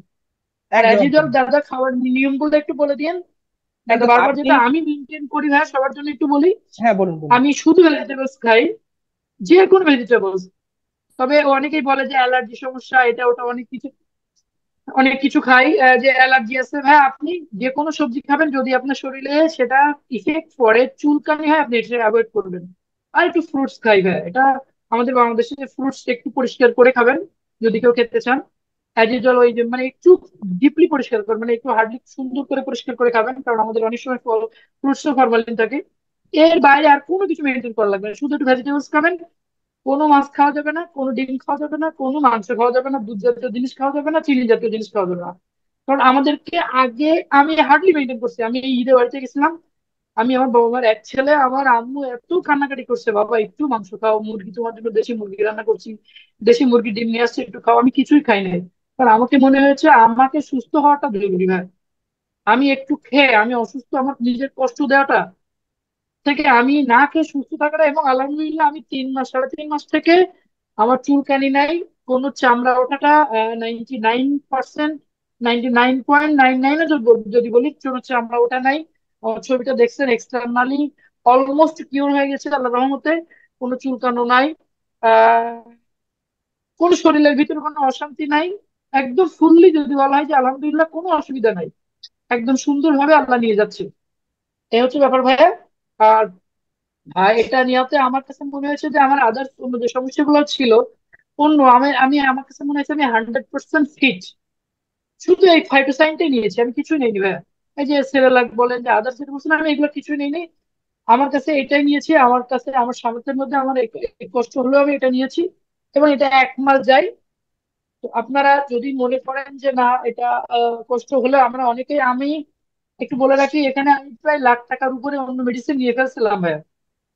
আর একদম অ্যাজ ইউজুয়াল একদম। দাদা খাওয়ার নিয়ম গুলো একটু বলে দিন। দেখুন বারবার আপনি, যেটা আমি মেনটেন করি ভাই সবার জন্য একটু বলি। হ্যাঁ বলুন বলুন। আমি শুধু ভেজিটেবলস খাই, যে কোনো ভেজিটেবলস। তবে অনেকেই বলে যে অ্যালার্জি সমস্যা, এটা ওটা অনেক কিছু, অনেক কিছু খাই, যে অ্যালার্জি আছে ভাই, আপনি যে কোনো সবজি খাবেন যদি আপনার শরীরে সেটা ইফেক্ট পড়ে, চুলকানি হয়, আপনি এটা অ্যাভয়েড করবেন। আর একটু ফ্রুটস খাই ভাই, এটা আমাদের বাংলাদেশে ফ্রুটস একটু পরিষ্কার করে খাবেন যদি কেউ খেতে চান। অ্যাজ ইউজুয়াল ওই যে মানে একটু ডিপলি পরিষ্কার করবেন, মানে একটু হার্ডলি সুন্দর করে পরিষ্কার করে খাবেন, কারণ আমাদের অনেক সময় ফ্রুটসও ফরমালিন থাকে। এর বাইরে আর কোনো কিছু মেনটেন করা লাগবে না, শুধু একটু ভেজিটেবলস খাবেন। কোনো মাছ খাওয়া যাবে না, কোনো ডিম খাওয়া যাবে না, কোনো মাংস খাওয়া যাবে না, দুধ জাতীয় জিনিস খাওয়া যাবে না, চিনি জাতীয় জিনিস খাওয়া যাবে না। কারণ আমাদেরকে আগে, আমি হার্ডলি মেনটেন করছি, আমি এই ঈদে বাড়িতে গেছিলাম, আমি আমার বাবা মার এক ছেলে, আমার আম্মু এত কান্নাকাটি করছে, বাবা একটু মাংস খাও, মুরগি তোমার জন্য দেশি মুরগি রান্না করছি, দেশি মুরগি ডিম নিয়ে আসছে একটু খাও, আমি কিছুই খাই নাই। কারণ আমাকে মনে হয়েছে আমাকে সুস্থ হওয়াটা জরুরি ভাই। আমি একটু খেয়ে আমি অসুস্থ, আমার নিজের কষ্ট দেওয়াটা থেকে আমি না খেয়ে সুস্থ থাকাটা, এবং আলহামদুলিল্লাহ আমি 3 মাস, 3.5 মাস থেকে আমার চুলকানি নাই, কোনো চামড়া ওঠাটা 99%, 99.99 যদি বলি কোনো চামড়া ওঠা নাই। আমার ছবিটা দেখছেন, এক্সটার্নালি অলমোস্ট কিউর হয়ে গেছে আল্লাহ রহমতে, কোনো চুলকানো নাই, আহ কোনো শরীরের ভিতরে কোনো অশান্তি নাই। একদম ফুললি যদি বলা হয় যে আলহামদুলিল্লাহ কোনো অসুবিধা নাই, একদম সুন্দরভাবে আল্লাহ নিয়ে যাচ্ছে। এই হচ্ছে ব্যাপার ভাইয়া। আর এটা নিয়েতে আমার কাছে মনে হয়েছে যে আমার আদার্স অন্য যে সমস্যাগুলো ছিল, অন্য আমি আমি আমার কাছে মনে হয়েছে আমি 100% ফিট। শুধু এই ফাইটোসাইনটাই নিয়েছি, আমি কিছুই নেইনি ভাইয়া। এই যে সেরেলাক বলেন যে আদার্স যেটা বলছেন, আমি এগুলো কিছুই নেইনি। আমার কাছে এটাই নিয়েছি, আমার কাছে আমার সামর্থ্যের মধ্যে আমার এই কষ্ট হলেও আমি এটা নিয়েছি, এবং এটা 1 মাস যায়। তো আপনারা যদি মনে করেন যে না এটা কষ্ট হলে, আমরা অনেকেই, আমি একটু বলে রাখি এখানে আমি প্রায় লাখ টাকার উপরে অন্য মেডিসিন নিয়ে ফেলছিলাম ভাইয়া।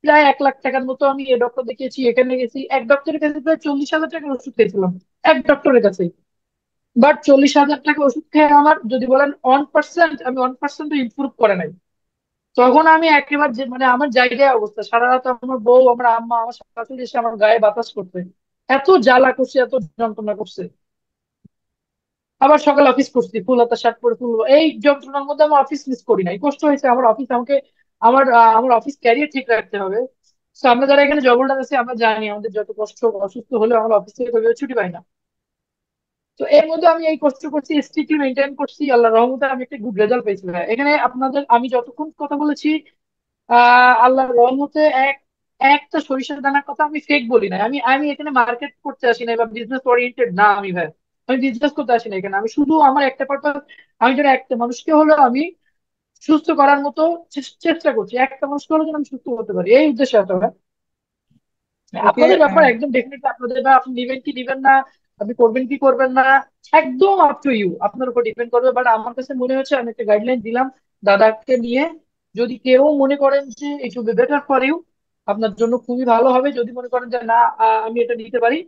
প্রায় 1 লাখ টাকার মতো আমি এ ডক্টর দেখিয়েছি, এখানে গেছি, এক ডক্টরের কাছে প্রায় 40,000 টাকার ওষুধ খেয়েছিলাম, এক ডক্টরের কাছে। বাট 40,000 টাকা ওষুধ খেয়ে আমার যদি বলেন 1%, আমি 1% ইমপ্রুভ করে নাই। তখন আমি একেবারে যে মানে আমার জায়গায় অবস্থা, সারা রাত আমার বউ, আমার আম্মা, আমার শাশুড়ি এসে আমার গায়ে বাতাস করতে, এত জ্বালা করছে, এত যন্ত্রণা করছে। আবার সকালে অফিস করছি ফুল হাতা শার্ট পরে, ফুল এই যন্ত্রণার মধ্যে আমার অফিস মিস করি নাই, কষ্ট হয়েছে আমার অফিস, আমাকে আমার অফিস ক্যারিয়ার ঠিক রাখতে হবে। তো আমরা যারা এখানে জব হোল্ডার আছি আমরা জানি আমাদের যত কষ্ট, অসুস্থ হলে আমরা অফিস থেকে ওইভাবে ছুটি পাই না। তো এর মধ্যে আমি এই কষ্ট করছি, স্ট্রিক্টলি মেনটেন করছি, আল্লাহ রহমতে আমি একটা গুড রেজাল্ট পেয়েছি ভাই। এখানে আপনাদের আমি যতক্ষণ কথা বলেছি, আল্লাহর রহমতে একটা সরিষার দানার কথা আমি ফেক বলি না, আমি আমি এখানে মার্কেট করতে আসি না বা বিজনেস ওরিয়েন্টেড না আমি ভাই। আমি বিজনেস করতে আসি না এখানে, আমি শুধু আমার একটা পারপাস, আমি যেন একটা মানুষকে হলেও আমি সুস্থ করার মতো চেষ্টা করছি, একটা মানুষকে হলেও যেন আমি সুস্থ করতে পারি, এই উদ্দেশ্যে আসা ভাই। ওকে। আপনাদের ব্যাপার একদম ডেফিনেটলি, আপনাদের বা আপনি নিবেন কি নিবেন না, আপনি করবেন কি করবেন না, একদম আপ টু ইউ, আপনার উপর ডিপেন্ড করবে। বাট আমার কাছে মনে হচ্ছে আমি একটা গাইডলাইন দিলাম দাদাকে নিয়ে, যদি কেউ মনে করেন যে it will be better for you, আপনার জন্য খুবই ভালো হবে যদি মনে করেন যে না আমি এটা নিতে পারি।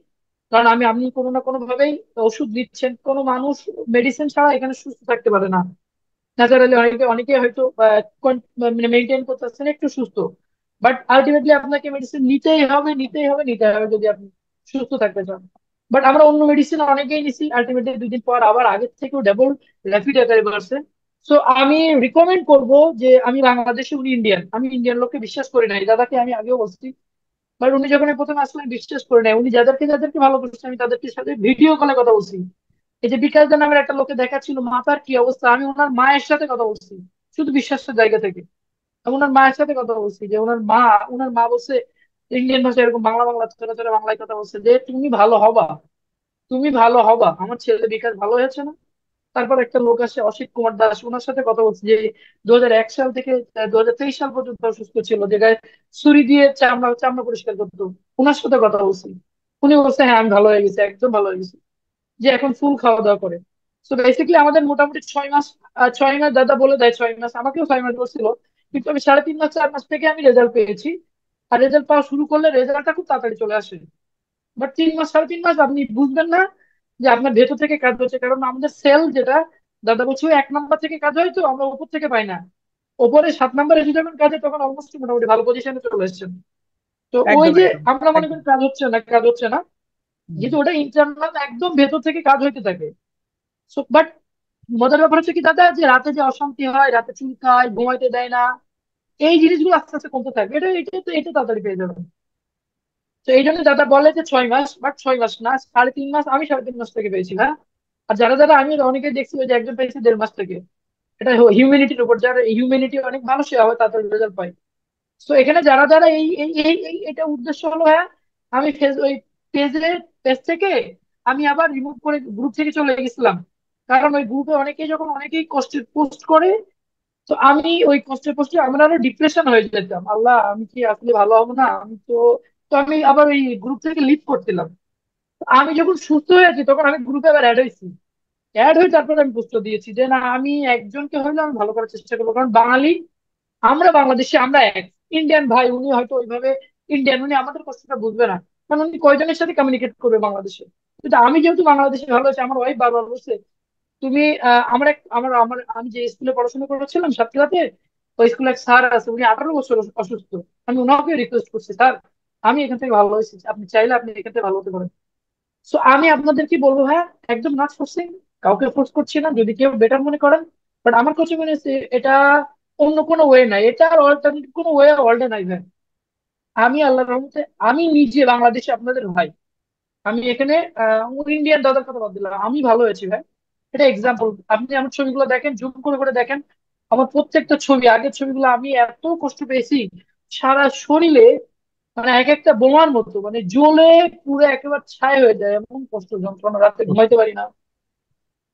কারণ আপনি কোনো না কোনো ভাবেই ওষুধ নিচ্ছেন, কোনো মানুষ মেডিসিন ছাড়া এখানে সুস্থ থাকতে পারে না। ন্যাচারালি অনেকে অনেকে হয়তো মানে মেনটেন করতেছেন একটু সুস্থ, বাট আলটিমেটলি আপনাকে মেডিসিন নিতেই হবে, নিতেই হবে, নিতে হবে যদি আপনি সুস্থ থাকতে চান। বাট আমরা অন্য মেডিসিন অনেকেই নিছি, আলটিমেটলি 2 দিন পর আবার আগের থেকেও ডাবল র্যাপিড আকারে বাড়ছে। সো আমি রিকমেন্ড করব যে, আমি বাংলাদেশে, উনি ইন্ডিয়ান, আমি ইন্ডিয়ান লোককে বিশ্বাস করি নাই, দাদাকে আমি আগেও বলছি। বাট উনি যখন প্রথমে আসলে বিশ্বাস করে নেয়, উনি যাদেরকে যাদেরকে ভালো করছে আমি তাদেরকে সাথে ভিডিও কলে কথা বলছি। এই যে বিকাশ দা নামের একটা লোকে দেখাচ্ছিল মাথার কি অবস্থা, আমি ওনার মায়ের সাথে কথা বলছি শুধু বিশ্বাসের জায়গা থেকে। আমি ওনার মায়ের সাথে কথা বলছি, যে ওনার মা বলছে ইন্ডিয়ান ভাষা এরকম বাংলা বাংলা ছোট ছোট বাংলায় কথা বলছে, যে তুমি ভালো হবা, তুমি ভালো হবা, আমার ছেলে বিকাশ ভালো হয়েছে না। তারপর একটা লোক আসে অসিত কুমার দাস, ওনার সাথে কথা বলছি, যে 2001 সাল থেকে 2023 সাল পর্যন্ত অসুস্থ ছিল, যে গায়ে ছুরি দিয়ে চামড়া চামড়া পরিষ্কার করতো। ওনার সাথে কথা বলছি, উনি বলছে হ্যাঁ আমি ভালো হয়ে গেছি, একদম ভালো হয়ে গেছি, যে এখন ফুল খাওয়া দাওয়া করে। তো বেসিক্যালি আমাদের মোটামুটি 6 মাস, 6 মাস দাদা বলে দেয় 6 মাস, আমাকেও 6 মাস বলছিল, কিন্তু আমি 3.5 মাস 4 মাস থেকে আমি রেজাল্ট পেয়েছি। আর রেজাল্ট পাওয়া শুরু করলে রেজাল্টটা খুব তাড়াতাড়ি চলে আসে। বাট 3 মাস 3.5 মাস আপনি বুঝবেন না যে আপনার ভেতর থেকে কাজ হচ্ছে, কারণ আমাদের সেল যেটা দাদা বলছে 1 নাম্বার থেকে কাজ হয়, তো আমরা উপর থেকে পাই না। ওপরে 7 নাম্বারে যদি যখন কাজে তখন অলমোস্ট মোটামুটি ভালো পজিশনে চলে এসেছেন। তো ওই একদম যে একদম আমরা মনে একদম। করি কাজ হচ্ছে না কাজ হচ্ছে না, হুম। যেহেতু ওটা ইন্টারনাল একদম ভেতর থেকে কাজ হইতে থাকে। বাট মজার ব্যাপার হচ্ছে কি দাদা, যে রাতে যে অশান্তি হয়, রাতে চুলকায়, ঘুমাইতে দেয় না, এই জিনিসগুলো আস্তে আস্তে কমতে থাকবে, এটা তাড়াতাড়ি পেয়ে যাবেন। তো এই জন্য দাদা বলে যে 6 মাস, বাট 6 মাস না, 3.5 মাস, আমি 3.5 মাস থেকে পেয়েছি না। আর যারা যারা আমি অনেকে দেখছি, ওই যে একজন পেয়েছি 1.5 মাস থেকে। এটা হিউম্যানিটির উপর, যার হিউম্যানিটি অনেক ভালো সে হয় তাড়াতাড়ি রেজাল্ট পায়। তো এখানে যারা যারা এই এই এই এই- এটা উদ্দেশ্য হলো, হ্যাঁ আমি ওই পেজ থেকে আমি আবার রিমুভ করে গ্রুপ থেকে চলে গেছিলাম, কারণ ওই গ্রুপে অনেকেই কষ্টের পোস্ট করে। তো আমি ওই কষ্টের পোস্টে আমার আরো ডিপ্রেশন হয়ে যেতাম, আল্লাহ আমি কি আসলে ভালো হবো না, আমি তো। তো আমি আবার ওই গ্রুপ থেকে লিভ করছিলাম। তো আমি যখন সুস্থ হয়েছি তখন আমি গ্রুপে আবার অ্যাড হয়েছি, অ্যাড হয়ে তারপরে আমি পোস্ট দিয়েছি যে না, আমি একজনকে হইলে আমি ভালো করার চেষ্টা করবো, কারণ বাঙালি, আমরা বাংলাদেশে আমরা এক। ইন্ডিয়ান ভাই উনি হয়তো ওইভাবে ইন্ডিয়ান, উনি আমাদের কষ্টটা বুঝবে না, কারণ উনি কয়জনের সাথে কমিউনিকেট করবে বাংলাদেশে। কিন্তু আমি যেহেতু বাংলাদেশে ভালো আছি, আমার ওয়াইফ বারবার বলছে তুমি আমার এক আমার আমার আমি যে স্কুলে পড়াশোনা করেছিলাম সাতক্ষীরাতে, ওই স্কুলে এক স্যার আছে, উনি 18 বছর অসুস্থ। আমি ওনাকে রিকোয়েস্ট করছি, স্যার আমি এখান থেকে ভালো হয়েছি, আপনি চাইলে আপনি এখান থেকে ভালো হতে পারেন। সো আমি আপনাদের কি বলবো, হ্যাঁ একদম নট ফোর্সিং, কাউকে ফোর্স করছি না, যদি কেউ বেটার মনে করেন। বাট আমার কাছে মনে হচ্ছে এটা অন্য কোনো ওয়ে নাই, এটা আর অল্টারনেটিভ কোনো ওয়ে ওয়ার্ল্ডে নাই ভাই। আমি আল্লাহর রহমতে আমি নিজে বাংলাদেশে আপনাদের ভাই, আমি এখানে ইন্ডিয়ান দাদার কথা বাদ দিলাম, আমি ভালো হয়েছি ভাই। এটা এক্সাম্পল, আপনি আমার ছবিগুলো দেখেন, জুম করে করে দেখেন, আমার প্রত্যেকটা ছবি, আগের ছবিগুলো, আমি এত কষ্ট পেয়েছি সারা শরীরে, মানে এক একটা বোমার মতো, মানে জ্বলে পুরো একেবারে ছাই হয়ে যায়, এমন কষ্ট যন্ত্রণা, রাতে ঘুমাইতে পারি না।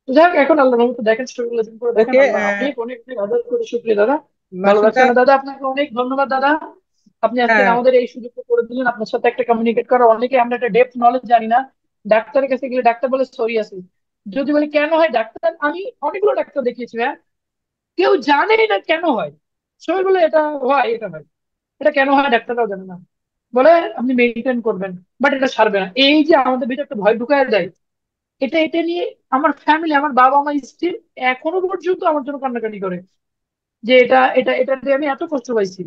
তো যাক, এখন আল্লাহ রহমতে দেখেন ছবিগুলো জুম করে দেখেন, ওকে। আল্লাহ অনেক অনেক অনেক আদর করে শুক্রিয়া দাদা। ভালো লাগছে মাসুদা। না দাদা, আপনাকে অনেক ধন্যবাদ দাদা। আপনি আজকে হ্যাঁ। আমাদের এই সুযোগটা করে দিলেন, আপনার সাথে একটা কমিউনিকেট করা, অনেকে আমরা একটা ডেপথ নলেজ জানি না। ডাক্তারের কাছে গেলে ডাক্তার বলে সরি আছে, যদি বলি কেন হয় ডাক্তার, আমি অনেকগুলো ডাক্তার দেখিয়েছি হ্যাঁ, কেউ জানেই না কেন হয়। সবাই বলে এটা হয় এটা হয়, এটা কেন হয় ডাক্তাররাও জানে না, বলে আপনি মেনটেন করবেন, বাট এটা সারবে না। এই যে আমাদের ভিতরে একটা ভয় ঢুকায় দেয়, এটা নিয়ে আমার ফ্যামিলি, আমার বাবা মা স্ত্রী এখনো পর্যন্ত আমার জন্য কান্নাকাটি করে, যে এটা দিয়ে আমি এত কষ্ট পাইছি।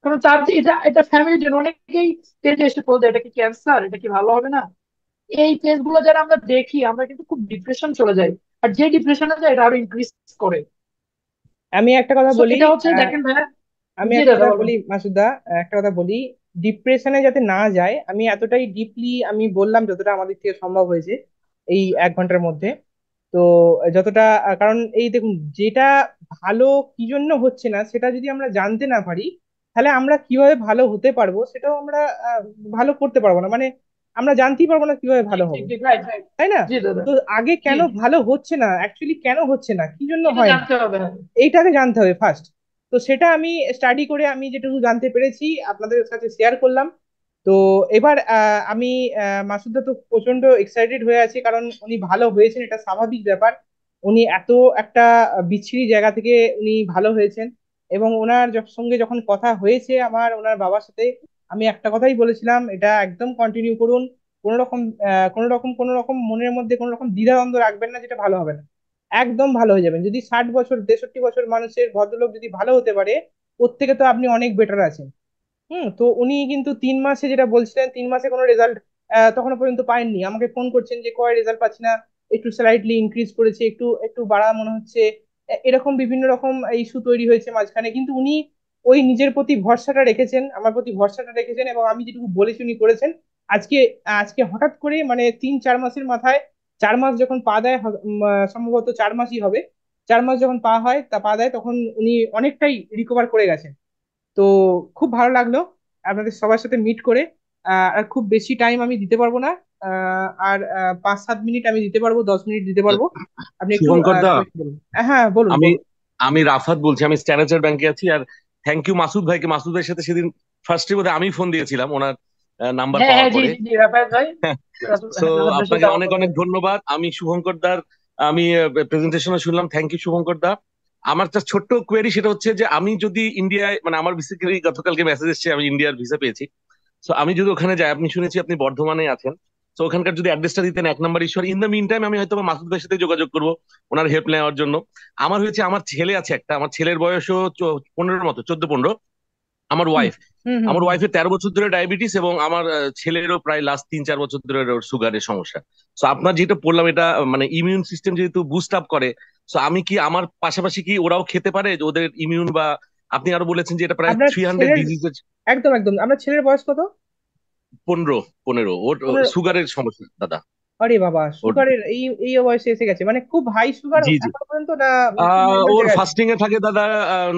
কারণ তার যে এটা এটা ফ্যামিলির জন্য অনেকেই পেজে এসে বলতে এটা কি ক্যান্সার, এটা কি ভালো হবে না। এই পেজগুলো যারা আমরা দেখি, আমরা কিন্তু খুব ডিপ্রেশন চলে যাই, আর যে ডিপ্রেশনে যায় এটা আরো ইনক্রিজ করে। আমি একটা কথা সো বলি। এটা হচ্ছে দেখেন ভাইয়া। আমি জি একটা দাদা কথা বলুন। বলি মাসুদা, একটা কথা বলি। ডিপ্রেশনে যাতে না যায়, আমি এতটাই ডিপলি আমি বললাম যতটা আমাদের থেকে সম্ভব হয়েছে এই 1 ঘন্টার মধ্যে। তো যতটা কারণ এই দেখুন, যেটা ভালো কি জন্য হচ্ছে না সেটা যদি আমরা জানতে না পারি, তাহলে আমরা কিভাবে ভালো হতে পারবো সেটাও আমরা আহ, ভালো করতে পারবো না, মানে আমরা জানতেই পারবো না কিভাবে ভালো ঠিক ঠিক হবো। ঠিক, রাইট রাইট। তাই না? জি দাদা। তো আগে জি কেন জি, ভালো হচ্ছে না, অ্যাকচুয়ালি কেন হচ্ছে না, কি জন্য এটা হয় না, জানতে হবে হ্যাঁ। এইটাকে জানতে হবে ফার্স্ট। তো সেটা আমি স্টাডি করে আমি যেটুকু জানতে পেরেছি আপনাদের কাছে শেয়ার করলাম। তো এবার আমি মাসুদা তো প্রচন্ড এক্সাইটেড হয়ে আছে, কারণ উনি ভালো হয়েছেন, এটা স্বাভাবিক ব্যাপার। উনি এত একটা বিচ্ছিরি জায়গা থেকে উনি ভালো হয়েছেন। এবং ওনার সঙ্গে যখন কথা হয়েছে আমার ওনার বাবার সাথে, আমি একটা কথাই বলেছিলাম, এটা একদম কন্টিনিউ করুন। কোনো রকম কোনো রকম মনের মধ্যে কোনো রকম দ্বিধাদ্বন্দ্ব রাখবেন না, যেটা ভালো হবে না। একদম ভালো হয়ে যাবেন। যদি 60 বছর 63 বছর মানুষের ভদ্রলোক যদি ভালো হতে পারে, ওর থেকে তো আপনি অনেক বেটার আছেন। তো উনি কিন্তু 3 মাসে যেটা বলছিলেন, 3 মাসে কোনো রেজাল্ট তখনো পর্যন্ত পাননি, আমাকে ফোন করছেন যে কয় রেজাল্ট পাচ্ছি না, একটু স্লাইটলি ইনক্রিজ করেছে, একটু একটু বাড়া মনে হচ্ছে। এরকম বিভিন্ন রকম ইস্যু তৈরি হয়েছে মাঝখানে, কিন্তু উনি ওই নিজের প্রতি ভরসাটা রেখেছেন, আমার প্রতি ভরসাটা রেখেছেন, এবং আমি যেটুকু বলেছি উনি করেছেন। আজকে আজকে হঠাৎ করে মানে 3-4 মাসের মাথায়, 4 মাস যখন পা দেয়, সম্ভবত 4 মাসই হবে, 4 মাস যখন পা দেয় তখন উনি অনেকটাই রিকভার করে গেছেন। তো খুব ভালো লাগলো আপনাদের সবার সাথে মিট করে। আর খুব বেশি টাইম আমি দিতে পারবো না। আর 5-7 মিনিট আমি দিতে পারবো, 10 মিনিট দিতে পারবো। আপনি একটু শুভঙ্কর দা, সবাইকে বলুন। হ্যাঁ, বলুন আমি বলুন। আমি রাফাত বলছি, আমি স্ট্যান্ডার্ড ব্যাংকে আছি। আর থ্যাংক ইউ মাসুদ ভাইকে, মাসুদ ভাইয়ের সাথে সেদিন ফার্স্টে বোধহয় আমি ফোন দিয়েছিলাম ওনার নাম্বার হ্যাঁ পাওয়ার হ্যাঁ, জি পরে। জি জি, রাফায়েত ভাই। সো রাফায়েত ভাইয়ের আপনাকে সাথে আমার অনেক কথা অনেক হয়েছে। ধন্যবাদ। আমি শুভঙ্কর দার আমি প্রেজেন্টেশনও শুনলাম, থ্যাংক ইউ শুভঙ্কর দা। আমার একটা ছোট্ট কোয়েরি, সেটা হচ্ছে যে আমি যদি ইন্ডিয়ায়, মানে আমার বেসিক্যালি গতকালকে মেসেজ এসেছে আমি ইন্ডিয়ার ভিসা পেয়েছি। তো আমি যদি ওখানে যাই, আপনি শুনেছি আপনি বর্ধমানে আছেন, তো ওখানকার যদি অ্যাড্রেসটা দিতেন 1 নম্বর ঈশ্বর। ইন দ্য মিন টাইম আমি হয়তো বা মাসুদ ভাইয়ের সাথে যোগাযোগ করবো ওনার হেল্প নেওয়ার জন্য। আমার হয়েছে, আমার ছেলে আছে একটা, আমার ছেলের বয়সও 15-র মতো, 14-15। আমার হুম ওয়াইফ হুম হুম আমার হুম। ওয়াইফের 13 বছর ধরে ডায়াবেটিস, এবং আমার ছেলেরও প্রায় লাস্ট 3-4 বছর ধরে ওর সুগারের সমস্যা। তো আপনার যেটা বললাম, এটা মানে ইমিউন সিস্টেম যেহেতু বুস্ট আপ করে, তো আমি কি আমার পাশাপাশি কি ওরাও খেতে পারে, যে ওদের ইমিউন, বা আপনি আরো বলেছেন যে এটা প্রায় আপনার 300 ছেলের, ডিজিজের। একদম একদম, আপনার ছেলের বয়স কত? 15 ওর 15? সুগারের সমস্যা দাদা। আরে বাবা, ওর সুগারের এই এই বয়সে এসে গেছে, মানে খুব হাই সুগার জি জি, এখনো পর্যন্ত, না খুব নর্মাল ওর জায়গায় আছে? ফাস্টিং এ থাকে দাদা,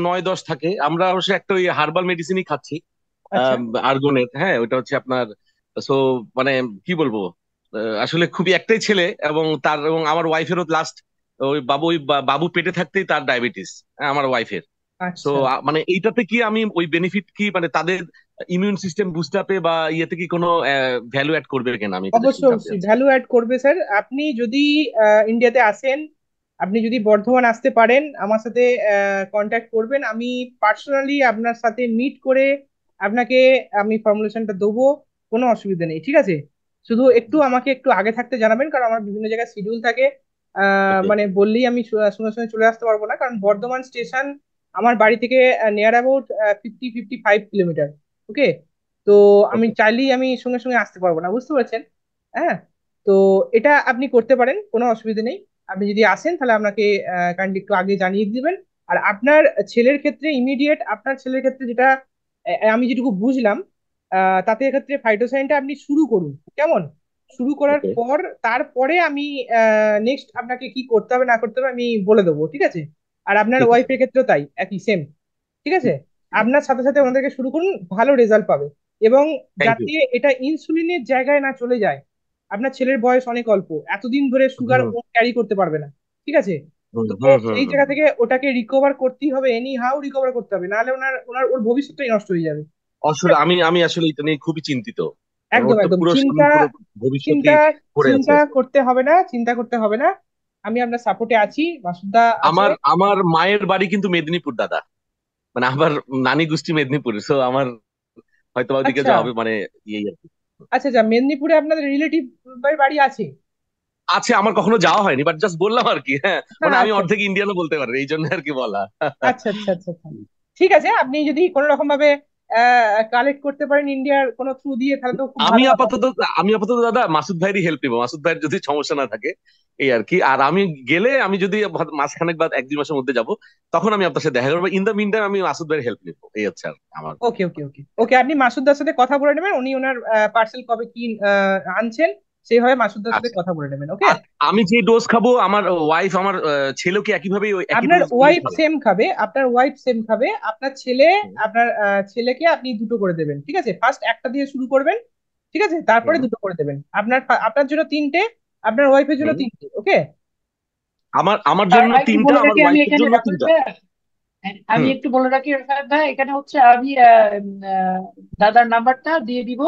9-10 থাকে। আমরা অবশ্য একটা ওই হার্বাল মেডিসিনই খাচ্ছি, আচ্ছা আর্গোনের। হ্যাঁ, ওটা হচ্ছে আপনার। সো মানে কি বলবো, আসলে খুবই একটাই ছেলে, এবং আমার ওয়াইফেরও লাস্ট ওই বাবু পেটে থাকতেই তার ডায়াবেটিস, আমার ওয়াইফের। সো আচ্ছা। মানে এইটাতে কি আমি ওই বেনিফিট কি, মানে তাদের ইমিউন সিস্টেম বুস্ট আপে বা ইয়েতে কি কোনো ভ্যালু অ্যাড করবে কিনা, আমি এটা জাস্ট অবশ্যই জানতে অবশ্যই চাচ্ছি। ভ্যালু অ্যাড করবে স্যার। আপনি যদি ইন্ডিয়াতে আসেন, আপনি যদি বর্ধমান আসতে পারেন, আমার সাথে কন্ট্যাক্ট করবেন, আমি পার্সোনালি আপনার সাথে মিট করে আপনাকে আমি ফর্মুলেশনটা দেবো। কোনো অসুবিধা নেই, ঠিক আছে? শুধু একটু আমাকে একটু আগে থাকতে জানাবেন, কারণ আমার বিভিন্ন জায়গায় শিডিউল থাকে। ওকে। মানে বললেই আমি সঙ্গে সঙ্গে চলে আসতে পারবো না, কারণ বর্ধমান স্টেশন আমার বাড়ি থেকে নিয়ার অ্যাবাউট 50-55 কিলোমিটার। ওকে। তো আমি ওকে। চাইলেই আমি সঙ্গে সঙ্গে আসতে পারবো না, বুঝতে পারছেন? হ্যাঁ। তো এটা আপনি করতে পারেন, কোনো অসুবিধা নেই। আপনি যদি আসেন তাহলে আপনাকে কাইন্ডলি একটু আগে জানিয়ে দিবেন। আর আপনার ছেলের ক্ষেত্রে ইমিডিয়েট, আপনার ছেলের ক্ষেত্রে যেটা আমি যেটুকু বুঝলাম, তাতে ক্ষেত্রে ফাইটোসাইনটা আপনি শুরু করুন, কেমন? শুরু করার ওকে। পর তারপরে আমি নেক্সট আপনাকে কি করতে হবে না করতে হবে আমি বলে দেবো, ঠিক আছে? আর আপনার ঠিক আছে। ওয়াইফের ক্ষেত্রেও তাই, একই সেম। ঠিক আছে। আপনার সাথে সাথে ওনাদেরকে শুরু করুন, ভালো রেজাল্ট পাবে। এবং থ্যাংক ইউ। যাতে এটা ইনসুলিনের জায়গায় না চলে যায়। আপনার ছেলের বয়স অনেক অল্প, এতদিন ধরে সুগার হুম ও ক্যারি করতে পারবে না, ঠিক আছে? হুম তো হুম হুম সেই হুম। জায়গা থেকে ওটাকে রিকভার করতেই হবে, এনি হাউ রিকভার করতে হবে, নাহলে ওনার ওনার ওর ভবিষ্যৎটাই নষ্ট হয়ে যাবে। ঠিক আসলে আছে? আমি আসলে এটা নিয়ে খুবই চিন্তিত, কারণ একদম ওর তো একদম, পুরো চিন্তা পুরো ভবিষ্যৎই চিন্তা পড়ে আছে। চিন্তা করতে হবে না, চিন্তা করতে হবে না। আমি আপনার সাপোর্টে আছি, মাসুদা আছে। আমার আমার মায়ের বাড়ি কিন্তু মেদিনীপুর দাদা, মানে আমার নানি গোষ্ঠী মেদিনীপুর। সো আমার হয়তো বা ওদিকে আচ্ছা যাওয়া হবে, মানে ইয়ে আর কি। আচ্ছা আচ্ছা, মেদিনীপুরে আপনাদের রিলেটিভ বাড়ি আছে? আছে, আমার কখনো যাওয়া হয়নি, বাট জাস্ট বললাম আর কি। হ্যাঁ, মানে আমি আচ্ছা অর্ধেক ইন্ডিয়ানও বলতে পারি, এই জন্য আর কি বলা। আচ্ছা আচ্ছা আচ্ছা আচ্ছা। ঠিক আছে, আপনি যদি কোনো রকম ভাবে কালেক্ট করতে পারেন ইন্ডিয়ার কোনো থ্রু দিয়ে, তাহলে তো খুব আমি ভালো কথা। আপাতত আমি আপাতত দাদা মাসুদ ভাইয়েরই হেল্প নিবো, মাসুদ ভাইয়ের যদি সমস্যা না থাকে, এই আর কি। আর আমি গেলে, আমি যদি মাসখানেক বা 1-2 মাসের মধ্যে যাব, তখন আমি আপনার সাথে দেখা করবো। ইন দ্য মিন টাইম আমি মাসুদ ভাইয়ের হেল্প নিবো, এই হচ্ছে আর আমার। ওকে ওকে ওকে ওকে, আপনি মাসুদদার সাথে কথা বলে নেবেন, উনি ওনার পার্সেল কবে কি আনছেন, সেইভাবে মাসুদদার সাথে আচ্ছা। কথা বলে নেবেন, ওকে? আর আমি যে ডোজ খাবো, আমার ওয়াইফ, আমার ছেলেও কি একইভাবে ওই একই আপনার ডোজ গুলোই ওয়াইফ খাবে? সেম খাবে, আপনার ওয়াইফ সেম খাবে, আপনার ছেলে, আপনার ছেলেকে আপনি দুটো করে দেবেন, ঠিক আছে? ফার্স্ট একটা দিয়ে শুরু করবেন, ঠিক আছে? তারপরে হুম দুটো করে দেবেন। আপনার আপনার জন্য তিনটে, আপনার ওয়াইফের জন্য হুম। তিনটে, ওকে? আমার আমার আর জন্য একটু 3টা, বলে আমার রাখি আমি ওয়াইফের এখানে, জন্য রাফেজ 3টা। ভাই, আমি হুম। একটু বলে রাখি রাফায়েত ভাই, এখানে হচ্ছে আমি দাদার নাম্বারটা দিয়ে দিব।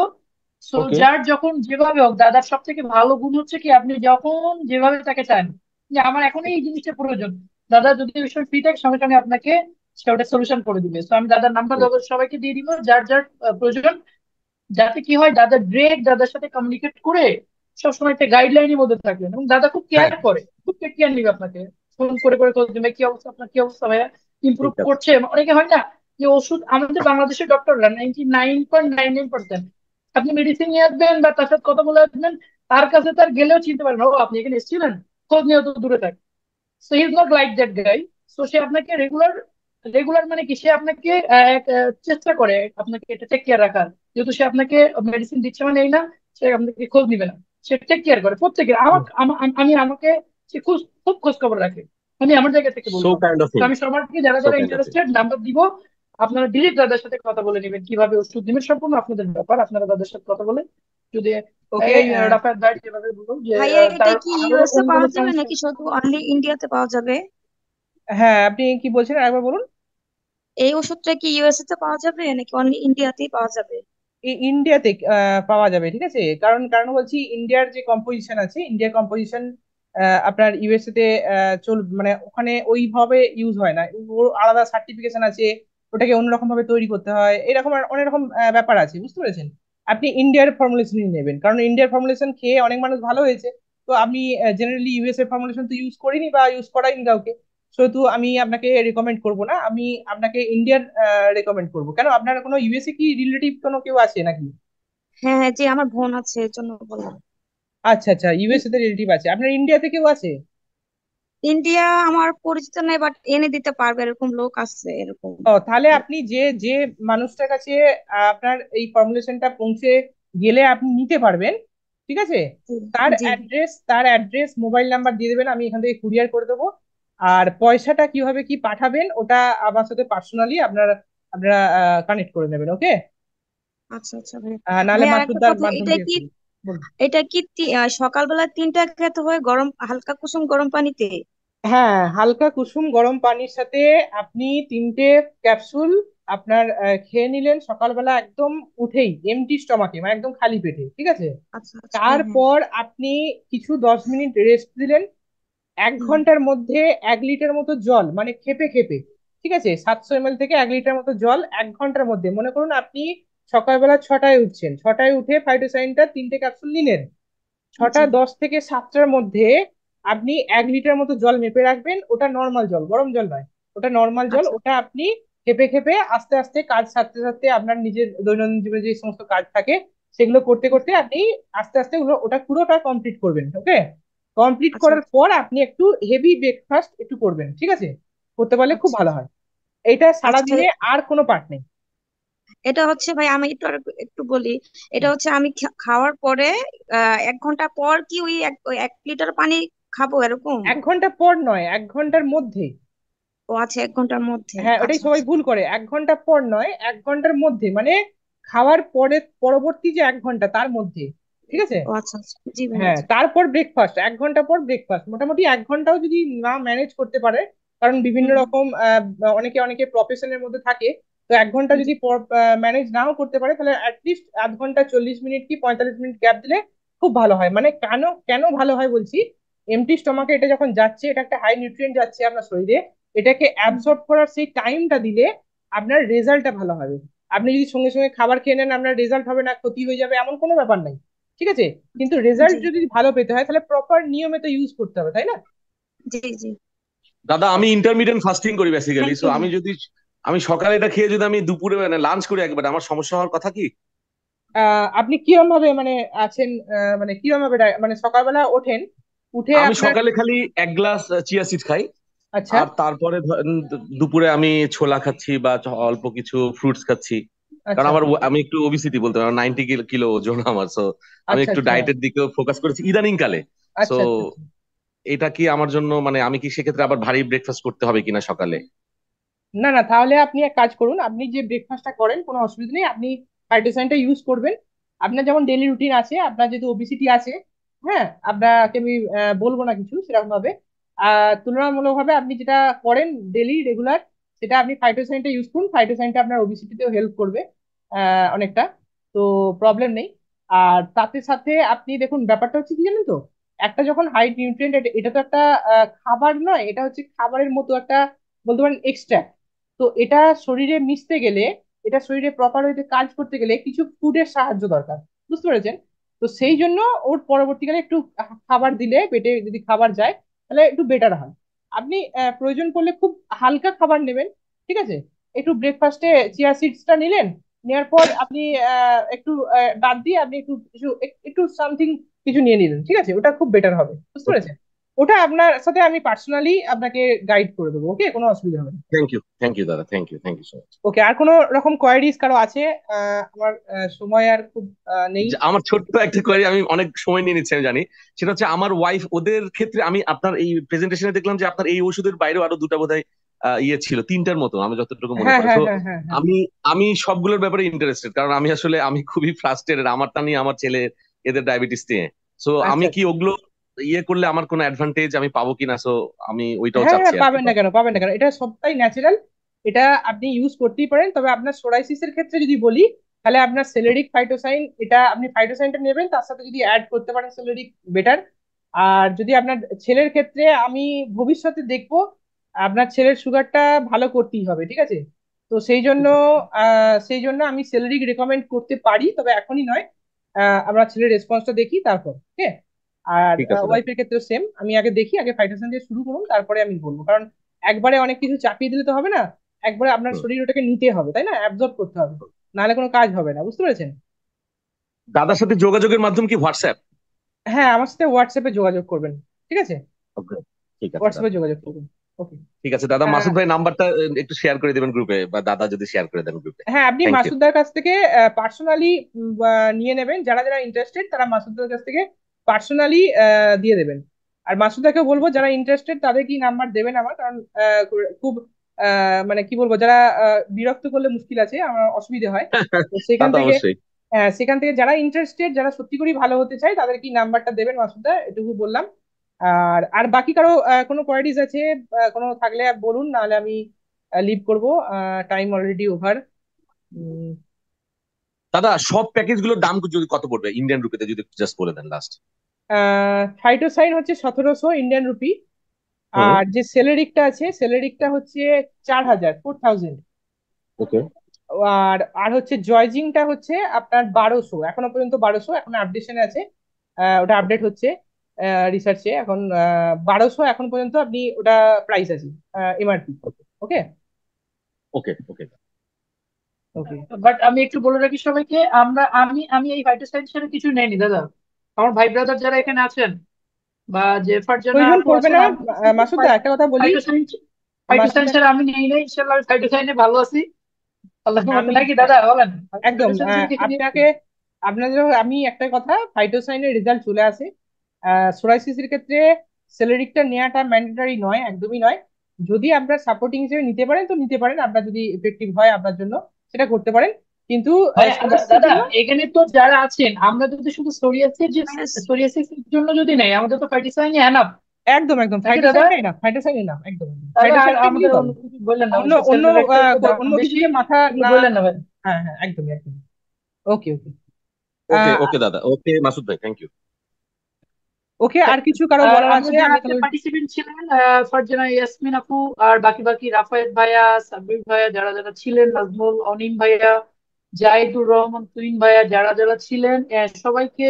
So okay. যার যখন যেভাবে হোক, দাদার সব থেকে ভালো গুণ হচ্ছে কি, আপনি যখন যেভাবে তাকে চান যে আমার এখন এই জিনিসটা প্রয়োজন, দাদা যদি ওই সময় ফ্রি থাকে সঙ্গে সঙ্গে আপনাকে সেটা সলিউশন করে দিবে। তো আমি দাদার নাম্বার দাদা সবাইকে দিয়ে দিব, যার যার প্রয়োজন, যাতে কি হয় দাদা ডিরেক্ট দাদার সাথে কমিউনিকেট করে সবসময় একটা গাইডলাইনের মধ্যে থাকবেন, এবং দাদা খুব হ্যাঁ, কেয়ার করে, খুব কেয়ার নিবে আপনাকে। ফোন করে করে খোঁজ নেবে, কি অবস্থা আপনার, কি অবস্থা ভাইয়া, ইমপ্রুভ ঠিক আছে। করছে। অনেকে হয় না যে ওষুধ, আমাদের বাংলাদেশের ডক্টররা 99.99% আপনি মেডিসিন নিয়ে আসবেন বা তার সাথে কথা বলে আসবেন, তার কাছে তার গেলেও চিনতে পারেন ও আপনি এখানে এসেছিলেন, খোঁজ নিয়ে তো দূরে থাক। So he is not like that guy. So সে আপনাকে রেগুলার, রেগুলার মানে কি, সে আপনাকে চেষ্টা করে আপনাকে এটা টেক কেয়ার রাখার। যেহেতু সে আপনাকে মেডিসিন দিচ্ছে মানে এই না সে আপনাকে খোঁজ নিবে না, সে টেক কেয়ার করে প্রত্যেকের। আমার আমি আমাকে সে খুব খুব খোঁজ খবর রাখে। আমি আমার জায়গা থেকে সো বললাম। কাইন্ড অফ তো হিম, আমি সবাইকে যারা সো যারা kind of him. Interested number দিব, আপনারা ডিরেক্ট দাদার সাথে কথা বলে নেবেন কিভাবে ওষুধ নেবেন, সম্পূর্ণ আপনাদের ব্যাপার। আপনারা দাদার সাথে কথা বলে যদি ওকে। এই রাফাত ভাই যেভাবে বলুন যে ভাইয়া এটা তার কি আরো ইউএসএ অন্য পাওয়া কোনো যাবে সমস্যা। নাকি শুধু অনলি ইন্ডিয়াতে পাওয়া যাবে? হ্যাঁ, আপনি কি বলছেন একবার বলুন। এই ওষুধটা কি ইউএসএ তে পাওয়া যাবে নাকি অনলি ইন্ডিয়াতেই পাওয়া যাবে? ইন্ডিয়াতে পাওয়া যাবে, ঠিক আছে। কারণ কারণ বলছি, ইন্ডিয়ার যে কম্পোজিশন আছে, ইন্ডিয়ার কম্পোজিশন আপনার ইউএসএ তে মানে ওখানে ওইভাবে ইউজ হয় না। ওর আলাদা সার্টিফিকেশন আছে, ওটাকে অন্যরকম ভাবে তৈরি করতে হয়, এরকম আর অনেক রকম ব্যাপার আছে, বুঝতে পেরেছেন। আপনি ইন্ডিয়ার ফর্মুলেশনই নেবেন, কারণ ইন্ডিয়ার ফর্মুলেশন খেয়ে অনেক মানুষ ভালো হয়েছে। তো আমি জেনারেলি ইউএসএ ফর্মুলেশন তো ইউজ করিনি বা ইউজ করাইনি কাউকে, সেহেতু আমি আপনাকে রেকমেন্ড করব না। আমি আপনাকে ইন্ডিয়ার রেকমেন্ড করব। কেন, আপনার কোনো ইউএসএ কি রিলেটিভ কোনো কেউ আছে নাকি? হ্যাঁ হ্যাঁ, যে আমার বোন আছে এর জন্য বললাম। আচ্ছা আচ্ছা, ইউএসএ তে রিলেটিভ আছে, আপনার ইন্ডিয়াতে কেউ আছে? ইন্ডিয়া আমার পরিচিত নাই, বাট এনে দিতে পারবে এরকম লোক আছে এরকম। ও, তাহলে আপনি যে যে মানুষটার কাছে আপনার এই ফর্মুলেশনটা পৌঁছে গেলে আপনি নিতে পারবেন, ঠিক আছে, জি জি। তার অ্যাড্রেস মোবাইল নাম্বার দিয়ে দেবেন, আমি এখান থেকে কুরিয়ার করে দেবো। আর পয়সাটা কিভাবে কি পাঠাবেন ওটা আমার সাথে পার্সোনালি আপনারা আপনারা কানেক্ট করে নেবেন, ওকে। আচ্ছা আচ্ছা ভাই। নাহলে ভাই আর একটা মাসুদার কথা, মাধ্যম এটা দিয়ে কি করুন। বলুন। এটা কি সকালবেলা 3টা খেতে হয় গরম হালকা কুসুম গরম পানিতে? হ্যাঁ, হালকা কুসুম গরম পানির সাথে আপনি 3টে ক্যাপসুল আপনার খেয়ে নিলেন সকালবেলা, একদম উঠেই, এমটি স্টমাকে, মানে একদম খালি পেটে, ঠিক আছে। আচ্ছা আচ্ছা, হ্যাঁ হ্যাঁ। তারপর আপনি কিছু 10 মিনিট রেস্ট দিলেন। এক হুম। ঘন্টার মধ্যে 1 লিটার মতো জল, মানে খেপে খেপে, ঠিক আছে, 700 ml থেকে 1 লিটার মতো জল 1 ঘন্টার মধ্যে। মনে করুন আপনি সকালবেলা 6টায় উঠছেন, 6টায় উঠে ফাইটোসাইনটা 3টে ক্যাপসুল নিলেন, ছটা জি 10 থেকে 7টার মধ্যে আপনি 1 লিটার মতো জল মেপে রাখবেন। ওটা নর্মাল জল, গরম জল নয়, ওটা নর্মাল জল। আচ্ছা ওটা আপনি খেপে খেপে আস্তে আস্তে কাজ সারতে সারতে, আপনার নিজের দৈনন্দিন জীবনে যে সমস্ত কাজ থাকে সেগুলো করতে করতে আপনি আস্তে আস্তে ওটা পুরোটা কমপ্লিট করবেন, ওকে। কমপ্লিট আচ্ছা করার পর আপনি একটু হেভি ব্রেকফাস্ট একটু করবেন, ঠিক আছে, করতে পারলে খুব আচ্ছা ভালো হয়। এটা আচ্ছা। সারাদিনে আর কোনো পার্ট নেই। এটা হচ্ছে ভাই আমি একটু একটু বলি। এটা হচ্ছে আমি খাওয়ার পরে 1 ঘন্টা পর কি ওই 1 লিটার পানি খাবো এরকম? 1 ঘন্টা পর নয়, 1 ঘন্টার মধ্যে। ও আচ্ছা, 1 ঘন্টার মধ্যে। হ্যাঁ, ওটাই আচ্ছা সবাই আচ্ছা। ভুল করে, 1 ঘন্টা পর নয়, 1 ঘন্টার মধ্যে, মানে খাওয়ার পরে পরবর্তী যে 1 ঘন্টা তার মধ্যে, ঠিক আছে। ও আচ্ছা আচ্ছা, জি ভাই হ্যাঁ, আচ্ছা। তারপর ব্রেকফাস্ট, 1 ঘন্টা পর ব্রেকফাস্ট, মোটামুটি 1 ঘন্টাও যদি না ম্যানেজ করতে পারে, কারণ বিভিন্ন হুম হুম, রকম অনেকে অনেকে প্রফেশনের মধ্যে থাকে, তো 1 ঘন্টা জি যদি ম্যানেজ নাও করতে পারে, তাহলে অ্যাটলিস্ট আধ ঘন্টা 40 মিনিট কি 45 মিনিট গ্যাপ দিলে খুব ভালো হয়। মানে কেন কেন ভালো হয় বলছি, এমটি স্টমাকে এটা যখন যাচ্ছে, এটা একটা হাই নিউট্রিয়েন্ট যাচ্ছে আপনার শরীরে, এটাকে হুম, অ্যাবসর্ব করার সেই টাইমটা দিলে আপনার রেজাল্টটা ভালো হবে। আপনি যদি সঙ্গে সঙ্গে খাবার খেয়ে নেন, আপনার রেজাল্ট হবে না, ক্ষতি হয়ে যাবে, এমন কোনো ব্যাপার নাই, ঠিক আছে। কিন্তু রেজাল্ট জি যদি ভালো পেতে হয় তাহলে প্রপার নিয়মে তো ইউজ করতে হবে, তাই না? জি জি। দাদা আমি ইন্টারমিডিয়েন্ট ফাস্টিং করি বেসিক্যালি, থ্যাংক সো ইউ আমি ভাই। যদি আমি সকালে এটা খেয়ে যদি আমি দুপুরে মানে লাঞ্চ করি একবার, আমার সমস্যা হওয়ার কথা কি? আপনি কিরম ভাবে মানে আছেন, মানে কিরম ভাবে মানে সকালবেলা ওঠেন, উঠে আমি আপনার। সকালে খালি 1 গ্লাস চিয়া সিড খাই। আচ্ছা আর তারপরে দুপুরে আমি ছোলা খাচ্ছি বা অল্প কিছু ফ্রুটস খাচ্ছি। কারণ আচ্ছা আমার আমি একটু ওবিসিটি বলতে পারি, 90 কিলো ওজন আমার, সো আমি আচ্ছা একটু আচ্ছা ডায়েটের দিকেও ফোকাস করেছি ইদানিং কালে। সো আচ্ছা আচ্ছা আচ্ছা। এটা কি আমার জন্য মানে আমি কি সেক্ষেত্রে আবার ভারী ব্রেকফাস্ট করতে হবে কিনা সকালে? না না, তাহলে আপনি এক কাজ করুন, আপনি যে ব্রেকফাস্টটা করেন কোনো অসুবিধা নেই, আপনি ফাইটোসাইনটা ইউজ করবেন। আপনার যেমন ডেলি রুটিন আছে, আপনার যেহেতু ওবিসিটি আছে, হ্যাঁ, আপনাকে আমি বলবো না কিছু সেরকম ভাবে। তুলনামূলকভাবে আপনি যেটা করেন ডেলি রেগুলার, সেটা আপনি ফাইটোসাইনটা ইউজ করুন। ফাইটোসাইনটা আপনার ওবিসিটিতেও হেল্প করবে অনেকটা, তো প্রবলেম নেই। আর তাতে সাথে আপনি দেখুন, ব্যাপারটা হচ্ছে কি জানেন তো, একটা যখন হাই নিউট্রিয়েন্ট, এটা তো একটা খাবার নয়, এটা হচ্ছে খাবারের মতো একটা, বলতে পারেন এক্সট্রা। তো এটা শরীরে মিশতে গেলে, এটা শরীরে প্রপার ওয়েতে কাজ করতে গেলে কিছু ফুডের সাহায্য দরকার, বুঝতে পেরেছেন। তো সেই জন্য ওর পরবর্তীকালে একটু খাবার দিলে, পেটে যদি খাবার যায় তাহলে একটু বেটার হয়। আপনি প্রয়োজন পড়লে খুব হালকা খাবার নেবেন, ঠিক আছে। একটু ব্রেকফাস্টে চিয়া সিডসটা নিলেন, নেওয়ার পর আপনি একটু বাদ দিয়ে আপনি একটু কিছু একটু সামথিং কিছু নিয়ে নিলেন, ঠিক আছে, ওটা খুব বেটার হবে, বুঝতে ওকে, পেরেছেন। ওটা আপনার সাথে আমি পার্সোনালি আপনাকে গাইড করে দেবো, ওকে, কোনো অসুবিধা হবে না। থ্যাংক ইউ দাদা, থ্যাংক ইউ সো মাচ। ওকে, আর কোনো রকম কোয়ারিজ কারো আছে? আমার সময় আর খুব নেই। আমার ছোট্ট একটা কোয়ারি, আমি অনেক সময় নিয়ে নিচ্ছি আমি জানি, সেটা হচ্ছে আমার ওয়াইফ, ওদের ক্ষেত্রে আমি আপনার এই প্রেজেন্টেশনে দেখলাম যে আপনার এই ওষুধের বাইরেও আরো দুটা বোধহয় ইয়ে ছিল, তিনটার মতো আমি যতটুকু মনে হ্যাঁ পড়ে। হ্যাঁ তো হ্যাঁ হ্যাঁ হ্যাঁ। আমি আমি সবগুলোর ব্যাপারে ইন্টারেস্টেড, কারণ আমি আসলে আমি খুবই ফ্রাস্ট্রেটেড আমারটা নিয়ে, আমার ছেলে এদের ডায়াবেটিস নিয়ে। সো আচ্ছা আমি কি আচ্ছা। ওগুলো ইয়ে করলে আমার কোনো অ্যাডভান্টেজ আমি পাবো কিনা, সো আমি ওইটাও হ্যাঁ হ্যাঁ, চাচ্ছি আর কি। পাবেন না কেন, পাবেন না কেন, এটা সবটাই ন্যাচারাল। এটা আপনি ইউজ করতেই পারেন, তবে আপনার সোরাইসিস এর ক্ষেত্রে যদি বলি, তাহলে আপনার সেলেরিক ফাইটোসাইন, এটা আপনি ফাইটোসাইনটা নেবেন, তার সাথে যদি অ্যাড করতে পারেন সেলেরিক, বেটার। আর যদি আপনার ছেলের ক্ষেত্রে আমি ভবিষ্যতে দেখবো আপনার ছেলের সুগারটা ভালো করতেই হবে, ঠিক আছে? তো সেই জন্য আমি সেলেরিক রেকমেন্ড করতে পারি, তবে এখনই নয়। আমরা ছেলের রেসপন্সটা দেখি তারপর, ঠিক আছে? আর ঠিক আছে দাদা। ওয়াইফের ক্ষেত্রে সেম, আমি আগে দেখি, আগে ফাইটোসন দিয়ে শুরু করুন, তারপরে আমি বলবো। কারণ একবারে অনেক কিছু চাপিয়ে দিলে তো হবে না, একবারে আপনার হুম। শরীর ওটাকে নিতে হবে, তাই না, অ্যাবজর্ব করতে হবে, নাহলে কোনো কাজ হবে না, বুঝতে পেরেছেন? দাদার সাথে যোগাযোগের মাধ্যম কি হোয়াটসঅ্যাপ? হ্যাঁ, আমার সাথে হোয়াটসঅ্যাপে যোগাযোগ করবেন, ঠিক আছে? ওকে, ঠিক আছে দাদা। হোয়াটসঅ্যাপে যোগাযোগ করবেন। ওকে। ঠিক আছে দাদা, মাসুদ ভাই নাম্বারটা একটু শেয়ার করে দেবেন গ্রুপে, বা দাদা যদি শেয়ার করে দেন গ্রুপে। হ্যাঁ, আপনি থ্যাংক ইউ। মাসুদার কাছ থেকে পার্সোনালি নিয়ে নেবেন, যারা যারা ইন্টারেস্টেড তারা মাসুদার কাছ থেকে পার্সোনালি দিয়ে দেবেন। আর মাসুদাকে বলবো যারা ইন্টারেস্টেড তাদের কি নাম্বার দেবেন আমার, কারণ খুব মানে কি বলবো, যারা বিরক্ত করলে মুশকিল আছে, আমার অসুবিধা হয়। তো তা সেখান তো থেকে অবশ্যই। যারা ইন্টারেস্টেড, যারা সত্যি করে ভালো হতে চায়, তাদের কি নাম্বারটা দেবেন মাসুদা, এটুকু বললাম। আর আর বাকি কারো কোনো কোয়ারিজ আছে, কোনো থাকলে বলুন, নাহলে আমি লিভ করবো, টাইম অলরেডি ওভার। দাদা সব প্যাকেজ গুলোর দাম যদি কত পড়বে ইন্ডিয়ান রুপিতে, যদি জাস্ট বলে দেন লাস্ট। ফাইটোসাইন হচ্ছে 1700 ইন্ডিয়ান রুপি। হুম। আর যে সেলেরিকটা আছে, সেলেরিকটা হচ্ছে 4000, 4000। ওকে। আর আর হচ্ছে জয়জিংটা হচ্ছে আপনার 1200, এখনো পর্যন্ত 1200, এখন আপডেশনে আছে। ওটা আপডেট হচ্ছে রিসার্চে এখন। 1200 এখন পর্যন্ত আপনি ওটা প্রাইস আছে, MRP. Okay. Okay. Okay. Okay. But আমি একটু বলে রাখি সবাইকে, আমি আমি এই ফাইটোসাইন্সের কিছু নেইনি দাদা। আমার ভাই ব্রাদার যারা এখানে আছেন বা যে ফারজানা প্রয়োজন আপু পড়বে আছেন, না। আমি মাসুদা, একটা কথা বলি। ফাইটোসাইন্স মাসুদা, ফাইটোসাইন্সের আমি নেই নাই, ইনশাল্লাহ আমি ফাইটোসাইনে ভালো আছি আল্লাহর মতে, আমি নাকি দাদা বলেন? একদম ফাইটোসাইন্সের কিছু নিয়ে আপনাকে, আপনাদের আমি একটা কথা, ফাইটোসাইনের রেজাল্ট চলে আসে। সোরাইসিসের ক্ষেত্রে সেলেরিকটা নেওয়াটা ম্যান্ডেটরি নয়, একদমই নয়। যদি আপনার সাপোর্টিং হিসেবে নিতে পারেন তো নিতে পারেন, আপনার যদি এফেক্টিভ হয় আপনার জন্য সেটা করতে পারেন, কিন্তু ভাই সোরাইসিসের দাদা, জন্য এখানে তো যারা আছেন আমরা যদি শুধু ব্যাস। সোরিয়াসিসের জন্য যদি নেই, আমাদের তো ফাইটোসাইন এনাফ, একদম একদম নাকি দাদা? ফাইটোসাইনটাই না, ফাইটোসাইনই না, একদম একদম তাহলে আর ফাইটোসাইনটাই আমাদের নিলেই হবে। অন্য কিছু বললেন না, অন্য অবশ্যই অন্য সেলভেক্টের তো দাম অন্য বেশি, দিকে মাথা এগুলো না। বললেন না ভাই। হ্যাঁ হ্যাঁ, একদমই একদম। ওকে ওকে। ওকে। ওকে দাদা, ওকে মাসুদ ভাই, থ্যাংক ইউ। ওকে, আর কিছু কারো আর বলার আছে? আমাদের যারা আমি আজকে তাহলে পার্টিসিপেন্ট ছিলেন, ফারজানা, ইয়াসমিন আপু, আর বাকি বাকি রাফায়েত ভাইয়া, সাব্বির ভাইয়া, যারা যারা ছিলেন, নাজমুল, অনিম ভাইয়া, জাহিদুর রহমান, তুইন ভাইয়া, যারা যারা ছিলেন, সবাইকে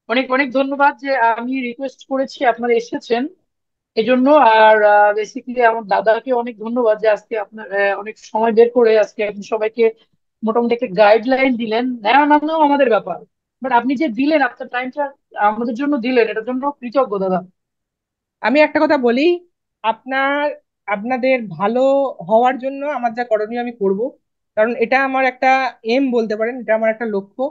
অনেক অনেক ধন্যবাদ যে আমি রিকোয়েস্ট করেছি আপনারা এসেছেন এজন্য। আর বেসিক্যালি আমার দাদাকে অনেক ধন্যবাদ যে আজকে আপনার অনেক সময় বের করে আজকে আপনি সবাইকে মোটামুটি একটা গাইডলাইন দিলেন। নেওয়া না নেওয়া আমাদের ব্যাপার, বাট আপনি যে দিলেন আপনার টাইমটা আমাদের জন্য দিলেন, এটার জন্য কৃতজ্ঞ দাদা। আমি একটা কথা বলি, আপনার আপনাদের ভালো হওয়ার জন্য আমার যা করণীয় আমি করব, কারণ এটা আমার একটা এম বলতে পারেন, এটা আমার একটা লক্ষ্য।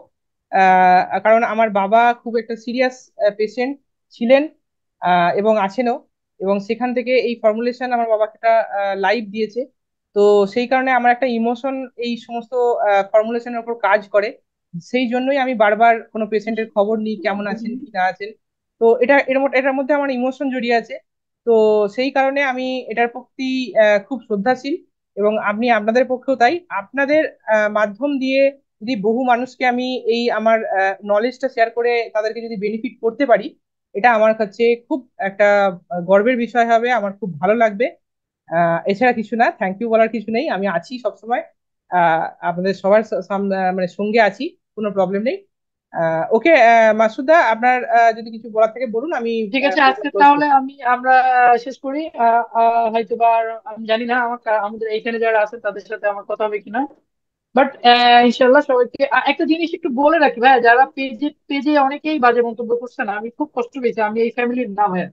কারণ আমার বাবা খুব একটা সিরিয়াস পেশেন্ট ছিলেন, এবং আছেনও, এবং সেখান থেকে এই ফর্মুলেশন আমার বাবাকে একটা লাইফ দিয়েছে। তো সেই কারণে আমার একটা ইমোশন এই সমস্ত ফর্মুলেশনের উপর কাজ করে। সেই জন্যই আমি বারবার কোনো পেশেন্টের খবর নিই, কেমন আছেন কি না আছেন। তো এটার মধ্যে আমার ইমোশন জড়িয়ে আছে। তো সেই কারণে আমি এটার প্রতি খুব শ্রদ্ধাশীল, এবং আপনি আপনাদের পক্ষেও তাই। আপনাদের মাধ্যম দিয়ে যদি বহু মানুষকে আমি এই আমার নলেজটা শেয়ার করে তাদেরকে যদি বেনিফিট করতে পারি, এটা আমার কাছে খুব একটা গর্বের বিষয় হবে, আমার খুব ভালো লাগবে। এছাড়া কিছু না, থ্যাংক ইউ বলার কিছু নেই, আমি আছি সবসময়। আপনাদের সবার মানে সঙ্গে আছি, কোনো প্রবলেম নেই। ওকে। মাসুদা, আপনার যদি কিছু বলার থাকে বলুন, আমি ঠিক আছে, আজকে ক্লোজ তাহলে করছি। আমরা শেষ করি। হয়তো বা আমি জানি না আমাদের এখানে যারা আছেন তাদের সাথে আমার কথা হবে কিনা, বাট ইনশাল্লাহ সবাইকে একটা জিনিস একটু বলে রাখি ভাই, যারা পেজে পেজে অনেকেই বাজে মন্তব্য করছে না, আমি খুব কষ্ট পেয়েছি, আমি এই ফ্যামিলির না ভাই।